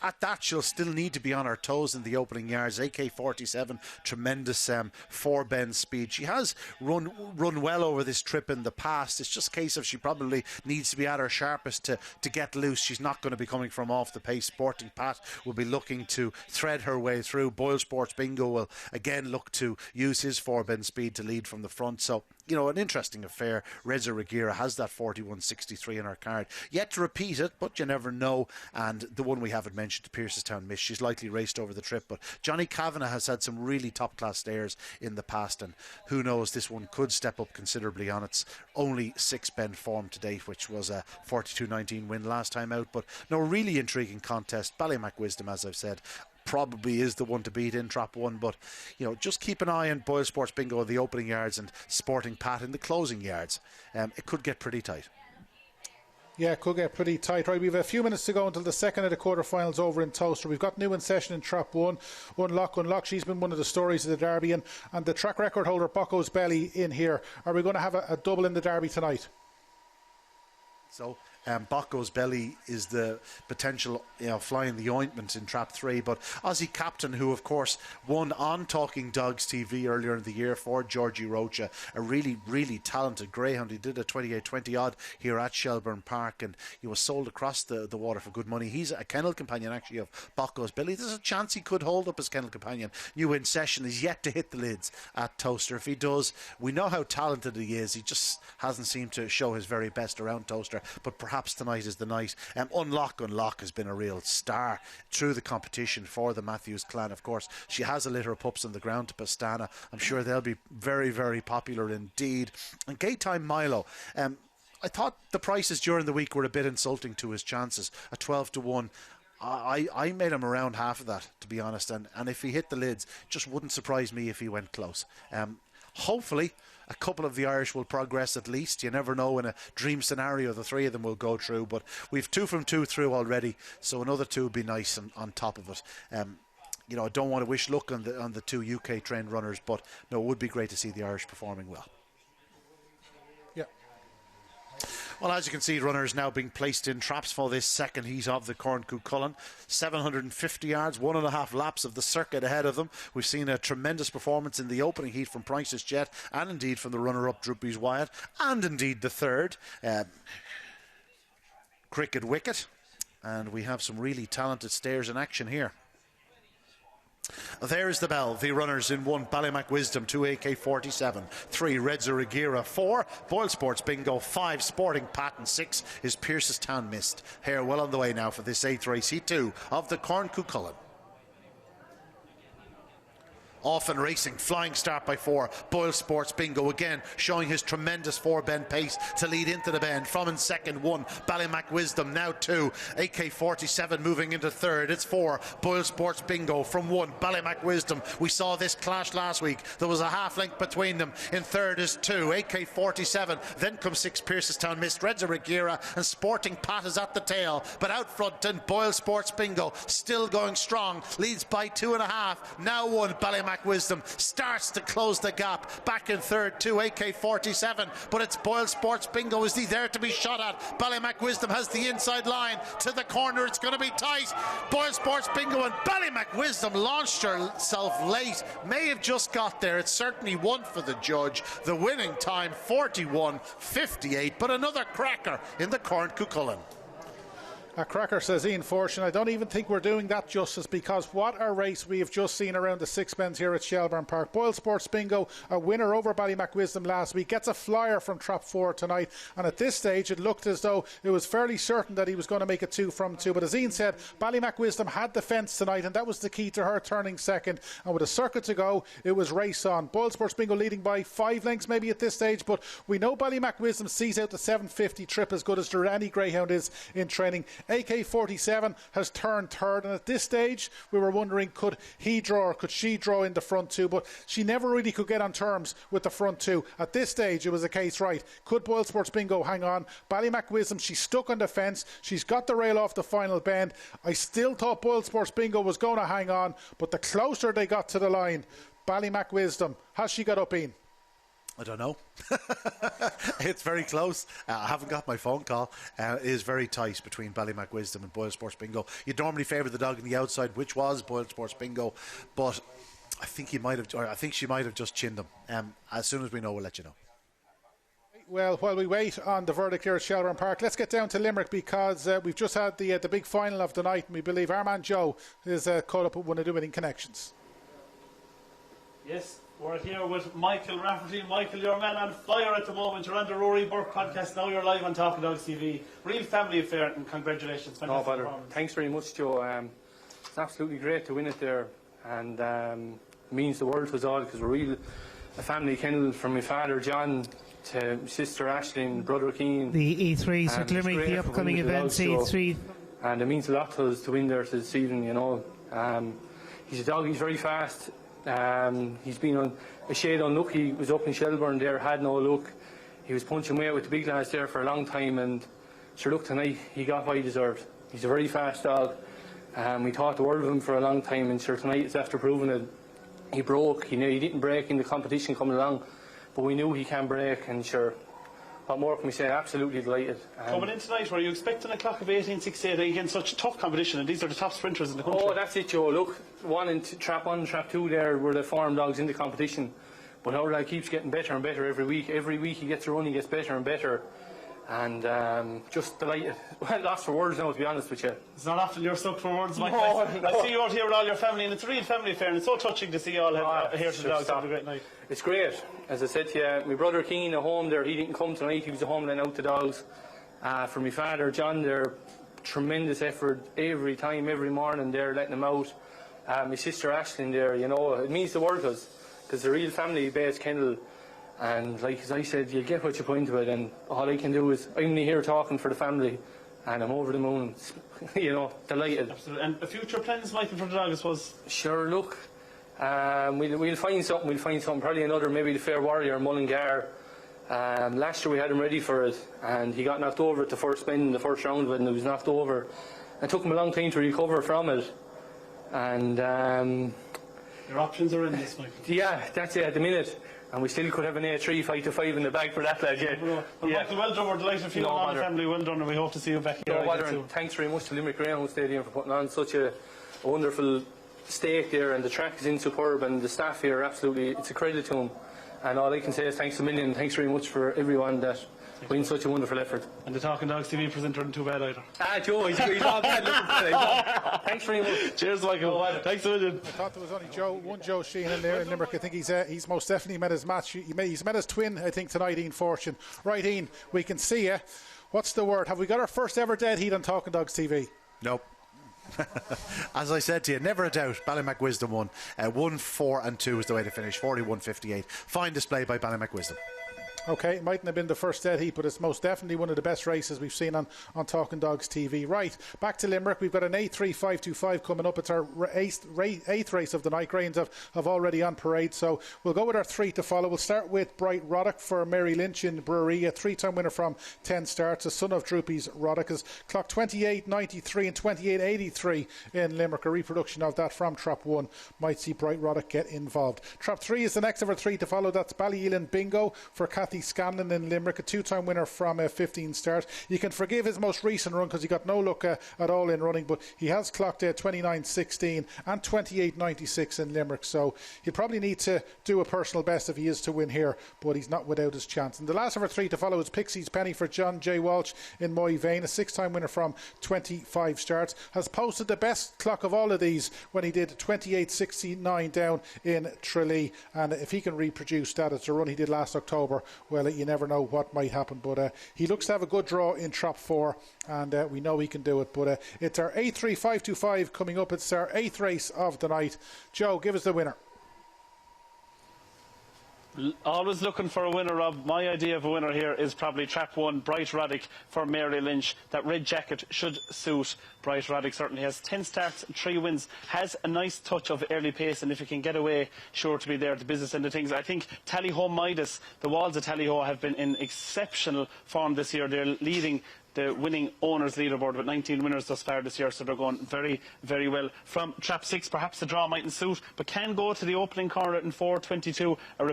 at that, she'll still need to be on her toes in the opening yards. AK-47, tremendous four-bend speed. She has run well over this trip in the past. It's just a case of she probably needs to be at her sharpest to get loose. She's not going to be coming from off the pace. Sporting Pat will be looking to thread her way through. Boyle Sports Bingo will again look to use his four-bend speed to lead from the front. So, an interesting affair. Reza Regira has that 41.63 in her card. Yet to repeat it, but you never know. And the one we haven't mentioned, Piercestown Miss, she's likely raced over the trip, but Johnny Kavanagh has had some really top-class stayers in the past, and who knows, this one could step up considerably on its only six-bend form to date, which was a 42.19 win last time out. But no, really intriguing contest. Ballymacwisdom, as I've said, probably is the one to beat in trap one, but just keep an eye on Boyle Sports Bingo in the opening yards and Sporting Pat in the closing yards. It could get pretty tight. Yeah, it could get pretty tight. Right, we have a few minutes to go until the second of the quarterfinals over in Toaster. We've got new in session in trap one. Unlock. She's been one of the stories of the Derby, and the track record holder Bocco's Belly in here. Are we going to have a double in the Derby tonight? So Bocco's Belly is the potential flying the ointment in trap three, but Aussie Captain, who of course won on Talking Dogs TV earlier in the year for Georgie Rocha, a really talented greyhound. He did a 28-20 odd here at Shelbourne Park, and he was sold across the water for good money. He's a kennel companion actually of Bocco's Belly. There's a chance he could hold up as kennel companion. New in session is yet to hit the lids at Toaster. If he does, we know how talented he is. He just hasn't seemed to show his very best around Toaster, but perhaps tonight is the night. Unlock has been a real star through the competition for the Matthews clan. Of course, she has a litter of pups on the ground to Pastana. I'm sure they'll be very, very popular indeed. And Gaytime Milo, I thought the prices during the week were a bit insulting to his chances. A 12-1. I made him around half of that, to be honest, and if he hit the lids, just wouldn't surprise me if he went close. Hopefully a couple of the Irish will progress at least. You never know, in a dream scenario the three of them will go through, but we've 2 from 2 through already, so another 2 would be nice on top of it. I don't want to wish luck on the 2 UK trained runners, but no, it would be great to see the Irish performing well. Well, as you can see, runners now being placed in traps for this second heat of the Corn Cuchulainn. 750 yards, 1.5 laps of the circuit ahead of them. We've seen a tremendous performance in the opening heat from Price's Jet, and indeed from the runner-up Droopy's Wyatt, and indeed the third, Cricket Wicket. And we have some really talented stayers in action here. There's the bell. The runners in 1, Ballymacwisdom, 2 AK-47, 3 Reza Regira, 4 Boyle Sports Bingo, 5 Sporting Pat, and 6 is Piercestown Mist. Here well on the way now for this 8th race, heat 2 of the Corn Cuchulainn. Off and racing, flying start by 4, Boyle Sports Bingo again showing his tremendous 4-bend pace to lead into the bend. From in second, 1, Ballymacwisdom, now 2, AK-47 moving into third. It's 4, Boyle Sports Bingo from 1, Ballymacwisdom. We saw this clash last week. There was a half length between them. In third is 2, AK-47. Then comes 6, Piercestown Mist, Reza Regira, and Sporting Pat is at the tail. But out front, and Boyle Sports Bingo still going strong, leads by 2.5. Now 1, Ballymacwisdom starts to close the gap. Back in third, 2, AK-47, but it's Boyle Sports Bingo. Is he there to be shot at? Ballymacwisdom has the inside line to the corner. It's going to be tight. Boyle Sports Bingo, and Ballymacwisdom launched herself late. May have just got there. It certainly won for the judge. The winning time 41.58, but another cracker in the Corn Cuchulainn. A cracker, says Ian Fortune. I don't even think we're doing that justice, because what a race we have just seen around the 6 bends here at Shelbourne Park. Boyle Sports Bingo, a winner over Ballymacwisdom last week, gets a flyer from trap 4 tonight, and at this stage it looked as though it was fairly certain that he was going to make a 2 from 2, but as Ian said, Ballymacwisdom had the fence tonight, and that was the key to her turning second, and with a circuit to go it was race on. Boyle Sports Bingo leading by 5 lengths maybe at this stage, but we know Ballymacwisdom sees out the 750 trip as good as any greyhound is in training. AK-47 has turned third, and at this stage we were wondering, could he draw or could she draw in the front two, but she never really could get on terms with the front two. At this stage it was a case, right, could Boyle Sports Bingo hang on? Ballymac Wisdom, she's stuck on the fence, she's got the rail off the final bend. I still thought Boyle Sports Bingo was going to hang on, but the closer they got to the line, Ballymac Wisdom, has she got up, Ian? I don't know. It's very close. I haven't got my phone call. It is very tight between Ballymac Wisdom and Boyle Sports Bingo. You'd normally favour the dog on the outside, which was Boyle Sports Bingo, but I think she might have just chinned them. As soon as we know, we'll let you know. Well, while we wait on the verdict here at Shelbourne Park, let's get down to Limerick, because we've just had the big final of the night, and we believe our man Joe is caught up with one of the winning connections. Yes, we're here with Michael Rafferty. Michael, you're a man on fire at the moment. You're on the Rory Burke podcast. Now you're live on Talking Dogs TV. Real family affair, and congratulations. No bother. Thanks very much, Joe. It's absolutely great to win it there, and it means the world to us all, because we're a family kennel, from my father John to my sister Aisling, brother Keane. The E3, so Limerick, the upcoming events, E3. And it means a lot to us to win there this evening, you know. He's a dog, he's very fast. He's been a shade unlucky. He was up in Shelburne there, had no luck. He was punching weight with the big lads there for a long time, and sure, look, tonight he got what he deserved. He's a very fast dog. We thought the world of him for a long time, and sure, tonight it's after proving it. He broke. He didn't break in the competition coming along, but we knew he can break, and sure, what more can we say? Absolutely delighted. Coming in tonight, were you expecting a clock of 18.68 against such tough competition, and these are the top sprinters in the country? Oh, that's it, Joe. Look, trap 1 and trap 2 there were the form dogs in the competition, but our lad keeps getting better and better every week. Every week he gets a run, he gets better and better, and just delighted. Well, lost for words now, to be honest with you. It's not often you're stuck for words, Mike. No. I see you out here with all your family, and it's a real family affair, and it's so touching to see you all here to the dogs. Have a great night. It's great. As I said to you, my brother Keane at home there, he didn't come tonight, he was at home then out the dogs. For my father John there, tremendous effort every time, every morning there, letting him out. My sister Aisling there, you know, it means the world to us, because it's a real family based kennel, and like as I said, you'll get what you put into it, and all I can do is, I'm only here talking for the family, and I'm over the moon, you know, delighted. Absolutely. And the future plans, Michael, for the dog, I suppose? Sure, look, we'll find something, probably another, maybe the Fair Warrior, Mullingar. Last year we had him ready for it, and he got knocked over at the first bend in the first round of it, and he was knocked over. It took him a long time to recover from it, and your options are in this, Michael. Yeah, that's it at the minute, and we still could have an A3 5-5 in the bag for that lad. Yeah. Well, Michael, well done. We're delighted for you and the family. Well done, and we hope to see you back here. And thanks very much to Limerick Greyhound Stadium for putting on such a wonderful stake there, and the track is in superb, and the staff here, absolutely, it's a credit to them. And all I can say is thanks a million. Thanks very much for everyone that went such a wonderful effort. And the Talking Dogs TV presenter isn't too bad either. Joe, he's not bad looking for it. Thanks very much. Cheers, Michael. Thanks a million. I thought there was only one Joe Sheahan in there in Limerick. I think he's most definitely met his match. He's met his twin, I think, tonight, Ian Fortune. Right, Ian, we can see you. What's the word? Have we got our first ever dead heat on Talking Dogs TV? Nope. As I said to you, never a doubt, Ballymac Wisdom won. 1, 4 and 2 is the way to finish. 41.58. Fine display by Ballymac Wisdom. Okay, it mightn't have been the first dead heat, but it's most definitely one of the best races we've seen on Talking Dogs TV. Right, back to Limerick. We've got an A3 525 coming up. It's our eighth race of the night. Greyhounds have already on parade, so we'll go with our 3 to follow. We'll start with Bright Roddick for Mary Lynch in Brewery, a 3-time winner from 10 starts. A son of Droopy's Roddick has clocked 28.93 and 28.83 in Limerick. A reproduction of that from Trap 1 might see Bright Roddick get involved. Trap 3 is the next of our 3 to follow. That's Ballyelan Bingo for Kathy Scanlon in Limerick, a 2-time winner from 15 starts. You can forgive his most recent run because he got no luck at all in running, but he has clocked 29.16 and 28.96 in Limerick, so he'll probably need to do a personal best if he is to win here, but he's not without his chance. And the last of our 3 to follow is Pixie's Penny for John J. Walsh in Moy Vane, a 6-time winner from 25 starts. Has posted the best clock of all of these when he did 28.69 down in Tralee, and if he can reproduce that, it's a run he did last October, well, you never know what might happen, but he looks to have a good draw in Trap 4, and we know he can do it. But it's our A3 525 coming up. It's our 8th race of the night. Joe, give us the winner. Always looking for a winner, Rob. My idea of a winner here is probably trap 1, Bright Roddick for Mary Lynch. That red jacket should suit Bright Roddick. Certainly has 10 starts, 3 wins, has a nice touch of early pace, and if he can get away, sure to be there at the business end of things. I think Tallyho Midas, the Walls of Tallyho have been in exceptional form this year. They're leading the winning owners leaderboard with 19 winners thus far this year, so they're going very, very well. From trap 6, perhaps the draw mightn't suit, but can go to the opening corner in 4.22. A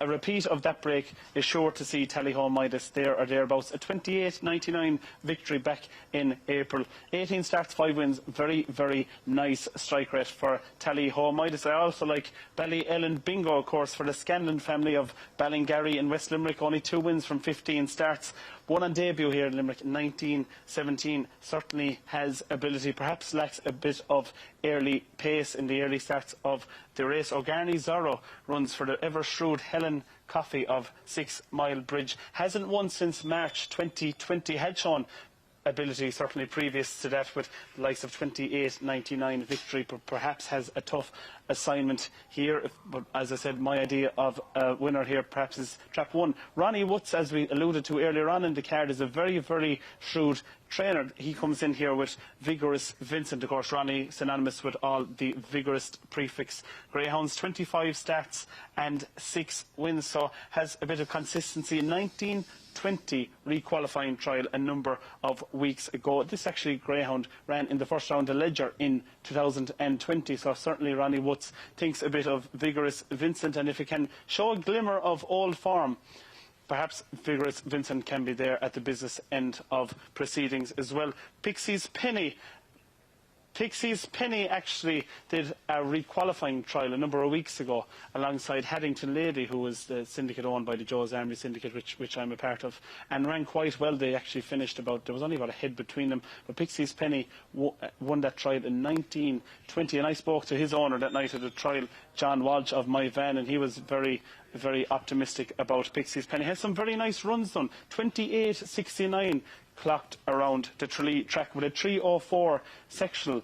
repeat of that break is sure to see Tallyho Midas there or thereabouts. A 28.99 victory back in April. 18 starts, 5 wins. Very, very nice strike rate for Tallyho Midas. I also like Ballyellen Bingo, of course, for the Scanlon family of Ballingarry in West Limerick. Only 2 wins from 15 starts. One on debut here in Limerick, 1917. Certainly has ability, perhaps lacks a bit of early pace in the early starts of the race. O'Garney Zorro runs for the ever-shrewd Helen Coffey of 6 Mile Bridge. Hasn't won since March 2020. Had shown ability certainly previous to that with the likes of 28.99 victory, but perhaps has a tough assignment here. But as I said, my idea of a winner here perhaps is trap 1. Ronnie Woods, as we alluded to earlier on in the card, is a very, very shrewd trainer. He comes in here with Vigorous Vincent, of course. Ronnie synonymous with all the Vigorous prefix. Greyhounds, 25 starts and 6 wins, so has a bit of consistency. 1920 requalifying trial a number of weeks ago. This actually Greyhound ran in the first round of Ledger in 2020, so certainly Ronnie Woods thinks a bit of Vigorous Vincent, and if he can show a glimmer of old form, perhaps Vigorous Vincent can be there at the business end of proceedings as well. Pixie's Penny actually did a requalifying trial a number of weeks ago alongside Haddington Lady, who was the syndicate owned by the Joe's Army Syndicate, which I'm a part of, and ran quite well. They actually finished there was only about a head between them, but Pixie's Penny won that trial in 1920, and I spoke to his owner that night at the trial, John Walsh of My Van, and he was very, very optimistic about Pixie's Penny. Has some very nice runs done. 28.69 clocked around the Tralee track with a 3:04 sectional.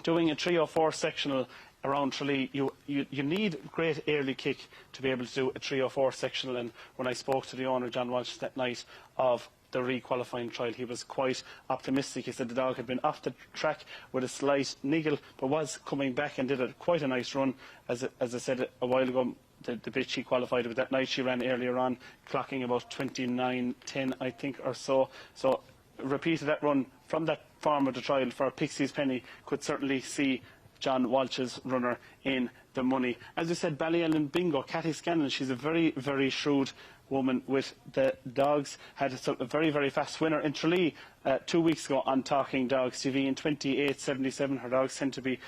Doing a 3:04 sectional around Tralee, you need great early kick to be able to do a 3:04 sectional, and when I spoke to the owner, John Walsh, that night of the re-qualifying trial, he was quite optimistic. He said the dog had been off the track with a slight niggle, but was coming back and did quite a nice run. As I said a while ago, the bitch she qualified with that night, she ran earlier on, clocking about 29.10, I think, or so. So repeated that run from that form of the trial for Pixie's Penny could certainly see John Walsh's runner in the money. As we said, Ballyellen Bingo, Cathy Scanlon, she's a very, very shrewd woman with the dogs. Had a very, very fast winner in Tralee 2 weeks ago on Talking Dogs TV in 28.77. Her dogs tend to be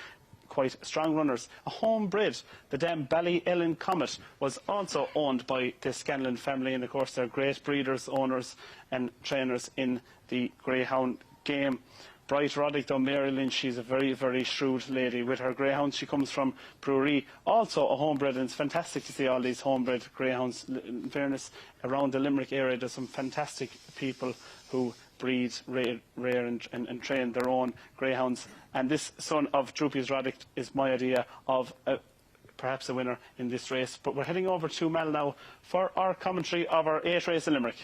quite strong runners. A homebred, the dam Ballyellen Comet, was also owned by the Scanlon family, and of course they're great breeders, owners and trainers in the Greyhound game. Bright Roddick, though, Mary Lynch, she's a very, very shrewd lady with her greyhounds. She comes from Brewery, also a homebred, and it's fantastic to see all these homebred greyhounds. In fairness, around the Limerick area there's some fantastic people who breed, rear and train their own greyhounds. And this son of Droopy's Roddick is my idea of perhaps a winner in this race. But we're heading over to Mal now for our commentary of our 8th race in Limerick.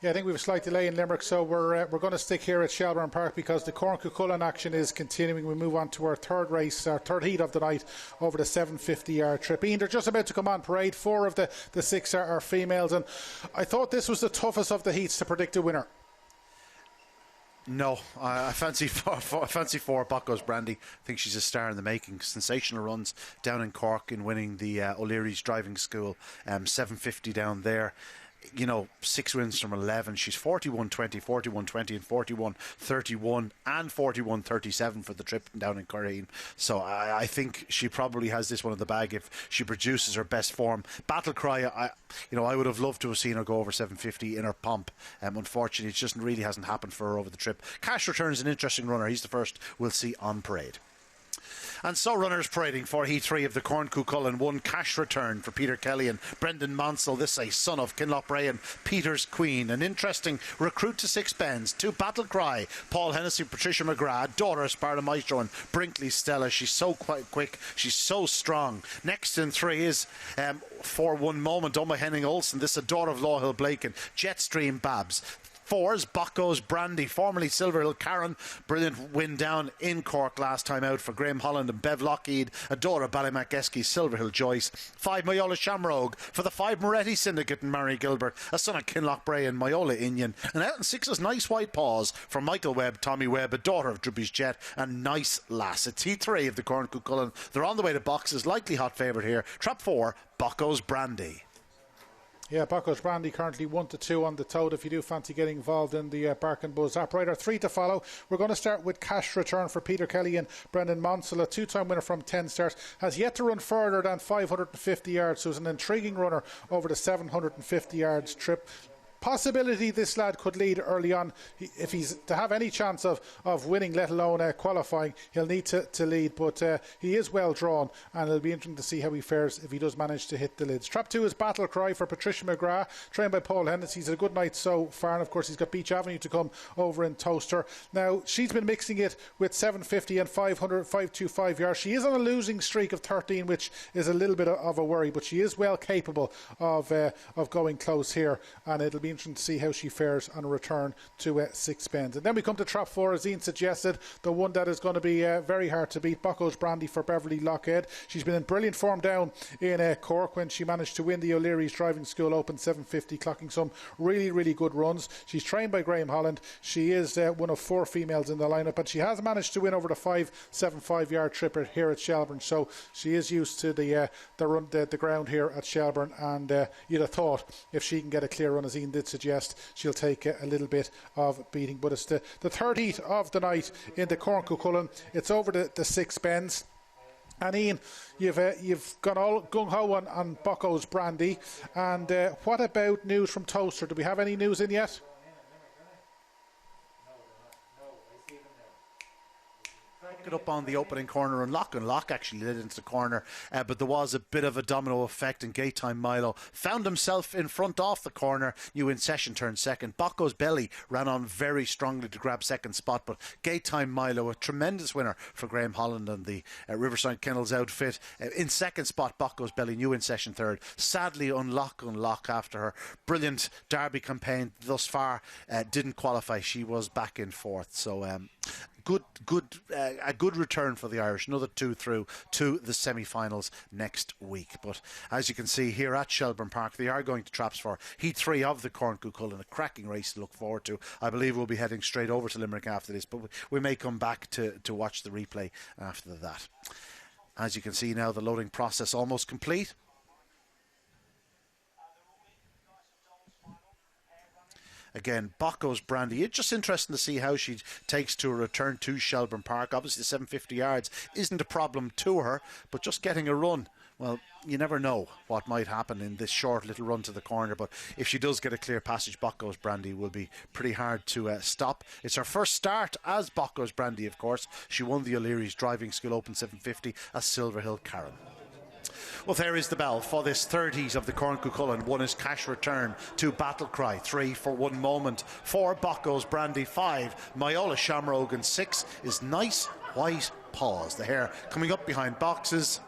Yeah, I think we have a slight delay in Limerick, so we're going to stick here at Shelbourne Park because the Corn Cuchulainn action is continuing. We move on to our third race, our third heat of the night over the 750-yard trip. Ian, they're just about to come on parade. 4 of the 6 are females, and I thought this was the toughest of the heats to predict a winner. No, I fancy four. Bocco's Brandy. I think she's a star in the making. Sensational runs down in Cork in winning the O'Leary's driving school. 750 down there. 6 wins from 11. She's 41-20, 41-20 and 41-31 and 41-37 for the trip down in Corrine. So I think she probably has this one in the bag if she produces her best form. Battle Cry, I would have loved to have seen her go over 750 in her pomp. Unfortunately, it just really hasn't happened for her over the trip. Cash Return's an interesting runner. He's the first we'll see on parade. And so runners parading for Heat 3 of the Corn Cuchulainn. One cash return for Peter Kelly and Brendan Monsell. This a son of Kinlochbray and Peter's Queen. An interesting recruit to Six Bends. Two Battle Cry. Paul Hennessy, Patricia McGrath, daughter Sparta Maestro and Brinkley Stella. She's so quite quick. She's so strong. Next in 3 is for one moment Oma Henning Olsen. This is a daughter of Law Hill Blake and Jetstream Babs. 4s, Bocco's Brandy, formerly Silverhill Karen. Brilliant win down in Cork last time out for Graham Holland and Bev Lockheed. A daughter of Ballymac-Esky, Silverhill Joyce. 5, Myola Shamrogue. For the 5, Moretti Syndicate and Mary Gilbert. A son of Kinlochbray and Myola Inyan. And out in 6 is Nice White Paws for Michael Webb, Tommy Webb, a daughter of Drubby's Jet, and Nice Lass. It's Heat 3 of the Corn Cuchulainn. They're on the way to boxes. Likely hot favourite here. Trap 4, Bocco's Brandy. Yeah, Bocco's Brandy currently 1-2 on the tote if you do fancy getting involved in the Bark and Buzz app. Rider 3 to follow. We're going to start with cash return for Peter Kelly and Brendan Monsell, a 2-time winner from 10 starts. Has yet to run further than 550 yards, so it's an intriguing runner over the 750 yards trip. Possibility this lad could lead early on. If he's to have any chance of winning, let alone qualifying, he'll need to lead, but he is well drawn and it'll be interesting to see how he fares if he does manage to hit the lids. Trap 2 is Battle Cry for Patricia McGrath, trained by Paul Hennessy. He's had a good night so far, and of course he's got Beach Avenue to come over in Toaster. Now she's been mixing it with 750 and 525 yards. She is on a losing streak of 13, which is a little bit of a worry, but she is well capable of going close here, and it'll be interesting to see how she fares on a return to Six Bends. And then we come to Trap 4, as Ian suggested, the one that is going to be very hard to beat, Bocco's Brandy for Beverly Lockhead. She's been in brilliant form down in Cork when she managed to win the O'Leary's Driving School Open 750, clocking some really good runs. She's trained by Graham Holland. She is one of 4 females in the lineup, but she has managed to win over the 575 yard trip here at Shelburne, so she is used to the ground here at Shelburne, and you'd have thought if she can get a clear run, as Ian did suggest, she'll take a little bit of beating. But it's the third heat of the night in the Corn Cuchulainn. It's over the Six Bends. And Ian, you've gone all gung-ho on Bocco's Brandy. And what about news from Toaster? Do we have any news in yet? It up on the opening corner, and Lock actually led into the corner, but there was a bit of a domino effect, and Gate Time Milo found himself in front off the corner. New In Session turned second. Bocco's Belly ran on very strongly to grab second spot, but Gate Time Milo, a tremendous winner for Graham Holland and the Riverside Kennels outfit, in second spot. Bocco's Belly, New In Session third. Sadly Unlock after her brilliant Derby campaign thus far didn't qualify. She was back in fourth, so a good return for the Irish. Another 2 through to the semi-finals next week. But as you can see here at Shelbourne Park, they are going to traps for Heat 3 of the Corn Cuchulainn, a cracking race to look forward to. I believe we'll be heading straight over to Limerick after this, but we may come back to watch the replay after that. As you can see now, the loading process almost complete. Again, Bocco's Brandy. It's just interesting to see how she takes to a return to Shelbourne Park. Obviously, the 750 yards isn't a problem to her, but just getting a run, well, you never know what might happen in this short little run to the corner. But if she does get a clear passage, Bocco's Brandy will be pretty hard to stop. It's her first start as Bocco's Brandy, of course. She won the O'Leary's Driving School Open 750 as Silverhill Karen. Well, there is the bell for this third heat of the Corn Cuchulainn. 1 is cash return, 2 Battle Cry, 3 for one moment, 4 Bocco's Brandy, 5 Myola Shamrogue, and 6 is Nice White Paws. The hare coming up behind boxes.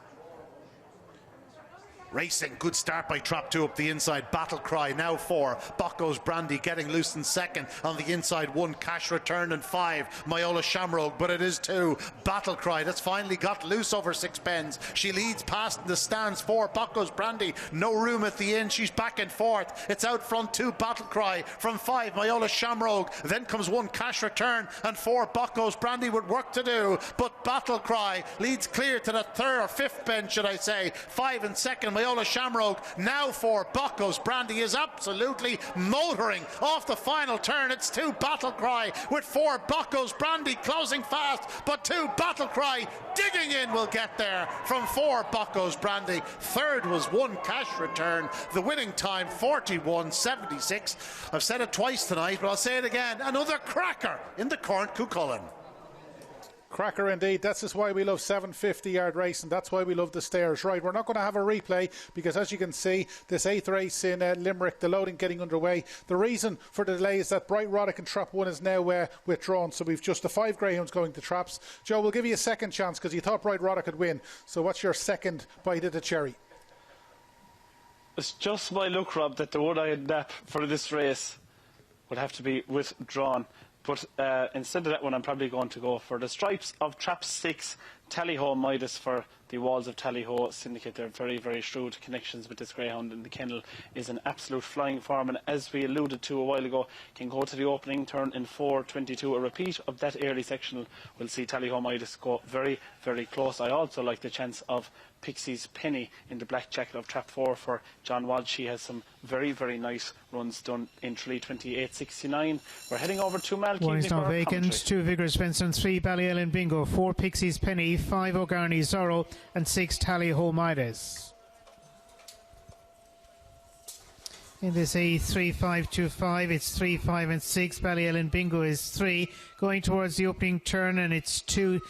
Racing, good start by Trap 2 up the inside. Battle Cry now 4. Bocco's Brandy getting loose in second. On the inside 1 cash return and 5 Myola Shamrogue, but it is 2 Battle Cry that's finally got loose over Six Bends. She leads past in the stands 4 Bocco's Brandy. No room at the end. She's back in fourth. It's out front 2 Battle Cry from 5 Myola Shamrogue. Then comes 1 cash return and 4 Bocco's Brandy with work to do. But Battle Cry leads clear to the third or fifth bench, should I say. 5 in second. Myola Shamrogue now for Bocco's Brandy is absolutely motoring off the final turn. It's 2 Battle Cry with 4 Bocco's Brandy closing fast, but 2 Battle Cry digging in will get there from 4 Bocco's Brandy. Third was 1 cash return. The winning time 41.76. I've said it twice tonight, but I'll say it again. Another cracker in the Corn Cuchulainn. Cracker indeed. That's just why we love 750-yard racing. That's why we love the stairs. Right, we're not going to have a replay because, as you can see, this 8th race in Limerick, the loading getting underway. The reason for the delay is that Bright Roddick in Trap 1 is now withdrawn, so we've just the 5 greyhounds going to traps. Joe, we'll give you a second chance because you thought Bright Roddick could win. So what's your second bite of the cherry? It's just my luck, Rob, that the one-eyed nap for this race would have to be withdrawn. But instead of that one, I'm probably going to go for the stripes of Trap 6, Tally-Ho Midas for the Walls of Tally-Ho Syndicate. They're very, very shrewd connections with this greyhound, and the kennel is an absolute flying form. And as we alluded to a while ago, can go to the opening turn in 4:22. A repeat of that early sectional will see Tally-Ho Midas go very, very close. I also like the chance of Pixie's Penny in the black jacket of Trap 4 for John Walsh. She has some very, very nice runs done in 3:28.69. We're heading over to Malky. One is now vacant. 2 Vigorous Vincent, 3 Ballyellen Bingo, 4 Pixie's Penny, 5 O'Garney Zorro, and 6 Tally-Ho Midas. In this A3525, it's 3, 5 and 6. Ballyellen Bingo is 3. Going towards the opening turn, and it's 2.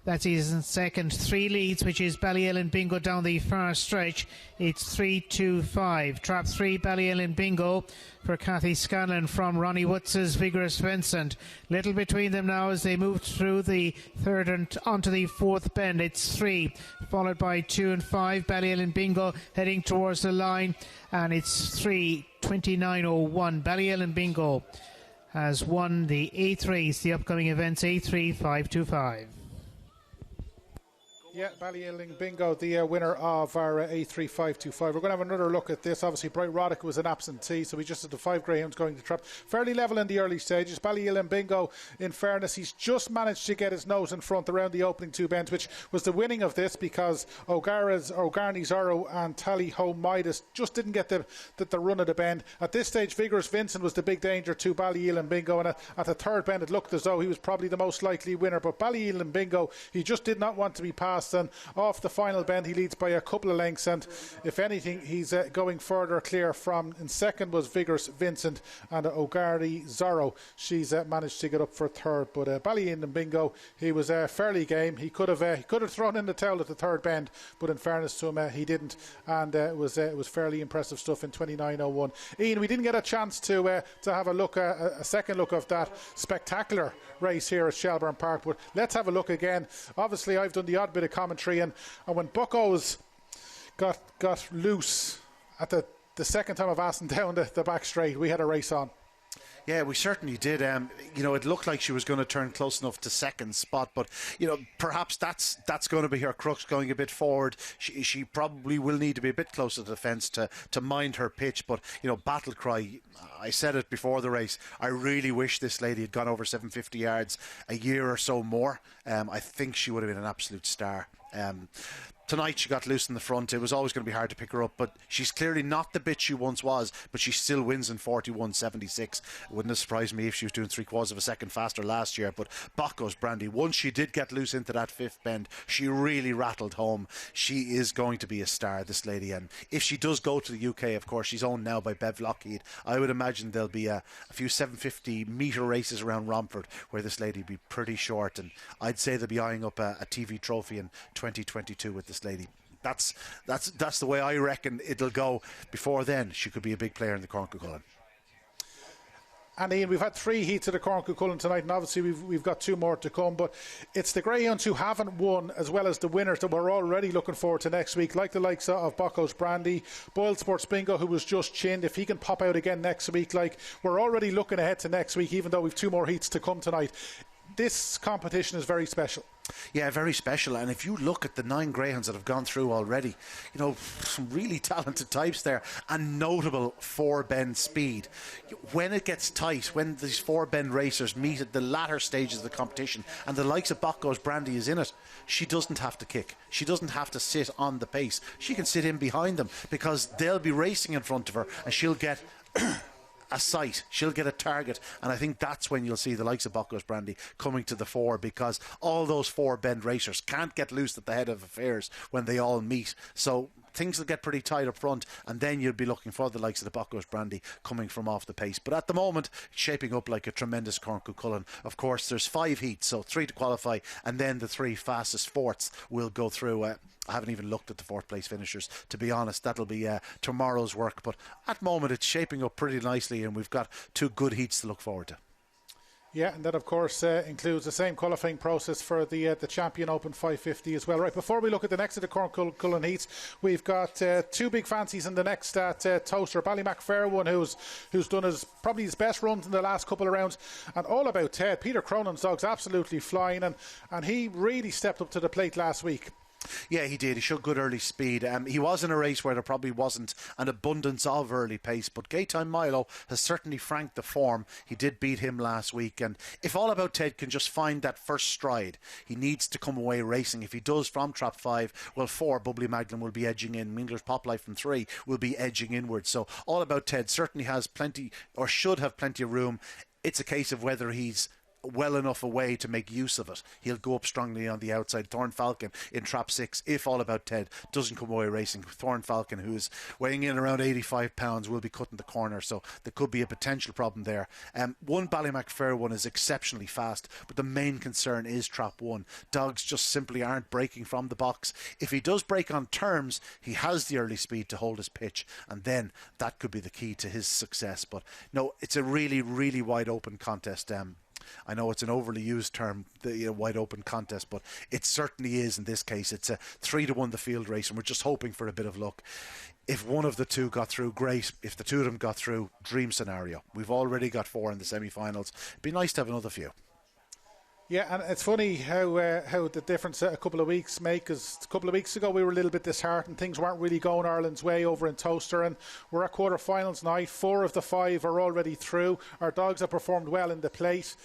That is in second. 3 leads, which is Ballyellen Bingo down the far stretch. It's 3-2-5. Trap 3, Ballyellen Bingo for Cathy Scanlon from Ronnie Woods' Vigorous Vincent. Little between them now as they move through the third and onto the fourth bend. It's 3, followed by 2 and 5. Ballyellen Bingo heading towards the line, and it's 3:29.01. Ballyellen Bingo has won the 8th race, the upcoming events A3525. Yeah, Ballyelling Bingo, the winner of our A3525. We're going to have another look at this. Obviously, Bright Roddick was an absentee, so we just had the 5 greyhounds going to trap. Fairly level in the early stages. Ballyelling Bingo, in fairness, he's just managed to get his nose in front around the opening 2 bends, which was the winning of this because O'Garney Zorro and Tally-Ho Midas just didn't get the run of the bend. At this stage, Vigorous Vincent was the big danger to Ballyelling Bingo, and at the third bend, it looked as though he was probably the most likely winner. But Ballyelling Bingo, he just did not want to be passed, and off the final bend he leads by a couple of lengths, and if anything he's going further clear from. In second was Vigorous Vincent, and O'Garney Zorro, she's managed to get up for third. But Ballyelling Bingo, he was fairly game. He could have thrown in the towel at the third bend, but in fairness to him, he didn't, and it was fairly impressive stuff in 29.01. Ian, we didn't get a chance to have a look, a second look of that spectacular race here at Shelbourne Park, but let's have a look again. Obviously I've done the odd bit of commentary, and when Bucko's got loose at the second time of Aston down the back straight, we had a race on. Yeah, we certainly did. It looked like she was going to turn close enough to second spot, but perhaps that's going to be her crux going a bit forward. She probably will need to be a bit closer to the fence to mind her pitch. But Battle Cry, I said it before the race, I really wish this lady had gone over 750 yards a year or so more. I think she would have been an absolute star. Tonight she got loose in the front. It was always going to be hard to pick her up, but she's clearly not the bitch she once was, but she still wins in 41.76. It wouldn't have surprised me if she was doing 3/4 of a second faster last year. But Bocco's Brandy, once she did get loose into that 5th bend, she really rattled home. She is going to be a star, this lady, and if she does go to the UK, of course, she's owned now by Bev Lockheed. I would imagine there'll be a few 750 metre races around Romford where this lady will be pretty short, and I'd say they'll be eyeing up a TV trophy in 2022 with this lady. That's the way I reckon it'll go. Before then, she could be a big player in the Corn Cuchulainn. And Ian, we've had 3 heats of the Corn Cuchulainn tonight, and obviously we've got 2 more to come, but it's the greyhounds who haven't won as well as the winners that we're already looking forward to next week, like the likes of Bocco's Brandy, Boyle Sports Bingo, who was just chinned. If he can pop out again next week, we're already looking ahead to next week, even though we've 2 more heats to come tonight. This competition is very special. Yeah, very special. And if you look at the 9 greyhounds that have gone through already, some really talented types there, and notable 4-bend speed. When it gets tight, when these 4-bend racers meet at the latter stages of the competition, and the likes of Bocco's Brandy is in it, she doesn't have to kick. She doesn't have to sit on the pace. She can sit in behind them because they'll be racing in front of her, and she'll get a sight, she'll get a target, and I think that's when you'll see the likes of Bocco's Brandy coming to the fore, because all those 4-bend racers can't get loose at the head of affairs when they all meet. So things will get pretty tight up front, and then you'll be looking for the likes of the Bockos Brandy coming from off the pace. But at the moment, it's shaping up like a tremendous Corn Cuchulainn. Of course, there's 5 heats, so 3 to qualify, and then the 3 fastest fourths will go through. I haven't even looked at the 4th place finishers, to be honest. That'll be tomorrow's work, but at the moment it's shaping up pretty nicely, and we've got 2 good heats to look forward to. Yeah, and that of course includes the same qualifying process for the Champion Open 550 as well. Right, before we look at the next of the Corn Cuchulainn heats, we've got 2 big fancies in the next at Toaster. Ballymac Fair one, who's done probably his best runs in the last couple of rounds, and All About Ted. Peter Cronin's dog's absolutely flying, and he really stepped up to the plate last week. Yeah, he did. He showed good early speed. He was in a race where there probably wasn't an abundance of early pace, but Gaytime Milo has certainly franked the form. He did beat him last week, and if All About Ted can just find that first stride, he needs to come away racing. If he does from trap 5, well, 4, Bubbly Magnum will be edging in. Mingler's Pop Life from 3 will be edging inward. So All About Ted certainly has plenty, or should have plenty of room. It's a case of whether he's well enough away to make use of it. He'll go up strongly on the outside. Thorn Falcon in trap 6, if All About Ted doesn't come away racing. Thorn Falcon, who's weighing in around 85 pounds, will be cutting the corner, so there could be a potential problem there. One Ballymac Fair one is exceptionally fast, but the main concern is trap 1. Dogs just simply aren't breaking from the box. If he does break on terms, he has the early speed to hold his pitch, and then that could be the key to his success. But no, it's a really, really wide open contest. I know it's an overly used term, the wide open contest, but it certainly is in this case. It's a 3-1 the field race, and we're just hoping for a bit of luck. If one of the 2 got through, great. If the 2 of them got through, dream scenario. We've already got 4 in the semi-finals. It'd be nice to have another few. Yeah, and it's funny how the difference a couple of weeks make, because a couple of weeks ago we were a little bit disheartened. Things weren't really going Ireland's way over in Toaster, and we're at quarter-finals night. 4 of the 5 are already through. Our dogs have performed well in the plate.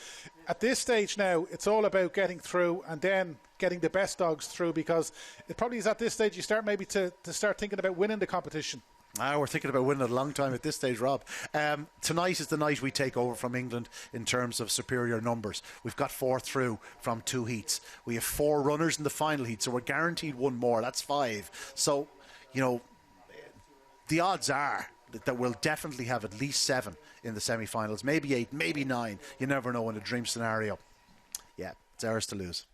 At this stage now, it's all about getting through and then getting the best dogs through, because it probably is at this stage you start maybe to start thinking about winning the competition. We're thinking about winning it a long time at this stage, Rob. Tonight is the night we take over from England in terms of superior numbers. We've got 4 through from 2 heats. We have 4 runners in the final heat, so we're guaranteed 1 more. That's 5. So, the odds are that we'll definitely have at least 7 in the semi-finals, maybe 8, maybe 9. You never know in a dream scenario. Yeah, it's ours to lose.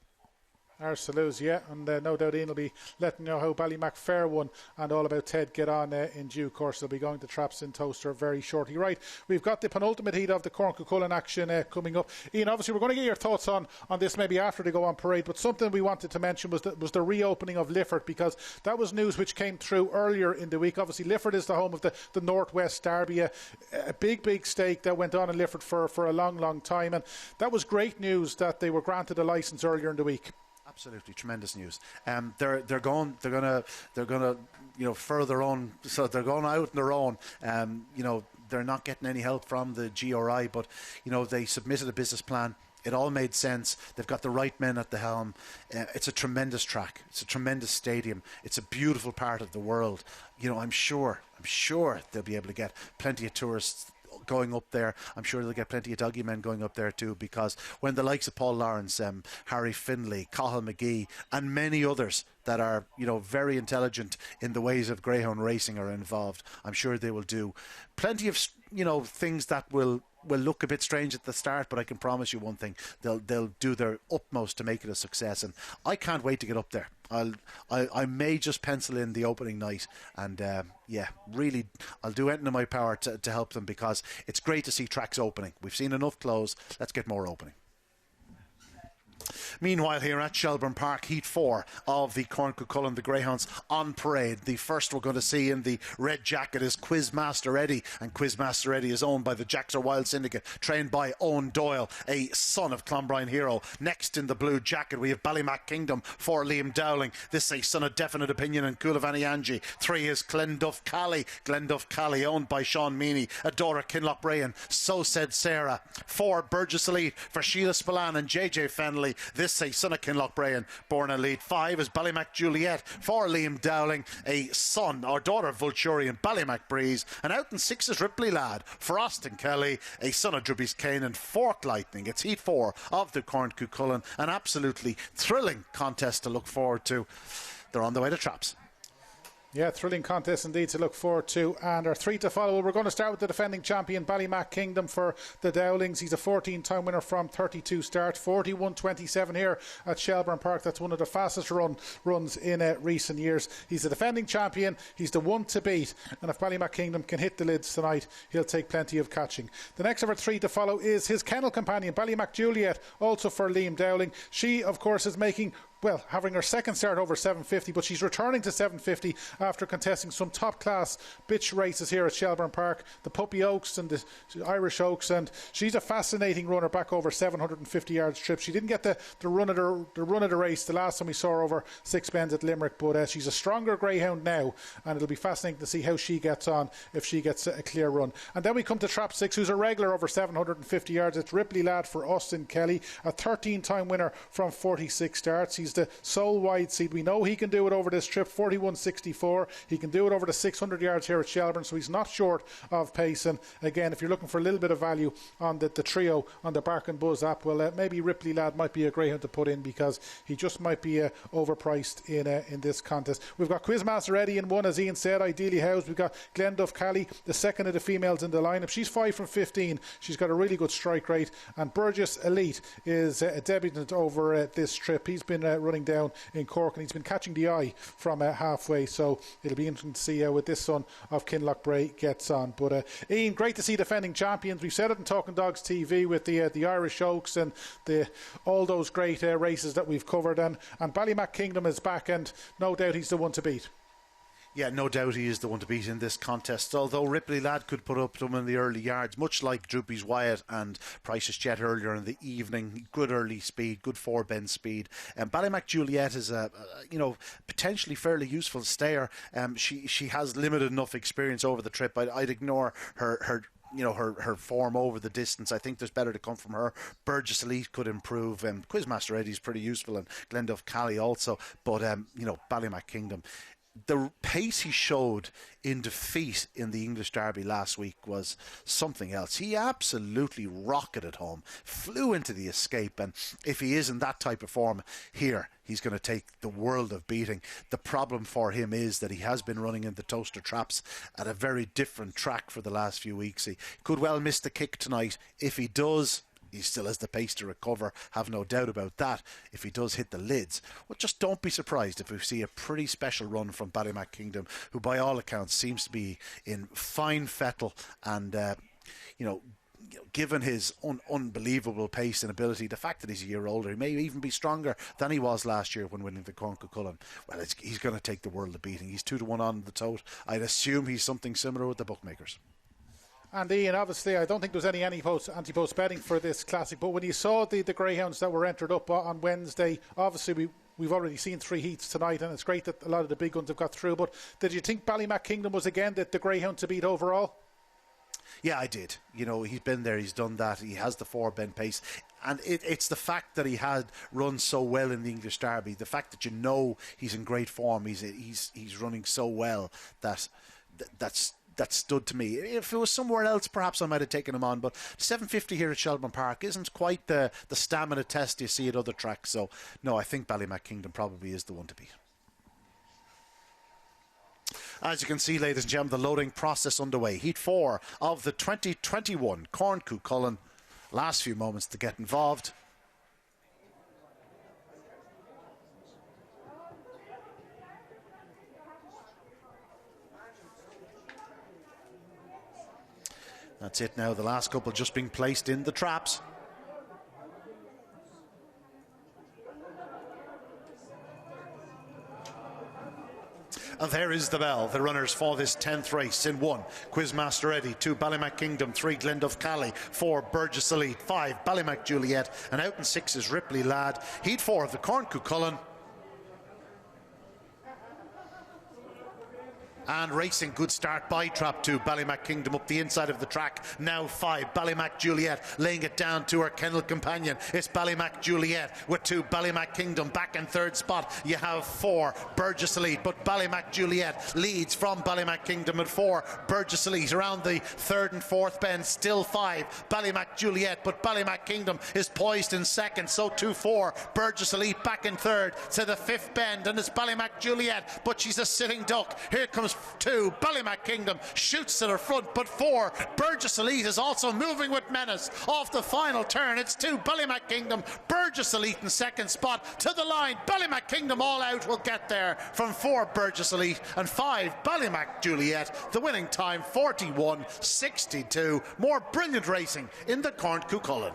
Ours to lose, yeah, and no doubt Ian will be letting you know how Ballymac Fair won and All About Ted get on in due course. They'll be going to traps in Toaster very shortly. Right, we've got the penultimate heat of the Corn Cuchulainn action coming up. Ian, obviously we're going to get your thoughts on this maybe after they go on parade, but something we wanted to mention was the reopening of Lifford, because that was news which came through earlier in the week. Obviously Lifford is the home of the Northwest Derby, a big stake that went on in Lifford for a long time, and that was great news that they were granted a licence earlier in the week. Absolutely tremendous news. They're going to further on, so they're going out on their own. They're not getting any help from the GRI, but they submitted a business plan. It all made sense. They've got the right men at the helm. It's a tremendous track. It's a tremendous stadium. It's a beautiful part of the world. I'm sure they'll be able to get plenty of tourists going up there. I'm sure they'll get plenty of doggy men going up there too, because when the likes of Paul Lawrence, Harry Finlay, Cathal McGee and many others that are very intelligent in the ways of greyhound racing are involved, I'm sure they will do plenty of things that will look a bit strange at the start, but I can promise you one thing: they'll do their utmost to make it a success, and I can't wait to get up there. I may just pencil in the opening night, and really I'll do anything in my power to help them, because it's great to see tracks opening. We've seen enough close. Let's get more opening. Meanwhile, here at Shelbourne Park, Heat 4 of the Corn Cuchulainn, the Greyhounds on parade. The first we're going to see in the red jacket is Quizmaster Eddie, and Quizmaster Eddie is owned by the Jackser Wild Syndicate, trained by Owen Doyle, a son of Clonbrine hero. Next in the blue jacket we have Ballymac Kingdom for Liam Dowling. This is a son of Definite Opinion and Coolavani Angie. 3 is Glenduff Cally, owned by Sean Meany, Adora Kinloch Brayan, So Said Sarah. 4 Burgess Elite for Sheila Spillane and JJ Fennelly. This a son of Kinloch Brayan, born elite. 5 is Ballymac Juliet for Liam Dowling, a son or daughter of Vulturian, Ballymac Breeze. And out in 6 is Ripley Lad for Austin Kelly, a son of Drubby's Kane and Fork Lightning. It's Heat 4 of the Corn Cuchulainn, an absolutely thrilling contest to look forward to. They're on the way to traps. Yeah, thrilling contest indeed to look forward to. And our 3 to follow, we're going to start with the defending champion, Ballymac Kingdom, for the Dowlings. He's a 14-time winner from 32 starts, 41.27 here at Shelbourne Park. That's one of the fastest runs in recent years. He's the defending champion. He's the one to beat. And if Ballymac Kingdom can hit the lids tonight, he'll take plenty of catching. The next of our 3 to follow is his kennel companion, Ballymac Juliet, also for Liam Dowling. She, of course, is making, well, having her second start over 750, but she's returning to 750 after contesting some top-class bitch races here at Shelbourne Park, the Puppy Oaks and the Irish Oaks, and she's a fascinating runner back over 750 yards trip. She didn't get the run of the race the last time we saw her over 6 bends at Limerick, but she's a stronger greyhound now, and it'll be fascinating to see how she gets on if she gets a clear run. And then we come to Trap 6, who's a regular over 750 yards. It's Ripley Lad for Austin Kelly, a 13-time winner from 46 starts. He's the sole wide seed. We know he can do it over this trip, 41.64. He can do it over the 600 yards here at Shelburne, so he's not short of pace. And again, if you're looking for a little bit of value on the trio on the Bark and Buzz app, well, maybe Ripley Lad might be a greyhound to put in, because he just might be overpriced in this contest. We've got Quizmaster Eddie in 1, as Ian said, ideally housed. We've got Glenduff Cally, the second of the females in the lineup. She's 5 from 15. She's got a really good strike rate. And Burgess Elite is a debutant over this trip. He's been running down in Cork, and he's been catching the eye from halfway, so it'll be interesting to see how with this son of Kinloch Bray gets on. But Ian, great to see defending champions. We've said it in Talking Dogs TV with the Irish Oaks and all those great races that we've covered, and Ballymac Kingdom is back, and no doubt he's the one to beat. Yeah, no doubt he is the one to beat in this contest, although Ripley Lad could put up some in the early yards, much like Droopy's Wyatt and Price's Jet earlier in the evening. Good early speed, good 4-bend speed. Ballymac Juliet is a potentially fairly useful stayer. She has limited enough experience over the trip. I'd ignore her form over the distance. I think there's better to come from her. Burgess Elite could improve, and Quizmaster Eddie's pretty useful, and Glenduff Cally also, but Ballymac Kingdom, the pace he showed in defeat in the English Derby last week was something else. He absolutely rocketed home, flew into the escape, and if he is in that type of form here, he's going to take the world of beating. The problem for him is that he has been running into toaster traps at a very different track for the last few weeks. He could well miss the kick tonight. If he does, he still has the pace to recover, have no doubt about that. If he does hit the lids, well, just don't be surprised if we see a pretty special run from Ballymac Kingdom, who by all accounts seems to be in fine fettle, and given his unbelievable pace and ability, the fact that he's a year older, he may even be stronger than he was last year when winning the Corn Cuchulainn. Well, he's going to take the world of beating. He's 2-1 on the tote. I'd assume he's something similar with the bookmakers. And Ian, obviously, I don't think there's any anti-post betting for this classic, but when you saw the greyhounds that were entered up on Wednesday, obviously we've already seen 3 heats tonight, and it's great that a lot of the big ones have got through, but did you think Ballymac Kingdom was again the greyhound to beat overall? Yeah, I did. He's been there, he's done that, he has the 4-bend pace, and it's the fact that he had run so well in the English Derby, the fact that he's in great form, he's running so well, that stood to me. If it was somewhere else, perhaps I might have taken him on, but 750 here at Shelbourne Park isn't quite the stamina test you see at other tracks. So, no, I think Ballymac Kingdom probably is the one to beat. As you can see, ladies and gentlemen, the loading process underway. Heat 4 of the 2021 Corn Cuchulainn. Last few moments to get involved. That's it now, the last couple just being placed in the traps. And there is the bell. The runners for this 10th race in 1, Quizmaster Eddie, 2, Ballymac Kingdom, 3, Glenduff Cally, 4, Burgess Elite, 5, Ballymac Juliet, and out in 6 is Ripley Lad. Heat 4 of the Corn Cuchulainn. And racing, good start by Trap 2. Ballymac Kingdom up the inside of the track. Now 5. Ballymac Juliet laying it down to her kennel companion. It's Ballymac Juliet with 2. Ballymac Kingdom back in third spot. You have 4. Burgess Elite, but Ballymac Juliet leads from Ballymac Kingdom at 4. Burgess Elite around the third and fourth bend. Still 5. Ballymac Juliet, but Ballymac Kingdom is poised in second. So 2-4. Burgess Elite back in third to the fifth bend, and it's Ballymac Juliet, but she's a sitting duck. Here comes 2. Ballymac Kingdom shoots to the front, but 4. Burgess Elite is also moving with menace off the final turn. It's 2. Ballymac Kingdom. Burgess Elite in second spot to the line. Ballymac Kingdom all out will get there from 4. Burgess Elite and 5. Ballymac Juliet. The winning time 41.62. More brilliant racing in the Corn Cuchulainn.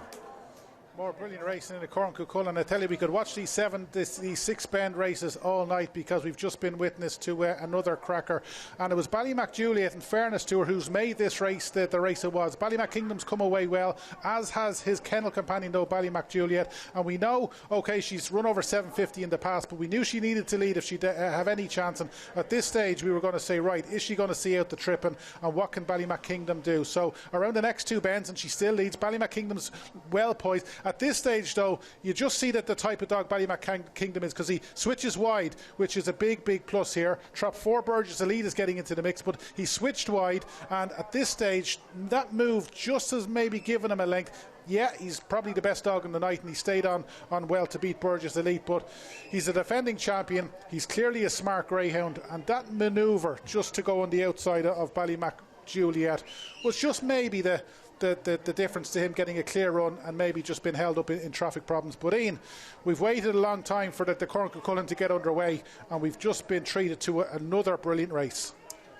More brilliant racing in the Corn Cuchulainn. I tell you, we could watch these 6 bend races all night, because we've just been witness to another cracker. And it was Ballymac Juliet, in fairness to her, who's made this race the race it was. Ballymac Kingdom's come away well, as has his kennel companion, though, Ballymac Juliet. And we know, okay, she's run over 750 in the past, but we knew she needed to lead if she'd have any chance. And at this stage, we were going to say, right, is she going to see out the trip, and what can Ballymac Kingdom do? So around the next 2 bends, and she still leads. Ballymac Kingdom's well poised. At this stage, though, you just see that the type of dog Ballymac Kingdom is, because he switches wide, which is a big plus here. Trap 4 Burgess Elite is getting into the mix, but he switched wide, and at this stage, that move just has maybe given him a length. Yeah, he's probably the best dog in the night, and he stayed on well to beat Burgess Elite, but he's a defending champion. He's clearly a smart greyhound, and that manoeuvre just to go on the outside of Ballymac Juliet was just maybe the difference to him getting a clear run, and maybe just been held up in traffic problems. But Ian, we've waited a long time for the Corn Cuchulainn to get underway, and we've just been treated to another brilliant race.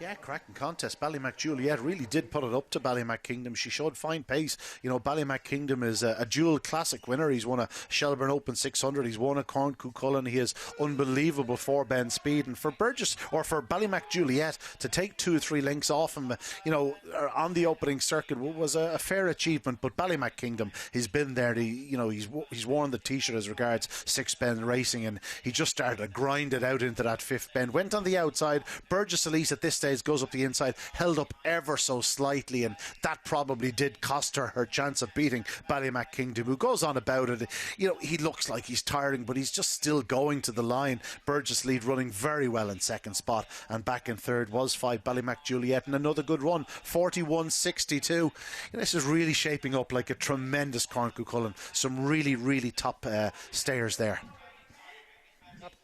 Yeah, cracking contest. Ballymac Juliet really did put it up to Ballymac Kingdom. She showed fine pace. You know, Ballymac Kingdom is a dual classic winner. He's won a Shelbourne Open 600. He's won a Corn Cuchulainn. He has unbelievable 4-bend speed. And for Ballymac Juliet to take 2 or 3 lengths off him, you know, on the opening circuit was a fair achievement. But Ballymac Kingdom, he's been there. He's worn the t-shirt as regards 6-bend racing, and he just started to grind it out into that 5th bend. Went on the outside. Burgess Elite at this stage goes up the inside, held up ever so slightly, and that probably did cost her chance of beating Ballymac Kingdom, who goes on about it. You know, he looks like he's tiring, but he's just still going to the line. Burgess Elite running very well in second spot, and back in third was 5 Ballymac Juliet, and another good run, 41.62. This is really shaping up like a tremendous Corn Cuchulainn. Some really top stayers there.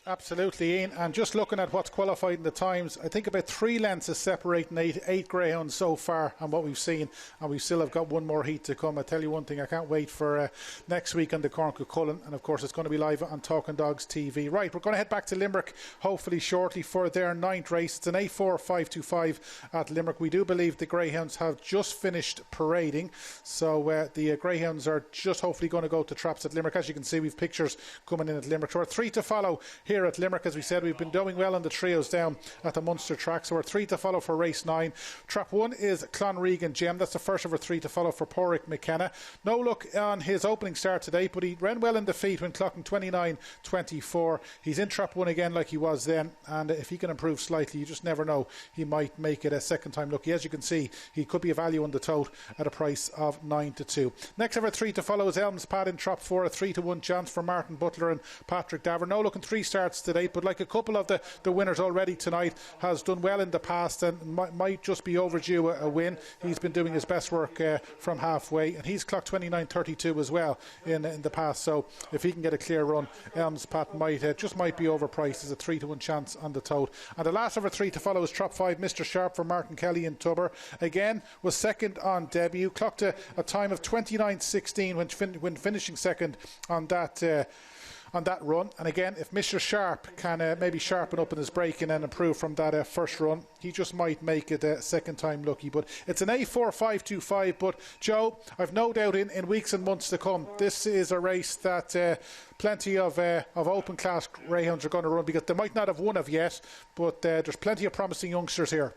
Absolutely, Ian. And just looking at what's qualified in the times, I think about 3 lengths is separating eight greyhounds so far and what we've seen, and we still have got one more heat to come. I tell you one thing, I can't wait for next week on the Corn Cuchulainn, and of course it's going to be live on Talking Dogs TV. Right, we're going to head back to Limerick hopefully shortly for their 9th race. It's an A4-525 at Limerick. We do believe the greyhounds have just finished parading, so the greyhounds are just hopefully going to go to traps at Limerick. As you can see, we've pictures coming in at Limerick. So we're 3 to follow here at Limerick. As we said, we've been doing well on the trios down at the Munster track, so we're 3 to follow for race 9. Trap 1 is Clonregan Gem. That's the first of our 3 to follow for Porrick McKenna. No luck on his opening start today, but he ran well in defeat when clocking 29.24. He's in Trap 1 again like he was then, and if he can improve slightly, you just never know, he might make it a second time lucky. As you can see, he could be a value on the tote at a price of 9-2. Next of our 3 to follow is Elms Pad in Trap 4, a 3-1 chance for Martin Butler and Patrick Daver. No luck in 3 starts today, but like a couple of the winners already tonight, has done well in the past and might just be overdue a win. He's been doing his best work from halfway, and he's clocked 29.32 as well in the past, so if he can get a clear run, Elms Pat might be overpriced. There's a 3-1 chance on the tote. And the last of our 3 to follow is Trap 5 Mr Sharp for Martin Kelly in Tubber. Again, was second on debut, clocked a time of 29.16 when finishing second on that run. And again, if Mr Sharp can maybe sharpen up in his braking and improve from that first run, he just might make it a second time lucky. But it's an A4-525. But Joe, I've no doubt in weeks and months to come, this is a race that plenty of open class greyhounds are going to run, because they might not have won of yet, but there's plenty of promising youngsters here.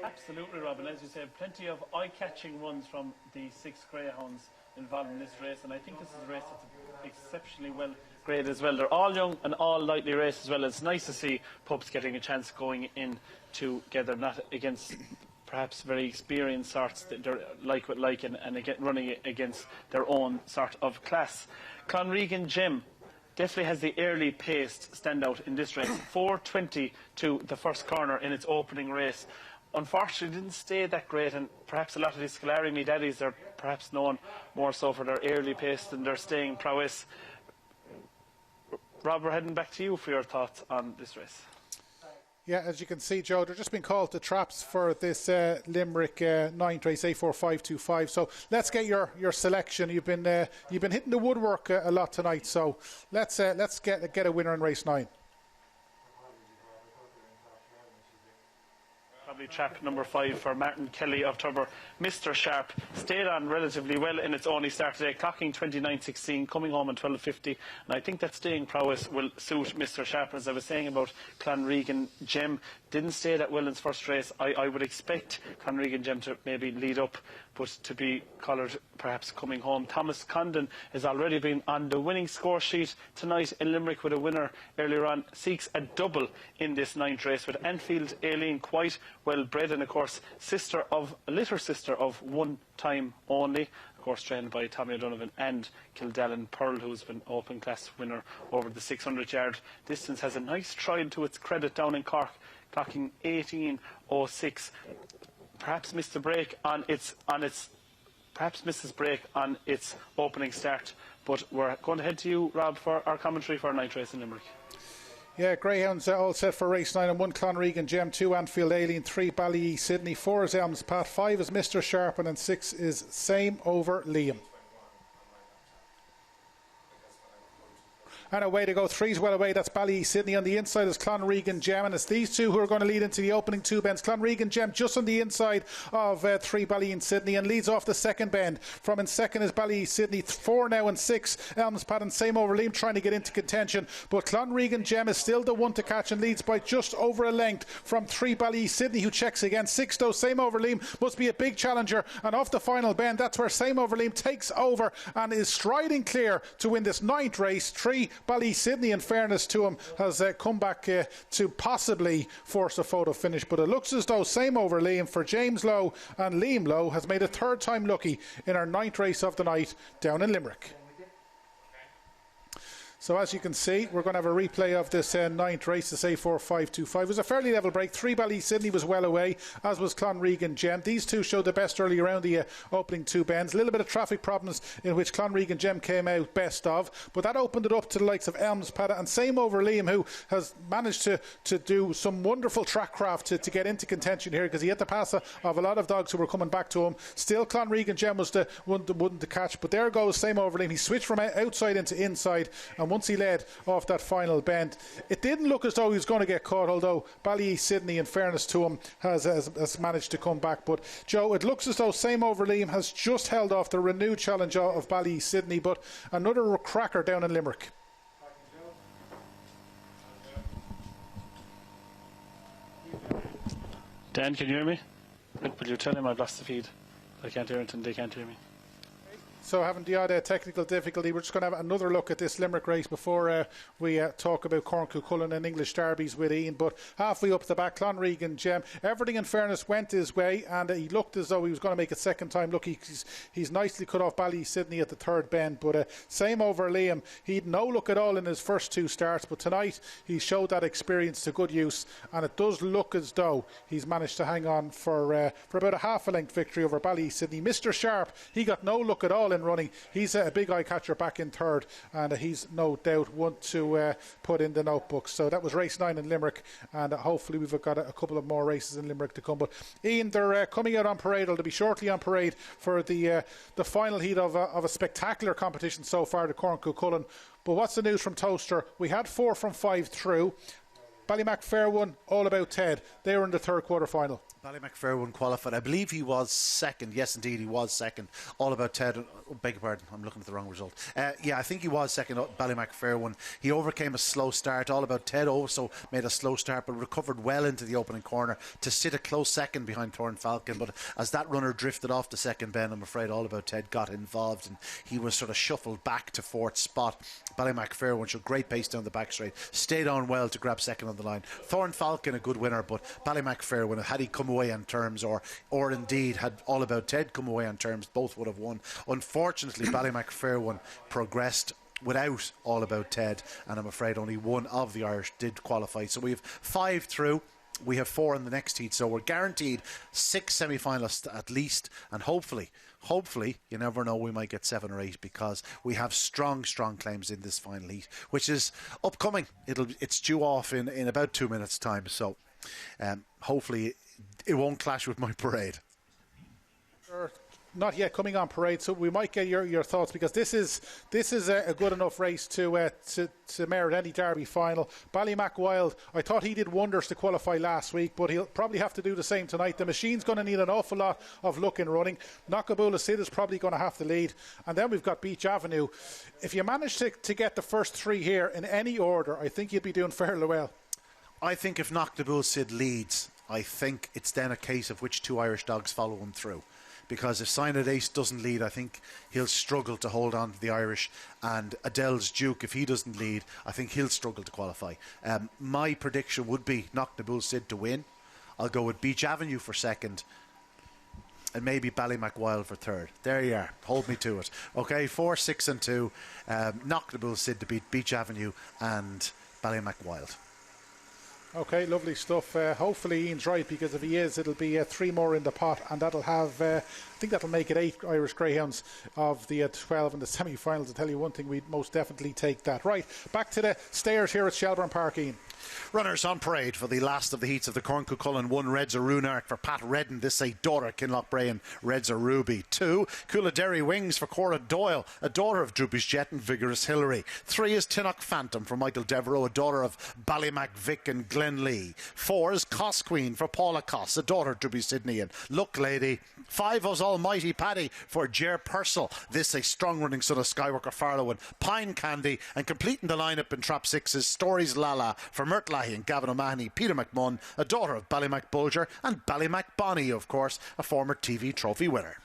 Absolutely, Robin. As you said, plenty of eye-catching runs from the 6 greyhounds involved in this race, and I think this is a race that's exceptionally well grade as well. They're all young and all lightly raced as well. It's nice to see pups getting a chance going in together, not against perhaps very experienced sorts that they're like with like, and running against their own sort of class. Clonregan Gem definitely has the early paced standout in this race. 4:20 to the first corner in its opening race. Unfortunately, didn't stay that great, and perhaps a lot of these Scolari Me Daddies are perhaps known more so for their early pace than their staying prowess. Rob, we're heading back to you for your thoughts on this race. Yeah, as you can see, Joe, they're just been called to traps for this Limerick 9th race, A4525. So let's get your selection. You've been hitting the woodwork a lot tonight. So let's get a winner in race 9. Probably trap number 5 for Martin Kelly of Tubber. Mr. Sharp stayed on relatively well in its only start today, clocking 29.16, coming home in 12.50, and I think that staying prowess will suit Mr. Sharp. As I was saying about Clonregan Gem, didn't stay that well in its first race. I would expect Clonregan Gem to maybe lead up, but to be collared perhaps coming home. Thomas Condon has already been on the winning score sheet tonight in Limerick with a winner earlier on. Seeks a double in this 9th race with Enfield Aileen, quite well bred, and of course a litter sister of One Time Only, of course trained by Tommy O'Donovan, and Kildallan Pearl, who's been open class winner over the 600 yard distance. Has a nice trial to its credit down in Cork, clocking 18.06. Perhaps missed a break on its opening start, but we're going to head to you, Rob, for our commentary for our 9th race in Limerick. Yeah, Greyhounds all set for race 9, and 1 Clonregan Gem, 2 Anfield Aileen, 3 Ballyeast Sydney, 4 is Elms Pat, 5 is Mr. Sharpen, and 6 is Same Over Liam. And away to go, 3's well away, that's Ballyeast Sydney. On the inside is Clonregan Gem, and it's these two who are going to lead into the opening 2 bends. Clonregan Gem just on the inside of 3 Ballyeast Sydney, and leads off the second bend. From in second is Ballyeast Sydney, 4 now and 6 Elms Pat and Same Over Liam trying to get into contention, but Clonregan Gem is still the one to catch and leads by just over a length from 3 Ballyeast Sydney, who checks again. 6 though, Same Over Liam must be a big challenger, and off the final bend, that's where Same Over Liam takes over and is striding clear to win this 9th race. 3 Ballyeast Sydney, in fairness to him, has come back to possibly force a photo finish, but it looks as though Same Over Liam for James Lowe and Liam Lowe has made a 3rd time lucky in our 9th race of the night down in Limerick. So as you can see, we're going to have a replay of this 9th race, this A4525. It was a fairly level break. 3 Ballyeast Sydney was well away, as was Clonregan Gem. These two showed the best early around the opening 2 bends. A little bit of traffic problems in which Clonregan Gem came out best of, but that opened it up to the likes of Elms Padda and Same Over Liam, who has managed to do some wonderful track craft to get into contention here, because he had the pass of a lot of dogs who were coming back to him. Still, Clonregan Gem was the one to catch, but there goes Same Over Liam. He switched from outside into inside, and once he led off that final bend, it didn't look as though he was going to get caught, although Ballyeast Sydney, in fairness to him, has managed to come back. But Joe, it looks as though Same Over Liam has just held off the renewed challenge of Ballyeast Sydney, but another cracker down in Limerick. Dan, can you hear me? Will you tell him I've lost the feed? I can't hear it and they can't hear me. So having the odd technical difficulty, we're just going to have another look at this Limerick race before we talk about Corn Cuchulainn and English Derbies with Ian. But halfway up the back, Clonregan Gem, everything in fairness went his way, and he looked as though he was going to make a 2nd time lucky. He's nicely cut off Ballyeast Sydney at the 3rd bend, but Same Over Liam, he'd no look at all in his first 2 starts, but tonight he showed that experience to good use, and it does look as though he's managed to hang on for about a half a length victory over Ballyeast Sydney. Mr. Sharp, he got no look at all in running. He's a big eye catcher back in 3rd, and he's no doubt one to put in the notebooks. So that was race 9 in Limerick, and hopefully we've got a couple of more races in Limerick to come. But Ian, they're coming out on parade. They'll be shortly on parade for the final heat of a spectacular competition so far, the Corn Cuchulainn. But what's the news from Toaster? We had 4 from 5 through. Ballymac Fair won, All About Ted. They were in the 3rd quarter final. Ballymacfairwan qualified. I believe he was second. Yes, indeed, he was second. All About Ted. Oh, beg your pardon, I'm looking at the wrong result. Yeah, I think he was second. Ballymacfairwan. He overcame a slow start. All About Ted also made a slow start, but recovered well into the opening corner to sit a close second behind Thorn Falcon. But as that runner drifted off the second bend, I'm afraid All About Ted got involved, and he was sort of shuffled back to fourth spot. Ballymacfairwan showed great pace down the back straight, stayed on well to grab second on the line. Thorn Falcon, a good winner, but Ballymacfairwan, had he come away on terms, or indeed had All About Ted come away on terms, both would have won. Unfortunately, Ballymacfairwan progressed without All About Ted, and I'm afraid only one of the Irish did qualify. So we have 5 through. We have 4 in the next heat, so we're guaranteed 6 semi-finalists at least, and hopefully, you never know, we might get 7 or 8, because we have strong claims in this final heat, which is upcoming. It's due off in about 2 minutes' time, so hopefully it won't clash with my parade. Not yet coming on parade, so we might get your thoughts, because this is a good enough race to merit any Derby final. Ballymac Wild, I thought he did wonders to qualify last week, but he'll probably have to do the same tonight. The machine's going to need an awful lot of luck in running. Knockaboola Sid is probably going to have to lead, and then we've got Beach Avenue. If you manage to get the first 3 here in any order, I think you'd be doing fairly well. I think if Knockaboola Sid leads, I think it's then a case of which 2 Irish dogs follow him through. Because if Signet Ace doesn't lead, I think he'll struggle to hold on to the Irish. And Adele's Duke, if he doesn't lead, I think he'll struggle to qualify. My prediction would be Knockaboola Sid to win. I'll go with Beach Avenue for second, and maybe Ballymac Wild for third. There you are. Hold me to it. Okay, 4, 6 and 2. Knockaboola Sid to beat Beach Avenue and Ballymac Wild. Okay, lovely stuff. Hopefully Ian's right, because if he is, it'll be 3 more in the pot, and that'll have, I think that'll make it 8 Irish Greyhounds of the 12 in the semi-finals. I'll tell you one thing, we'd most definitely take that. Right, back to the stairs here at Shelbourne Park, Ian. Runners on parade for the last of the heats of the Corn Cuchulainn. 1, Reds are Runark for Pat Redden. This a daughter, Kinlochbrain. Reds are Ruby. 2, Cooladerry Wings for Cora Doyle, a daughter of Droopy's Jet and Vigorous Hillary. 3 is Tinnock Phantom for Michael Devereaux, a daughter of Ballymac Vic and Glen Lee. 4 is Cos Queen for Paula Cos, a daughter of Droopy Sydney and Look Lady. 5 was Almighty Paddy for Ger Purcell. This a strong running son of Skywalker Farlow and Pine Candy. And completing the lineup in Trap 6 is Stories Lala for Mert Lahey and Gavin O'Mahony. Peter McMunn, a daughter of Ballymac Bulger, and Ballymac Bonnie, of course, a former TV trophy winner.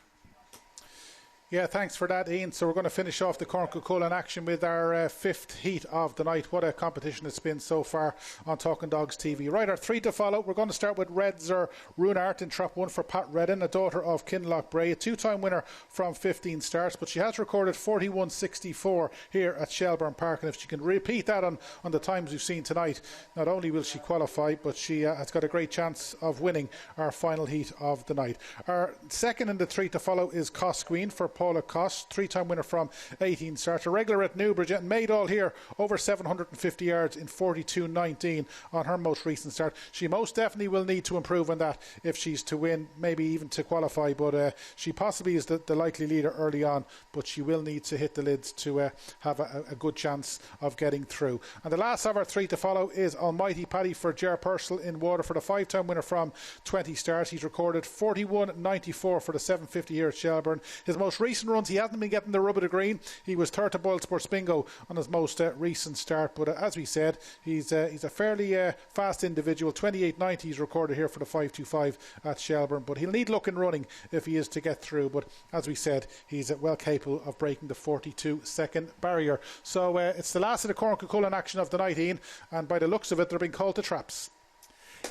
Yeah, thanks for that, Ian. So we're going to finish off the Corn Cuchulainn action with our 5th heat of the night. What a competition it's been so far on Talking Dogs TV. Right, our 3 to follow. We're going to start with Redzer Runart in Trap 1 for Pat Redden, a daughter of Kinloch Bray, a 2-time winner from 15 starts, but she has recorded 41.64 here at Shelbourne Park, and if she can repeat that on the times we've seen tonight, not only will she qualify, but she has got a great chance of winning our final heat of the night. Our second in the 3 to follow is Cos Queen for Paula Cos, 3-time winner from 18 starts, a regular at Newbridge, and made all here over 750 yards in 42.19 on her most recent start. She most definitely will need to improve on that if she's to win, maybe even to qualify, but she possibly is the likely leader early on, but she will need to hit the lids to have a good chance of getting through. And the last of our 3 to follow is Almighty Paddy for Ger Purcell in Waterford, a 5-time winner from 20 starts. He's recorded 41.94 for the 750 here at Shelbourne. His most recent runs, he hasn't been getting the rub of the green. He was third to Boyle Sports Bingo on his most recent start, but as we said, he's a fairly fast individual. 28.90 he's recorded here for the 525 at Shelbourne, but he'll need luck in running if he is to get through, but as we said, he's well capable of breaking the 42-second barrier. So it's the last of the Corn Cuchulainn action of the night, Ian, and by the looks of it, they're being called to traps.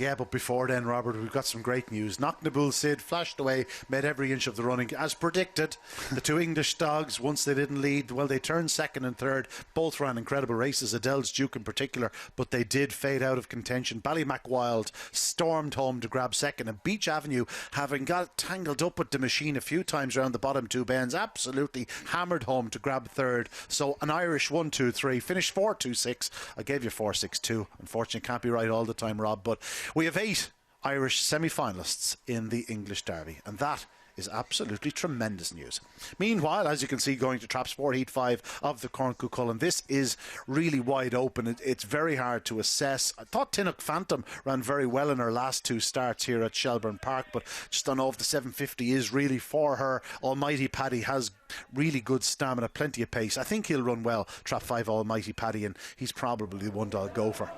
Yeah, but before then, Robert, we've got some great news. Knockaboola Sid flashed away, made every inch of the running. As predicted, the 2 English dogs, once they didn't lead, well, they turned second and third. Both ran incredible races, Adele's Duke in particular, but they did fade out of contention. Ballymac Wild stormed home to grab second, and Beach Avenue, having got tangled up with the machine a few times around the bottom 2 bends, absolutely hammered home to grab third. So an Irish 1-2-3, finished 4-2-6. I gave you 4-6-2. Unfortunately, can't be right all the time, Rob, but we have 8 Irish semi-finalists in the English Derby, and that is absolutely tremendous news. Meanwhile, as you can see, going to Trap Sport Heat 5 of the Corn Cuchulainn, this is really wide open. It's very hard to assess. I thought Tinnock Phantom ran very well in her last 2 starts here at Shelbourne Park, but just don't know if the 750 is really for her. Almighty Paddy has really good stamina, plenty of pace. I think he'll run well, Trap 5 Almighty Paddy, and he's probably the one that I'll go for.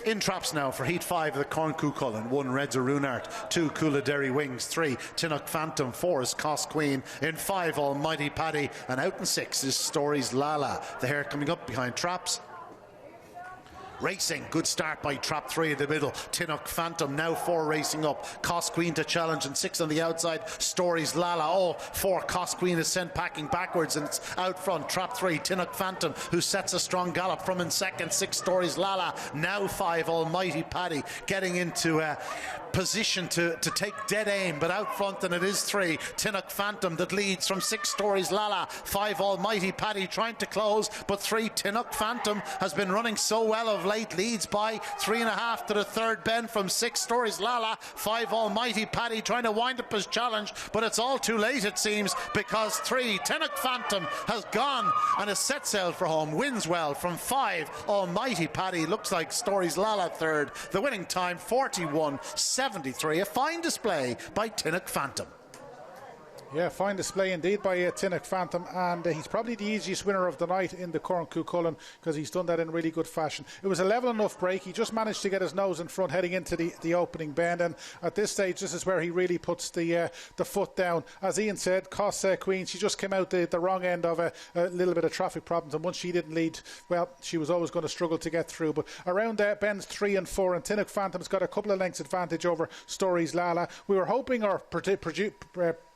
In traps now for Heat 5 of the Corn Cuchulainn. 1 Redzer Runart, 2 Cooladerry Wings, 3 Tinnock Phantom, 4 is Cost Queen, in 5 Almighty Paddy, and out in 6 is Stories Lala. The hare coming up behind traps. Racing, good start by Trap 3 in the middle. Tinnock Phantom, now 4 racing up. Cost Queen to challenge, and 6 on the outside. Stories Lala. 4 Cost Queen is sent packing backwards, and it's out front. Trap 3, Tinnock Phantom, who sets a strong gallop from in second. 6 Stories Lala. Now 5 Almighty Paddy, getting into position to take dead aim, but out front, and it is 3 Tinnock Phantom that leads from 6 Stories Lala. 5 Almighty Paddy trying to close, but 3 Tinnock Phantom has been running so well of late, leads by 3.5 to the third bend from 6 Stories Lala. 5 Almighty Paddy trying to wind up his challenge, but it's all too late, it seems, because 3 Tinnock Phantom has gone and has set sail for home. Wins well from 5 Almighty Paddy. Looks like Stories Lala third. The winning time 41.73. A fine display by Tinnock Phantom. Yeah, fine display indeed by Tinnock Phantom, and he's probably the easiest winner of the night in the Corn Cuchulainn, because he's done that in really good fashion. It was a level enough break. He just managed to get his nose in front heading into the opening bend, and at this stage this is where he really puts the foot down. As Ian said, Cost Queen, she just came out the wrong end of a little bit of traffic problems, and once she didn't lead, well, she was always going to struggle to get through. But around bends 3 and 4, and Tinnock Phantom's got a couple of lengths advantage over Stories Lala. We were hoping or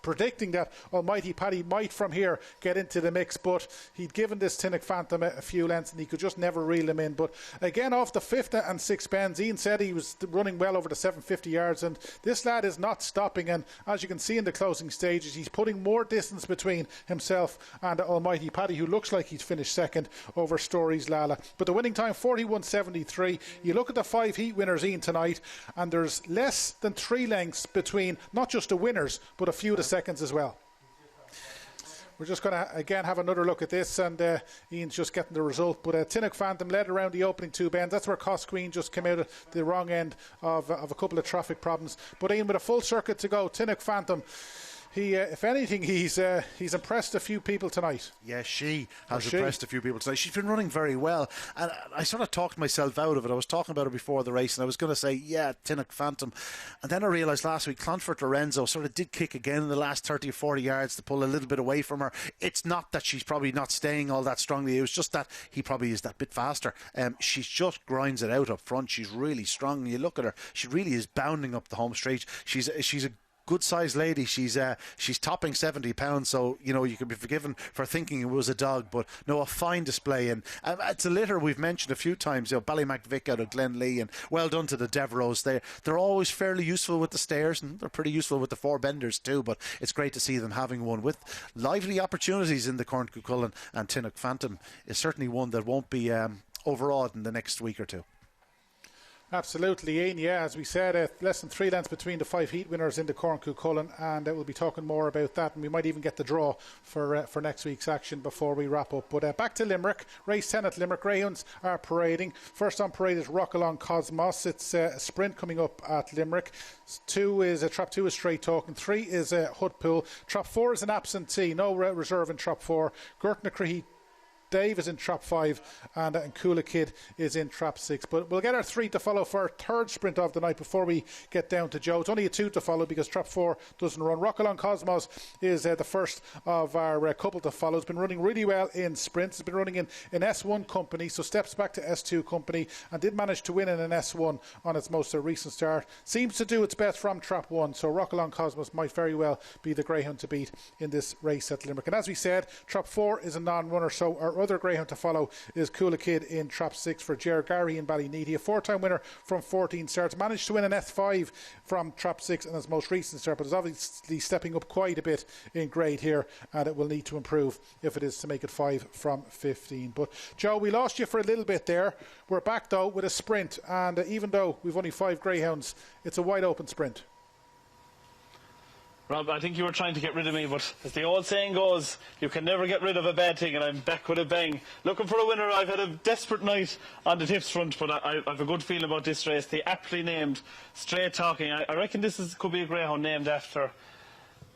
predicting that Almighty Paddy might from here get into the mix, but he'd given this Tinnock Phantom a few lengths and he could just never reel him in. But again, off the 5th and 6th bends, Ian said he was running well over the 750 yards, and this lad is not stopping, and as you can see in the closing stages, he's putting more distance between himself and Almighty Paddy, who looks like he's finished second over Stories Lala. But the winning time 41.73. You look at the 5 heat winners, Ian, tonight, and there's less than 3 lengths between not just the winners but a few of the seconds as well. We're just going to again have another look at this, and Ian's just getting the result. But Tinnock Phantom led around the opening 2 bends. That's where Cost Queen just came out at the wrong end of a couple of traffic problems. But Ian, with a full circuit to go, Tinnock Phantom, he, if anything, he's impressed a few people tonight. Yes, she has impressed a few people tonight. She's been running very well, and I sort of talked myself out of it. I was talking about it before the race, and I was going to say, yeah, Tinnock Phantom, and then I realised last week Clonfert Lorenzo sort of did kick again in the last 30 or 40 yards to pull a little bit away from her. It's not that she's probably not staying all that strongly, it was just that he probably is that bit faster. She just grinds it out up front. She's really strong. You look at her, she really is bounding up the home straight. She's a good sized lady. She's topping 70 pounds, so you know you can be forgiven for thinking it was a dog, but no, a fine display. And it's a litter we've mentioned a few times, you know, Ballymacvic out of Glenlee, and well done to the Devereaux. They're always fairly useful with the stairs, and they're pretty useful with the 4 benders too, but it's great to see them having one with lively opportunities in the Corn Cuchulainn, and Tinnock Phantom is certainly one that won't be overawed in the next week or two. Absolutely, Ian. Yeah, as we said, less than 3 lengths between the 5 heat winners in the Corn Cuchulainn, and we'll be talking more about that, and we might even get the draw for next week's action before we wrap up. But back to Limerick, race 10 at Limerick. Greyhounds are parading. First on parade is Rock Along Cosmos. It's a sprint coming up at Limerick. Trap 2 is Straight Talking. 3 is Hutpool. Trap 4 is an absentee, no reserve in Trap 4. Gert McCreehey Dave is in Trap 5, and Coola Kid is in Trap 6. But we'll get our 3 to follow for our 3rd sprint of the night before we get down to Joe. It's only a 2 to follow because Trap 4 doesn't run. Rock Along Cosmos is the first of our couple to follow. It's been running really well in sprints. It's been running in S1 company, so steps back to S2 company, and did manage to win in an S1 on its most recent start. Seems to do its best from Trap 1, so Rock Along Cosmos might very well be the greyhound to beat in this race at Limerick. And as we said, Trap 4 is a non-runner, so our other greyhound to follow is Coola Kid in Trap 6 for Ger Gary in Ballyneedy, a 4-time winner from 14 starts. Managed to win an S5 from Trap 6 in his most recent start, but is obviously stepping up quite a bit in grade here, and it will need to improve if it is to make it 5 from 15. But Joe, we lost you for a little bit there. We're back though with a sprint, and even though we've only 5 greyhounds, it's a wide open sprint. Rob, I think you were trying to get rid of me, but as the old saying goes, you can never get rid of a bad thing, and I'm back with a bang. Looking for a winner. I've had a desperate night on the tips front, but I've a good feeling about this race. The aptly named Straight Talking. I reckon this could be a greyhound named after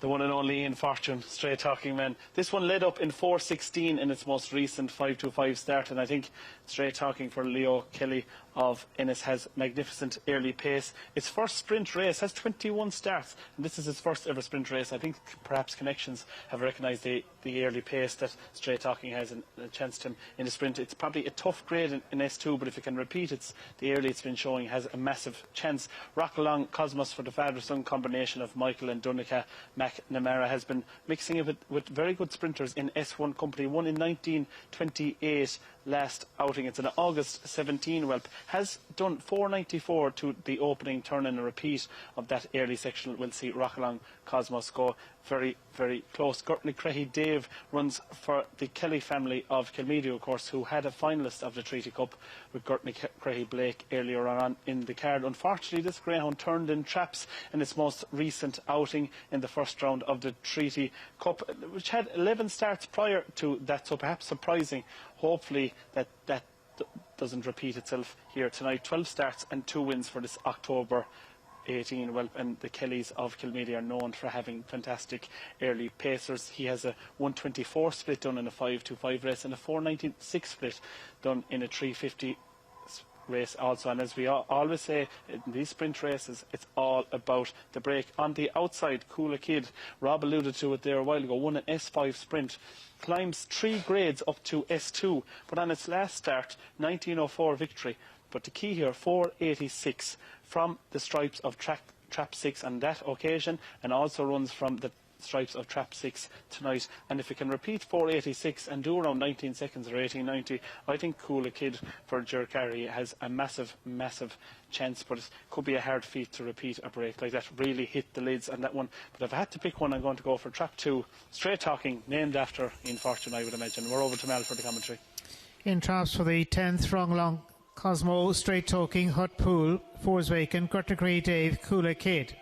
the one and only Ian Fortune, Straight Talking man. This one led up in 4:16 in its most recent 5:25 start, and I think Straight Talking for Leo Kelly of Ennis has magnificent early pace. Its first sprint race has 21 starts, and this is its first ever sprint race. I think perhaps connections have recognised the early pace that Straight Talking has and chanced him in the sprint. It's probably a tough grade in S2, but if it can repeat the early it's been showing, has a massive chance. Rock Along Cosmos for the father-son combination of Michael and Dunica McNamara has been mixing it with very good sprinters in S1 company. Won in 1928 last outing. It's an August 17 whelp. Has done 494 to the opening turn, and a repeat of that early section will see Rock Along Cosmos go very, very close. Gertney Crehy Dave runs for the Kelly family of Kilmeadow, of course, who had a finalist of the Treaty Cup with Gertney Crehy Blake earlier on in the card. Unfortunately, this greyhound turned in traps in its most recent outing in the first round of the Treaty Cup, which had 11 starts prior to that, so perhaps surprising. Hopefully that doesn't repeat itself here tonight. 12 starts and 2 wins for this October 18 whelp, and the Kellys of Kilmeadow are known for having fantastic early pacers. He has a 124 split done in a 5:25 race and a 496 split done in a 350 race also. And as we always say in these sprint races, it's all about the break. On the outside, Coola Kid, Rob alluded to it there a while ago, won an S5 sprint, climbs 3 grades up to S2, but on its last start, 1904 victory. But the key here, 486 from the stripes of trap 6 on that occasion, and also runs from the stripes of trap 6 tonight. And if it can repeat 486 and do around 19 seconds or 1890, I think Coola Kid for Jerkari has a massive chance, but it could be a hard feat to repeat a break like that. Really hit the lids on that one. But if I had to pick one, I'm going to go for trap 2, Straight Talking, named after Ian Fortune, I would imagine. We're over to Mel for the commentary. In traps for the 10th Rong Cosmo, Straight Talking, Hut Pool, Fours Vacant, Gertney Dave, Coola Kid.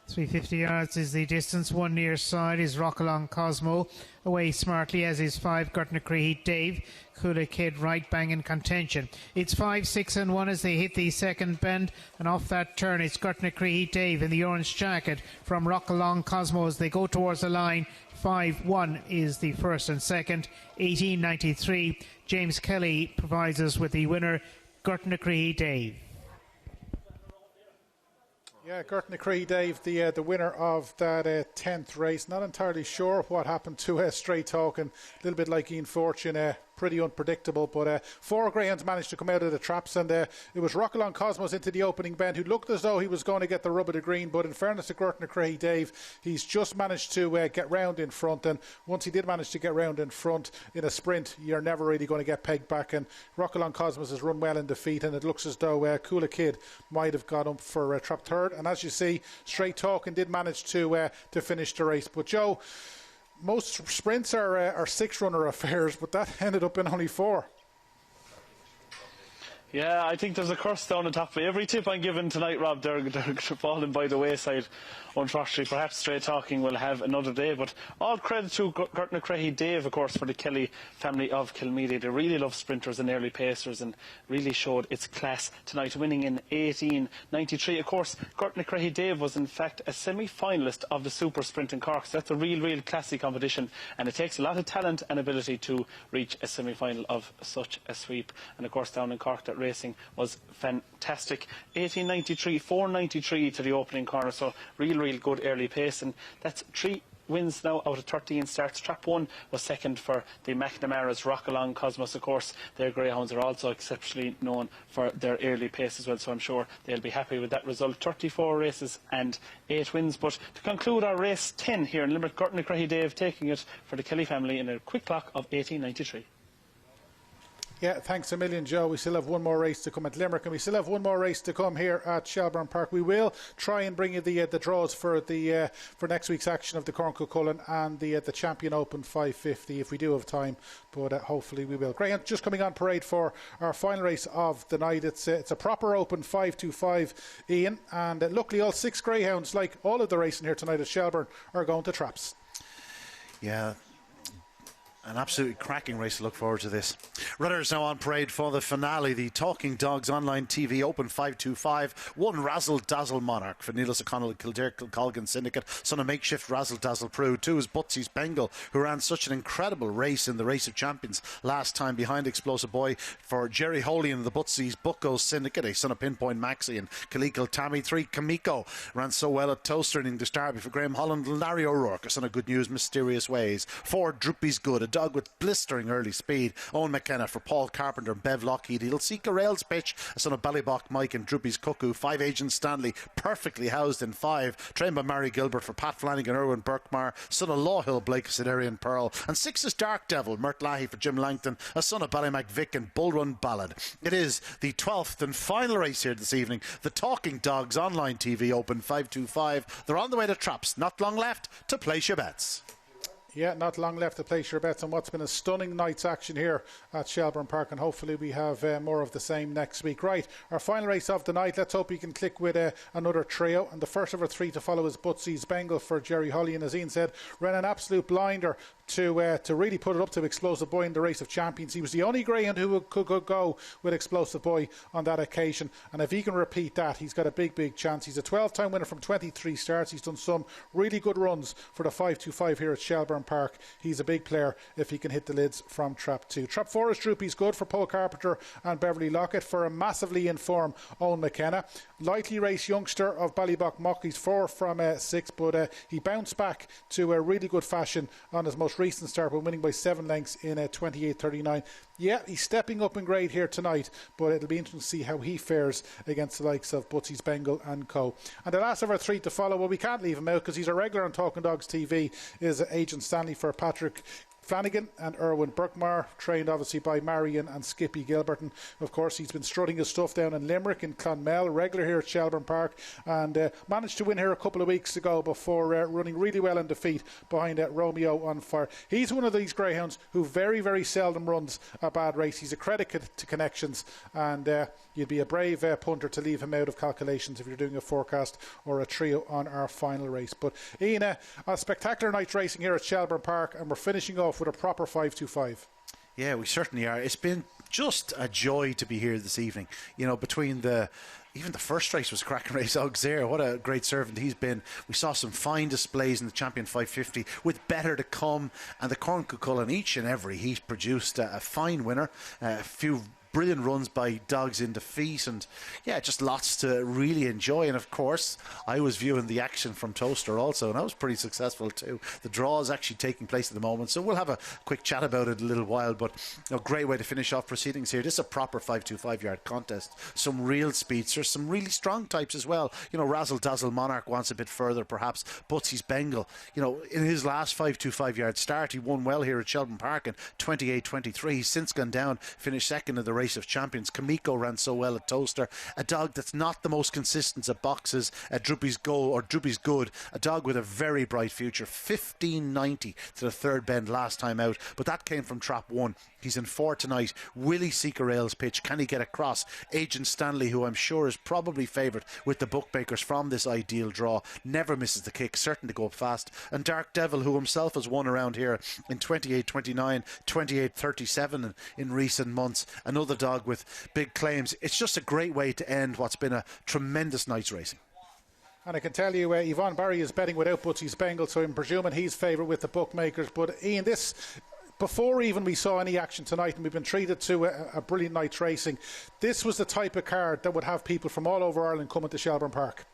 350 yards is the distance. One near side is Rock Along Cosmo. Away smartly, as is 5 Gertney Crehy Dave. Coola Kid right bang in contention. It's 5, 6 and 1 as they hit the second bend, and off that turn it's Gertney Crehy Dave in the orange jacket from Rock Along Cosmo as they go towards the line. 5-1 is the first and second. 1893. James Kelly provides us with the winner, Gertney Crehy Dave. Yeah, Gertney Crehy Dave, the winner of that 10th race. Not entirely sure what happened to Straight Talking. A little bit like Ian Fortune, pretty unpredictable, but 4 greyhounds managed to come out of the traps, and it was Rock Along Cosmos into the opening bend, who looked as though he was going to get the rub of the green, but in fairness to Gertney Crehy Dave, he's just managed to get round in front, and once he did manage to get round in front in a sprint, you're never really going to get pegged back, and Rock Along Cosmos has run well in defeat, and it looks as though Coola Kid might have got up for trap 3rd, and as you see, Straight Talking did manage to finish the race. But Joe, most sprints are 6-runner affairs, but that ended up in only 4. Yeah, I think there's a curse down the top of me. Every tip I'm giving tonight, Rob, they're falling by the wayside. Unfortunately, perhaps Straight Talking will have another day, but all credit to Gertney Crehy Dave, of course, for the Kelly family of Kilmeadow. They really love sprinters and early pacers, and really showed its class tonight, winning in 1893. Of course, Gertney Crehy Dave was in fact a semi-finalist of the Super Sprint in Cork, so that's a real classy competition, and it takes a lot of talent and ability to reach a semi-final of such a sweep. And of course, down in Cork, that racing was fantastic. 1893, 493 to the opening corner, so real good early pace, and that's 3 wins now out of 13 starts. Trap 1 was second for the McNamara's Rock Along Cosmos. Of course, their greyhounds are also exceptionally known for their early pace as well, so I'm sure they'll be happy with that result. 34 races and 8 wins. But to conclude our race 10 here in Limerick, Gertney Crehy Dave taking it for the Kelly family in a quick clock of 1893. Yeah, thanks a million, Joe. We still have one more race to come at Limerick, and we still have one more race to come here at Shelbourne Park. We will try and bring you the draws for next week's action of the Corn Cuchulainn and the Champion Open 550 if we do have time, but hopefully we will. Greyhound just coming on parade for our final race of the night. It's a proper Open 525, Ian, and luckily all 6 Greyhounds, like all of the racing here tonight at Shelburne, are going to traps. Yeah, an absolutely cracking race to look forward to this. Runners now on parade for the finale. The Talking Dogs Online TV Open 525. 1 Razzle Dazzle Monarch for Neelis O'Connell Kildare Kilcolgan Syndicate. Son of makeshift Razzle Dazzle Prude. 2 is Butsy's Bengal, who ran such an incredible race in the Race of Champions last time behind Explosive Boy for Jerry Holy and the Butsy's Bucko Syndicate. A son of Pinpoint Maxi and Kalikal Tammy. 3 Kamiko ran so well at Toaster in English Derby for Graham Holland and Larry O'Rourke, a son of Good News Mysterious Ways. 4 Droopy's Good, a dog with blistering early speed. Owen McKenna for Paul Carpenter and Bev Lockheed. He'll seek a rails pitch, a son of Ballybock Mike and Droopy's Cuckoo. 5 Agent Stanley, perfectly housed in 5, trained by Mary Gilbert for Pat Flanagan, Erwin Burkmar, son of Lawhill Blake, Siderian Pearl. And 6 is Dark Devil, Mert Lahey for Jim Langton, a son of Ballymac Vic and Bullrun Ballad. It is the 12th and final race here this evening, the Talking Dogs Online TV Open 525. They're on the way to traps, not long left to place your bets. Yeah, not long left to place your bets on what's been a stunning night's action here at Shelbourne Park, and hopefully we have more of the same next week. Right, our final race of the night. Let's hope we can click with another trio, and the first of our 3 to follow is Butsy's Bengal for Jerry Holly, and as Ian said, ran an absolute blinder to really put it up to Explosive Boy in the Race of Champions. He was the only greyhound who could go with Explosive Boy on that occasion, and if he can repeat that, he's got a big chance. He's a 12-time winner from 23 starts. He's done some really good runs for the 525 here at Shelbourne Park. He's a big player if he can hit the lids from Trap 2. Trap 4 is Droopy's Good for Paul Carpenter and Beverly Lockett for a massively in form Owen McKenna. Lightly race youngster of Ballybock Mock. He's 4 from 6, but he bounced back to a really good fashion on his most recent start by winning by 7 lengths in 28.39. Yeah, he's stepping up in grade here tonight, but it'll be interesting to see how he fares against the likes of Butsy's Bengal and co. And the last of our 3 to follow, well, we can't leave him out because he's a regular on Talking Dogs TV, is Agent Stanley for Patrick Flanagan and Erwin Burkmar, trained obviously by Marion and Skippy Gilbert. And of course, he's been strutting his stuff down in Limerick and Clonmel, regular here at Shelbourne Park, and managed to win here a couple of weeks ago before running really well in defeat behind Romeo on Fire. He's one of these greyhounds who very seldom runs a bad race. He's a credit to connections, and you'd be a brave punter to leave him out of calculations if you're doing a forecast or a trio on our final race. But Ian, a spectacular night's racing here at Shelbourne Park, and we're finishing off with a proper 525. Yeah, we certainly are. It's been just a joy to be here this evening. You know, between even the first race was a cracking race. Auxerre, what a great servant he's been. We saw some fine displays in the Champion 550 with better to come, and the Corn Cuchulainn, each and every he's produced a fine winner, a few brilliant runs by dogs in defeat, and yeah, just lots to really enjoy. And of course, I was viewing the action from Toaster also, and I was pretty successful too. The draw is actually taking place at the moment, so we'll have a quick chat about it in a little while. But great way to finish off proceedings here. This is a proper 525 yard contest. Some real speedsters, some really strong types as well. You know, Razzle Dazzle Monarch wants a bit further perhaps. Butsy's Bengal, you know, in his last 525 yard start, he won well here at Shelbourne Park in 28.23. He's since gone down, finished second in the Race of Champions. Kamiko ran so well at Toaster. A dog that's not the most consistent at boxes. Droopy's Good. A dog with a very bright future. 15.90 to the third bend last time out, but that came from Trap 1. He's in 4 tonight. Will he seek a rails pitch? Can he get across? Agent Stanley, who I'm sure is probably favoured with the bookmakers from this ideal draw, never misses the kick, certain to go up fast. And Dark Devil, who himself has won around here in 28.29, 28.37 in recent months. Another dog with big claims. It's just a great way to end what's been a tremendous night's racing. And I can tell you, Yvonne Barry is betting without Butsy's Bengal, so I'm presuming he's favourite with the bookmakers. But Ian, this, before even we saw any action tonight, and we've been treated to a brilliant night's racing, this was the type of card that would have people from all over Ireland coming to Shelbourne Park.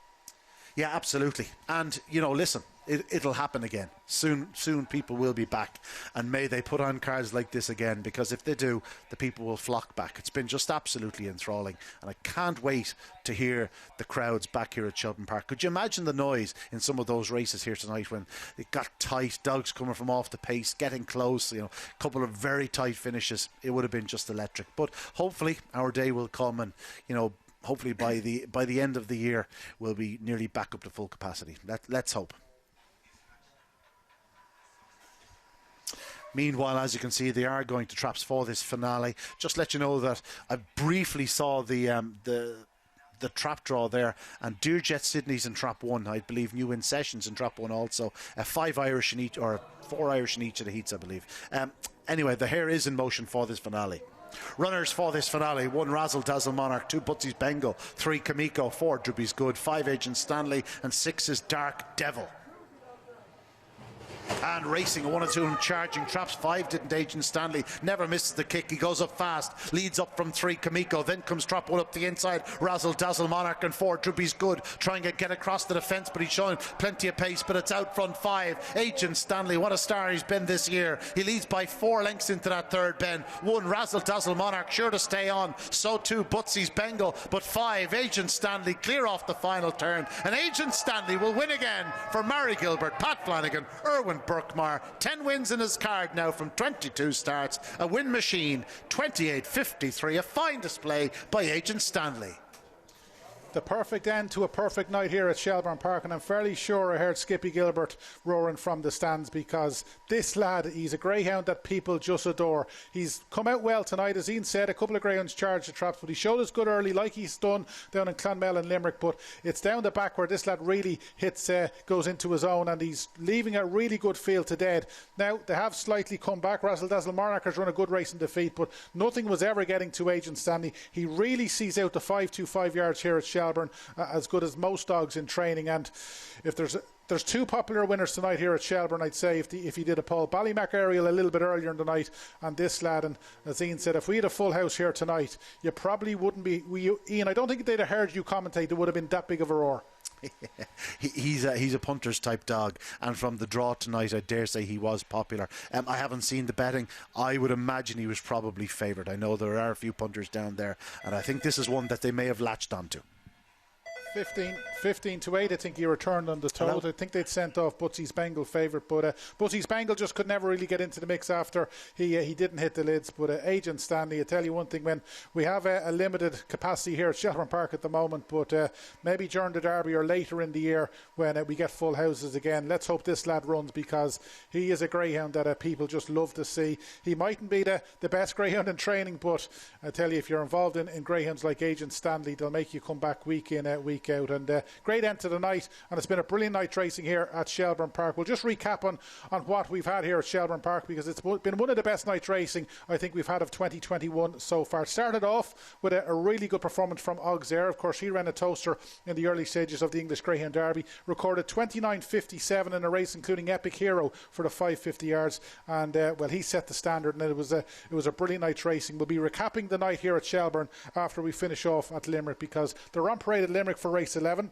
Yeah, absolutely. And, listen, it'll happen again. Soon people will be back. And may they put on cards like this again, because if they do, the people will flock back. It's been just absolutely enthralling. And I can't wait to hear the crowds back here at Shelbourne Park. Could you imagine the noise in some of those races here tonight when it got tight, dogs coming from off the pace, getting close, a couple of very tight finishes? It would have been just electric. But hopefully our day will come, and, hopefully by the end of the year we'll be nearly back up to full capacity. Let's hope. Meanwhile, as you can see, they are going to traps for this finale. Just let you know that I briefly saw the trap draw there, and Deerjet Sydney's in trap 1. I believe New In Sessions in trap 1 also. 5 Irish in each, or 4 Irish in each of the heats, I believe. Anyway, the hare is in motion for this finale. Runners for this finale: 1 Razzle Dazzle Monarch, 2 Butsy's Bengal, 3 Kamiko, 4 Droopy's Good, 5 Agent Stanley, and 6 is Dark Devil. And racing, 1 or 2 and charging traps. 5 didn't Agent Stanley, never misses the kick. He goes up fast, leads up from 3 Kamiko, then comes trap 1 up the inside, Razzle Dazzle Monarch, and 4 Droopy's Good, trying to get across the defence, but he's showing plenty of pace. But it's out front 5 Agent Stanley. What a star he's been this year. He leads by 4 lengths into that third bend. 1 Razzle Dazzle Monarch sure to stay on, so too Butsy's Bengal, but 5 Agent Stanley clear off the final turn, and Agent Stanley will win again for Mary Gilbert, Pat Flanagan, Erwin Burkmar. 10 wins in his card now from 22 starts. A win machine, 28.53. A fine display by Agent Stanley. The perfect end to a perfect night here at Shelbourne Park, and I'm fairly sure I heard Skippy Gilbert roaring from the stands, because this lad, he's a greyhound that people just adore. He's come out well tonight, as Ian said. A couple of greyhounds charged the traps, but he showed us good early, like he's done down in Clonmel and Limerick. But it's down the back where this lad really goes into his own, and he's leaving a really good field to dead. Now, they have slightly come back. Razzle Dazzle Monarch has run a good race in defeat, but nothing was ever getting to Agent Stanley. He really sees out the 5-2-5 yards here at Shelbourne, as good as most dogs in training. And if there's 2 popular winners tonight here at Shelbourne, I'd say, if you did a poll: Ballymac Ariel a little bit earlier in the night, and this lad. And as Ian said, if we had a full house here tonight, you probably wouldn't be. Ian, I don't think they'd have heard you commentate. There would have been that big of a roar. He's a punter's type dog, and from the draw tonight, I dare say he was popular. I haven't seen the betting. I would imagine he was probably favoured. I know there are a few punters down there, and I think this is one that they may have latched onto. 15-8, I think he returned on the tote. I think they'd sent off Butsy's Bengal favourite, but Butsy's Bengal just could never really get into the mix after he didn't hit the lids. But Agent Stanley, I tell you one thing, when we have a limited capacity here at Shelbourne Park at the moment, but maybe during the Derby or later in the year when we get full houses again, let's hope this lad runs, because he is a greyhound that people just love to see. He mightn't be the best greyhound in training, but I tell you, if you're involved in greyhounds like Agent Stanley, they'll make you come back week in, week out. And great end to the night, and it's been a brilliant night racing here at Shelbourne Park. We'll just recap on what we've had here at Shelbourne Park, because it's been one of the best night racing I think we've had of 2021 so far. Started off with a really good performance from Auxerre. Of course, he ran a toaster in the early stages of the English Greyhound Derby, recorded 29.57 in a race including Epic Hero for the 550 yards, and well, he set the standard, and it was a brilliant night racing. We'll be recapping the night here at Shelbourne after we finish off at Limerick, because they're on parade at Limerick for race 11.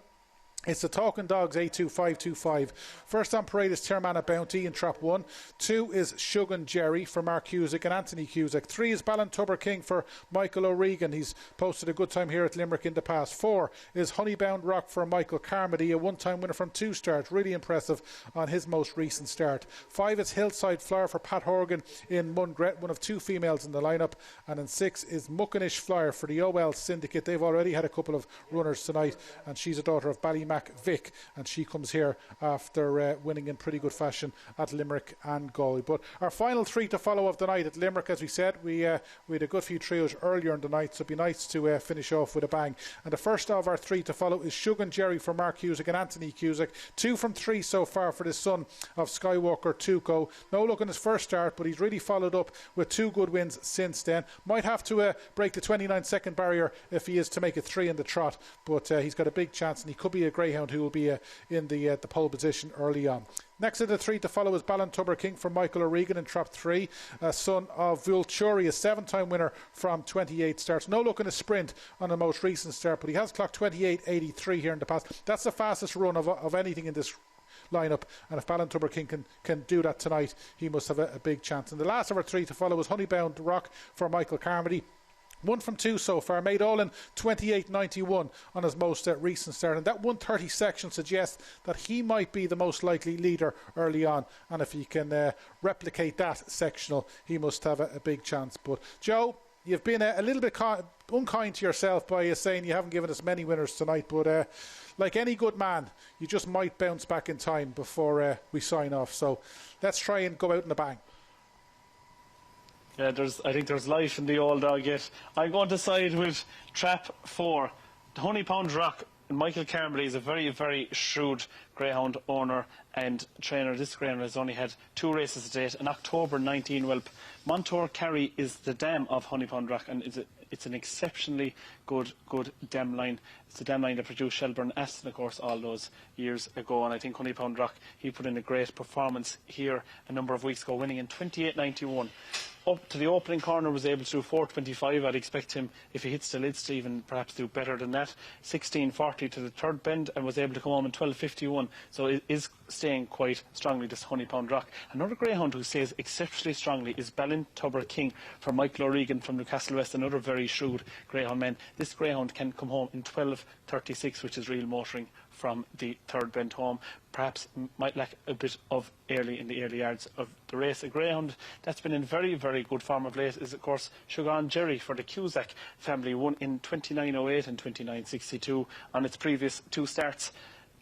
It's the Talking Dogs A2525. First on parade is Termana Bounty in trap 1. 2 is Shugan Jerry for Mark Cusack and Anthony Cusack. 3 is Ballantubber King for Michael O'Regan. He's posted a good time here at Limerick in the past. 4 is Honeybound Rock for Michael Carmody, a one-time winner from 2 starts. Really impressive on his most recent start. 5 is Hillside Flyer for Pat Horgan in Mungret, one of 2 females in the lineup. And in 6 is Muckinish Flyer for the OL Syndicate. They've already had a couple of runners tonight, and she's a daughter of Ballymac Vic, and she comes here after winning in pretty good fashion at Limerick and Galway. But our final 3 to follow of the night at Limerick, as we said, we had a good few trios earlier in the night, so it'd be nice to finish off with a bang. And the first of our 3 to follow is Shugan Jerry for Mark Cusack and Anthony Cusack. 2 from 3 so far for the son of Skywalker Tuco. No luck in his first start, but he's really followed up with 2 good wins since then. Might have to break the 29-second barrier if he is to make it 3 in the trot, but he's got a big chance, and he could be a great Greyhound, who will be in the pole position early on. Next of the 3 to follow is Ballintubber King from Michael O'Regan in trap 3, son of Vulturi, a 7-time winner from 28 starts. No luck in a sprint on the most recent start, but he has clocked 28.83 here in the past. That's the fastest run of anything in this lineup, and if Ballintubber King can do that tonight, he must have a big chance. And the last of our 3 to follow is Honeybound Rock for Michael Carmody. 1 from 2 so far, made all in 28.91 on his most recent start, and that 130 section suggests that he might be the most likely leader early on, and if he can replicate that sectional, he must have a big chance. But Joe, you've been a little bit unkind to yourself by saying you haven't given us many winners tonight, but like any good man, you just might bounce back in time before we sign off, so let's try and go out in a bang. Yeah, I think there's life in the old dog yet. I'm going to side with trap 4. The Honey Pound Rock. Michael Carmody is a very, very shrewd greyhound owner and trainer. This greyhound has only had 2 races to date. An October 19 whelp. Montour Carry is the dam of Honey Pound Rock, and it's an exceptionally good dam line. It's the dam line that produced Shelburne Aston, of course, all those years ago. And I think Honey Pound Rock, he put in a great performance here a number of weeks ago, winning in 28.91. Up to the opening corner, was able to do 4.25. I'd expect him, if he hits the lids, to even perhaps do better than that. 16.40 to the third bend, and was able to come home in 12.51. So it is staying quite strongly, this Honey Pound Rock. Another greyhound who stays exceptionally strongly is Ballintubber King from Michael O'Regan from Newcastle West, another very shrewd greyhound man. This greyhound can come home in 12.36, which is real motoring from the third bend home. Perhaps might lack a bit of early yards of the race. A greyhound that's been in very, very good form of late is, of course, Shelbourne Jerry for the Cusack family, won in 29.08 and 29.62 on its previous 2 starts.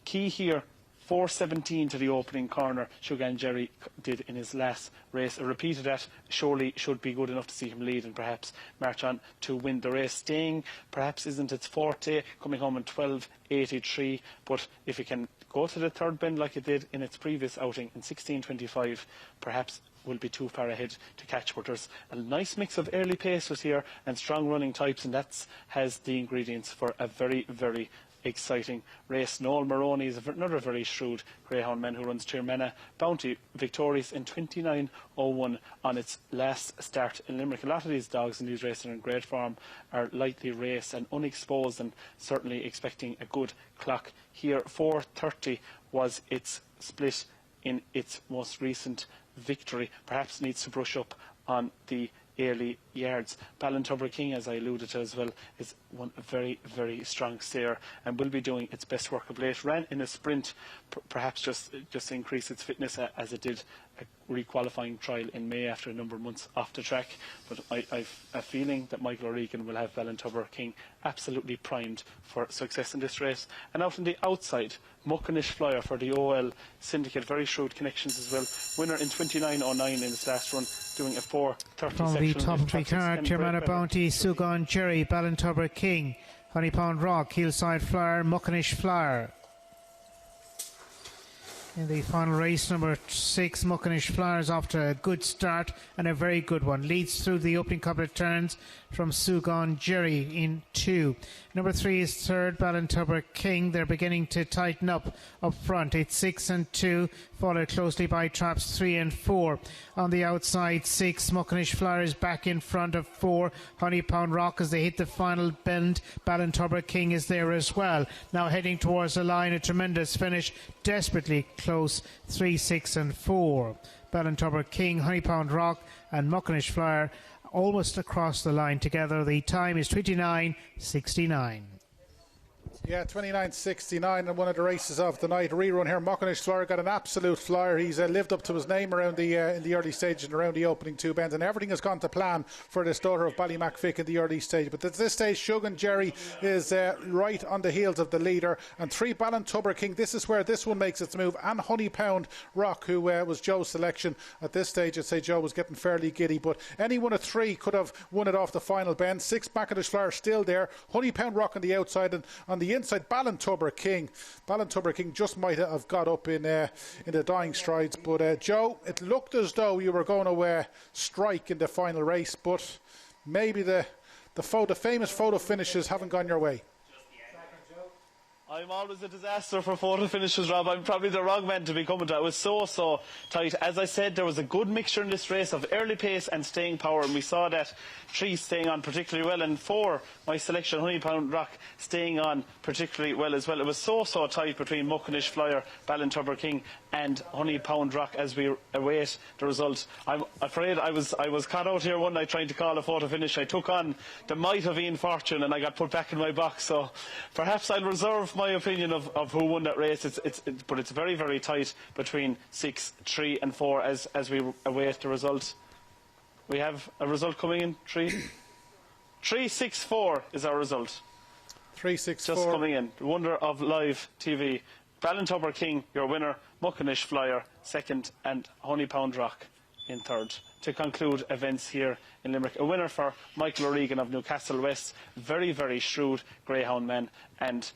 Key here, 4.17 to the opening corner, Shelbourne Jerry did in his last race. A repeat of that surely should be good enough to see him lead and perhaps march on to win the race. Staying perhaps isn't its forte, coming home in 12.83, but if he can go to the third bend like it did in its previous outing in 16.25, perhaps will be too far ahead to catch. But there's a nice mix of early paces here and strong running types, and that has the ingredients for a very, very exciting race. Noel Maroney is another very shrewd greyhound man who runs Tirmana Bounty, victorious in 29.01 on its last start in Limerick. A lot of these dogs in these races are in great form, are lightly raced and unexposed, and certainly expecting a good clock here. 4.30 was its split in its most recent victory. Perhaps needs to brush up on the early yards. Ballintubber King, as I alluded to as well, is one very, very strong steer and will be doing its best work of late. Ran in a sprint, perhaps just to increase its fitness, as it did a re-qualifying trial in May after a number of months off the track. But I've a feeling that Michael O'Regan will have Ballintubber King absolutely primed for success in this race. And out on the outside, Muckinish Flyer for the OL Syndicate, very shrewd connections as well. Winner in 29.09 in his last run, doing a 4.30 from the top of the card, Tirmana Bounty, Sugan Jerry, Ballintubber King, Honey Pound Rock, Hillside Flyer, Muckinish Flyer. In the final race, number 6, Muckinish Flyer is off to a good start and a very good one. Leads through the opening couple of turns from Sugan Jerry in 2. Number 3 is third, Ballintubber King. They're beginning to tighten up front. It's 6 and 2, followed closely by traps 3 and 4. On the outside, 6, Muckinish Flyer is back in front of 4. Honey Pound Rock as they hit the final bend. Ballintubber King is there as well. Now heading towards the line, a tremendous finish, desperately close, 3, 6 and 4. Ballintubber King, Honey Pound Rock and Muckinish Flyer almost across the line together. The time is 29.69. Yeah, 29.69 in one of the races of the night. Rerun here. Muckinish Flyer got an absolute flyer. He's lived up to his name around the in the early stage and around the opening 2 bends, and everything has gone to plan for this daughter of Ballymacvick in the early stage. But at this stage, Shugan Jerry is right on the heels of the leader, and 3, Ballintubber King. This is where this one makes its move, and Honey Pound Rock, who was Joe's selection at this stage. I'd say Joe was getting fairly giddy, but any one of 3 could have won it off the final bend. 6, Muckinish Flyer still there. Honey Pound Rock on the outside, and on the inside, Ballintubber King. Ballintubber King just might have got up in the dying strides, but Joe, it looked as though you were going to strike in the final race, but maybe the famous photo finishes haven't gone your way. I'm always a disaster for photo finishes, Rob. I'm probably the wrong man to be coming to. It was so tight. As I said, there was a good mixture in this race of early pace and staying power, and we saw that 3 staying on particularly well, and 4, my selection, Honey Pound Rock, staying on particularly well as well. It was so tight between Muckinish Flyer, Ballintubber King and Honey Pound Rock as we await the result. I'm afraid I was caught out here one night trying to call a photo finish. I took on the might of Ian Fortune and I got put back in my box, so perhaps I'll reserve my opinion of who won that race. But it's very, very tight between 6, 3 and 4 as we await the result. We have a result coming in. 3-6-4 is our result. 3-6-4. Just coming in. The wonder of live TV. Ballintubber King, your winner. Muckinish Flyer, second. And Honey Pound Rock in third. To conclude events here in Limerick, a winner for Michael O'Regan of Newcastle West. Very, very shrewd greyhound man. And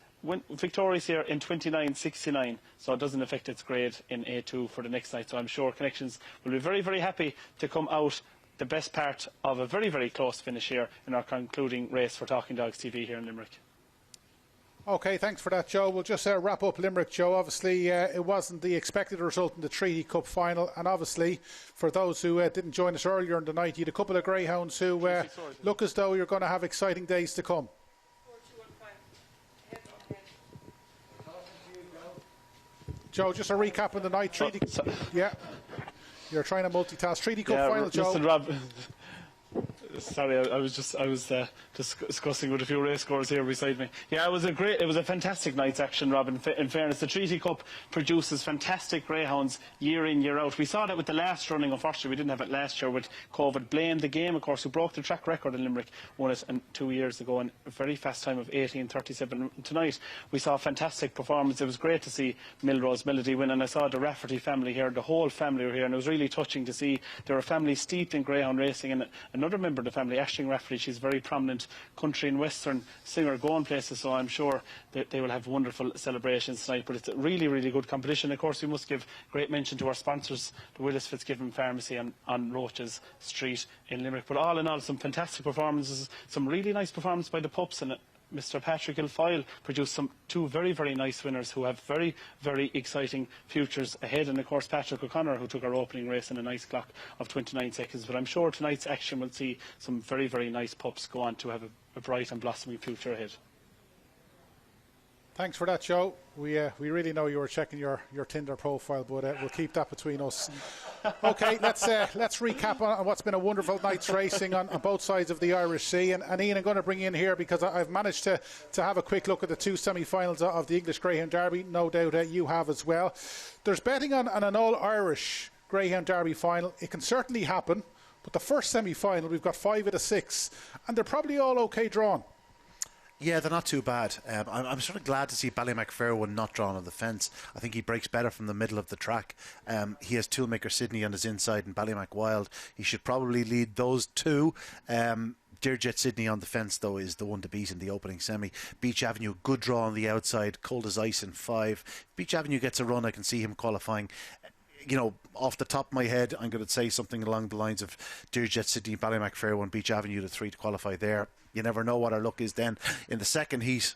victorious here in 29.69, so it doesn't affect its grade in A2 for the next night. So I'm sure Connections will be very, very happy to come out the best part of a very, very close finish here in our concluding race for Talking Dogs TV here in Limerick. OK, thanks for that, Joe. We'll just wrap up Limerick, Joe. Obviously, it wasn't the expected result in the Treaty Cup final, and obviously, for those who didn't join us earlier in the night, you had a couple of greyhounds who look as though you're going to have exciting days to come. Joe, just a recap of the night. Treaty, yeah, you're trying to multitask. Treaty Cup final, Joe. Listen, Rob. Sorry, I was discussing with a few race scores here beside me. Yeah, it was a fantastic night's action, Rob. In fairness, the Treaty Cup produces fantastic greyhounds year in, year out. We saw that with the last running. Unfortunately, we didn't have it last year with COVID. Blaine, the game, of course, who broke the track record in Limerick, won it 2 years ago in a very fast time of 18:37. Tonight, we saw a fantastic performance. It was great to see Milrose Melody win, and I saw the Rafferty family here. The whole family were here, and it was really touching to see there were families steeped in greyhound racing, and another member of the family, Aisling Rafferty, she's a very prominent country and western singer going places, so I'm sure that they will have wonderful celebrations tonight. But it's a really, really good competition. Of course, we must give great mention to our sponsors, the Willis Fitzgibbon Pharmacy on Roaches Street in Limerick. But all in all, some fantastic performances, some really nice performances by the pups, and Mr. Patrick Ilfoyle produced 2 very, very nice winners who have very, very exciting futures ahead. And of course, Patrick O'Connor, who took our opening race in a nice clock of 29 seconds. But I'm sure tonight's action will see some very, very nice pups go on to have a bright and blossoming future ahead. Thanks for that, Joe. We really know you were checking your Tinder profile, but we'll keep that between us. OK, let's recap on what's been a wonderful night's racing on both sides of the Irish Sea. And Ian, I'm going to bring you in here because I've managed to have a quick look at the 2 semi-finals of the English Greyhound Derby. No doubt you have as well. There's betting on an all-Irish Greyhound Derby final. It can certainly happen, but the first semi-final, we've got 5 out of 6, and they're probably all OK drawn. Yeah, they're not too bad. I'm sort of glad to see Ballymac-Fairwood not drawn on the fence. I think he breaks better from the middle of the track. He has Toolmaker Sydney on his inside and Ballymac Wild. He should probably lead those 2. Dearjet Sydney on the fence, though, is the one to beat in the opening semi. Beach Avenue, good draw on the outside, cold as ice in 5. Beach Avenue gets a run, I can see him qualifying. You know, off the top of my head, I'm going to say something along the lines of Dearjet Sydney, Ballymac-Fairwood, Beach Avenue, the 3 to qualify there. You never know what our luck is then. In the second heat,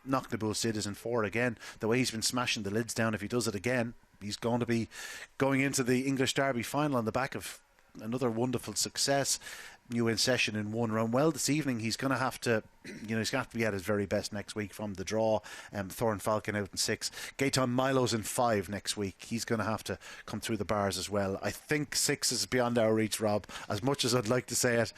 Knocknabull Sid is in 4 again. The way he's been smashing the lids down, if he does it again, he's going to be going into the English Derby final on the back of another wonderful success. New in session in 1 round. Well, this evening he's going to have to, he's going to have to be at his very best next week from the draw. Thorn Falcon out in 6. Gaetan Milo's in 5 next week. He's going to have to come through the bars as well. I think 6 is beyond our reach, Rob, as much as I'd like to say it.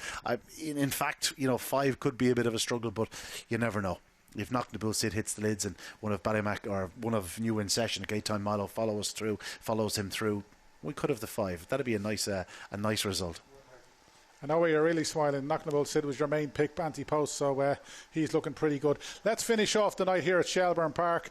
In fact, 5 could be a bit of a struggle, but you never know. If Knocknabull Sid hits the lids and one of Ballymac or one of New in session, Gaetan Milo follows him through, we could have the 5. That'd be a nice result. I know where you're really smiling. Knocknabull Sid was your main pick, Banty Post, so he's looking pretty good. Let's finish off the night here at Shelbourne Park.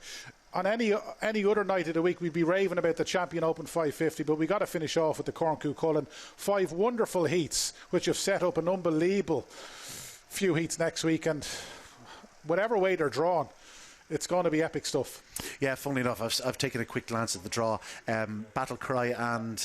On any other night of the week, we'd be raving about the Champion Open 550, but we got to finish off with the Corn Cuchulainn. 5 wonderful heats, which have set up an unbelievable few heats next week, and whatever way they're drawn, it's going to be epic stuff. Yeah, funnily enough, I've taken a quick glance at the draw. Battle Cry and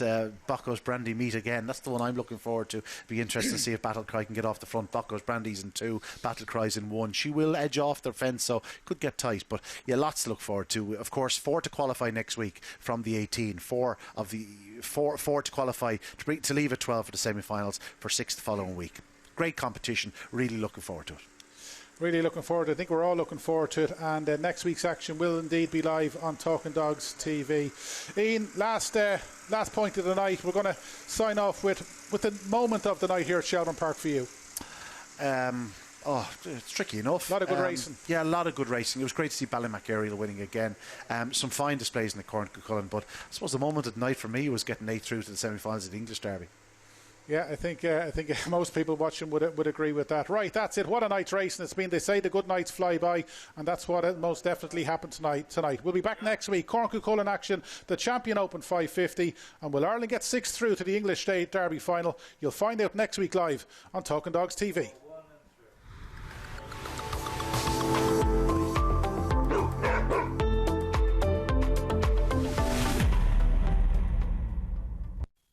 Bocco's Brandy meet again. That's the one I'm looking forward to. Be interested to see if Battle Cry can get off the front. Bocco's Brandy's in 2, Battle Cry's in 1. She will edge off their fence, so could get tight. But yeah, lots to look forward to. Of course, 4 to qualify next week from the 18. 4 to qualify to leave at 12 for the semi-finals, for 6 the following week. Great competition. Really looking forward to it. Really looking forward to it. I think we're all looking forward to it, and next week's action will indeed be live on Talking Dogs TV. Ian, last point of the night, we're going to sign off with the moment of the night here at Shelbourne Park for you. It's tricky enough. A lot of good racing. Yeah, a lot of good racing. It was great to see Ballymac winning again. Some fine displays in the Corn Cuchulainn, but I suppose the moment of the night for me was getting 8 through to the semi-finals of the English Derby. Yeah, I think most people watching would agree with that. Right, that's it. What a night's racing it's been. They say the good nights fly by, and that's what most definitely happened tonight. We'll be back next week. Corn Cuchulainn action, the Champion Open 550, and will Ireland get 6 through to the English State Derby final? You'll find out next week live on Talking Dogs TV.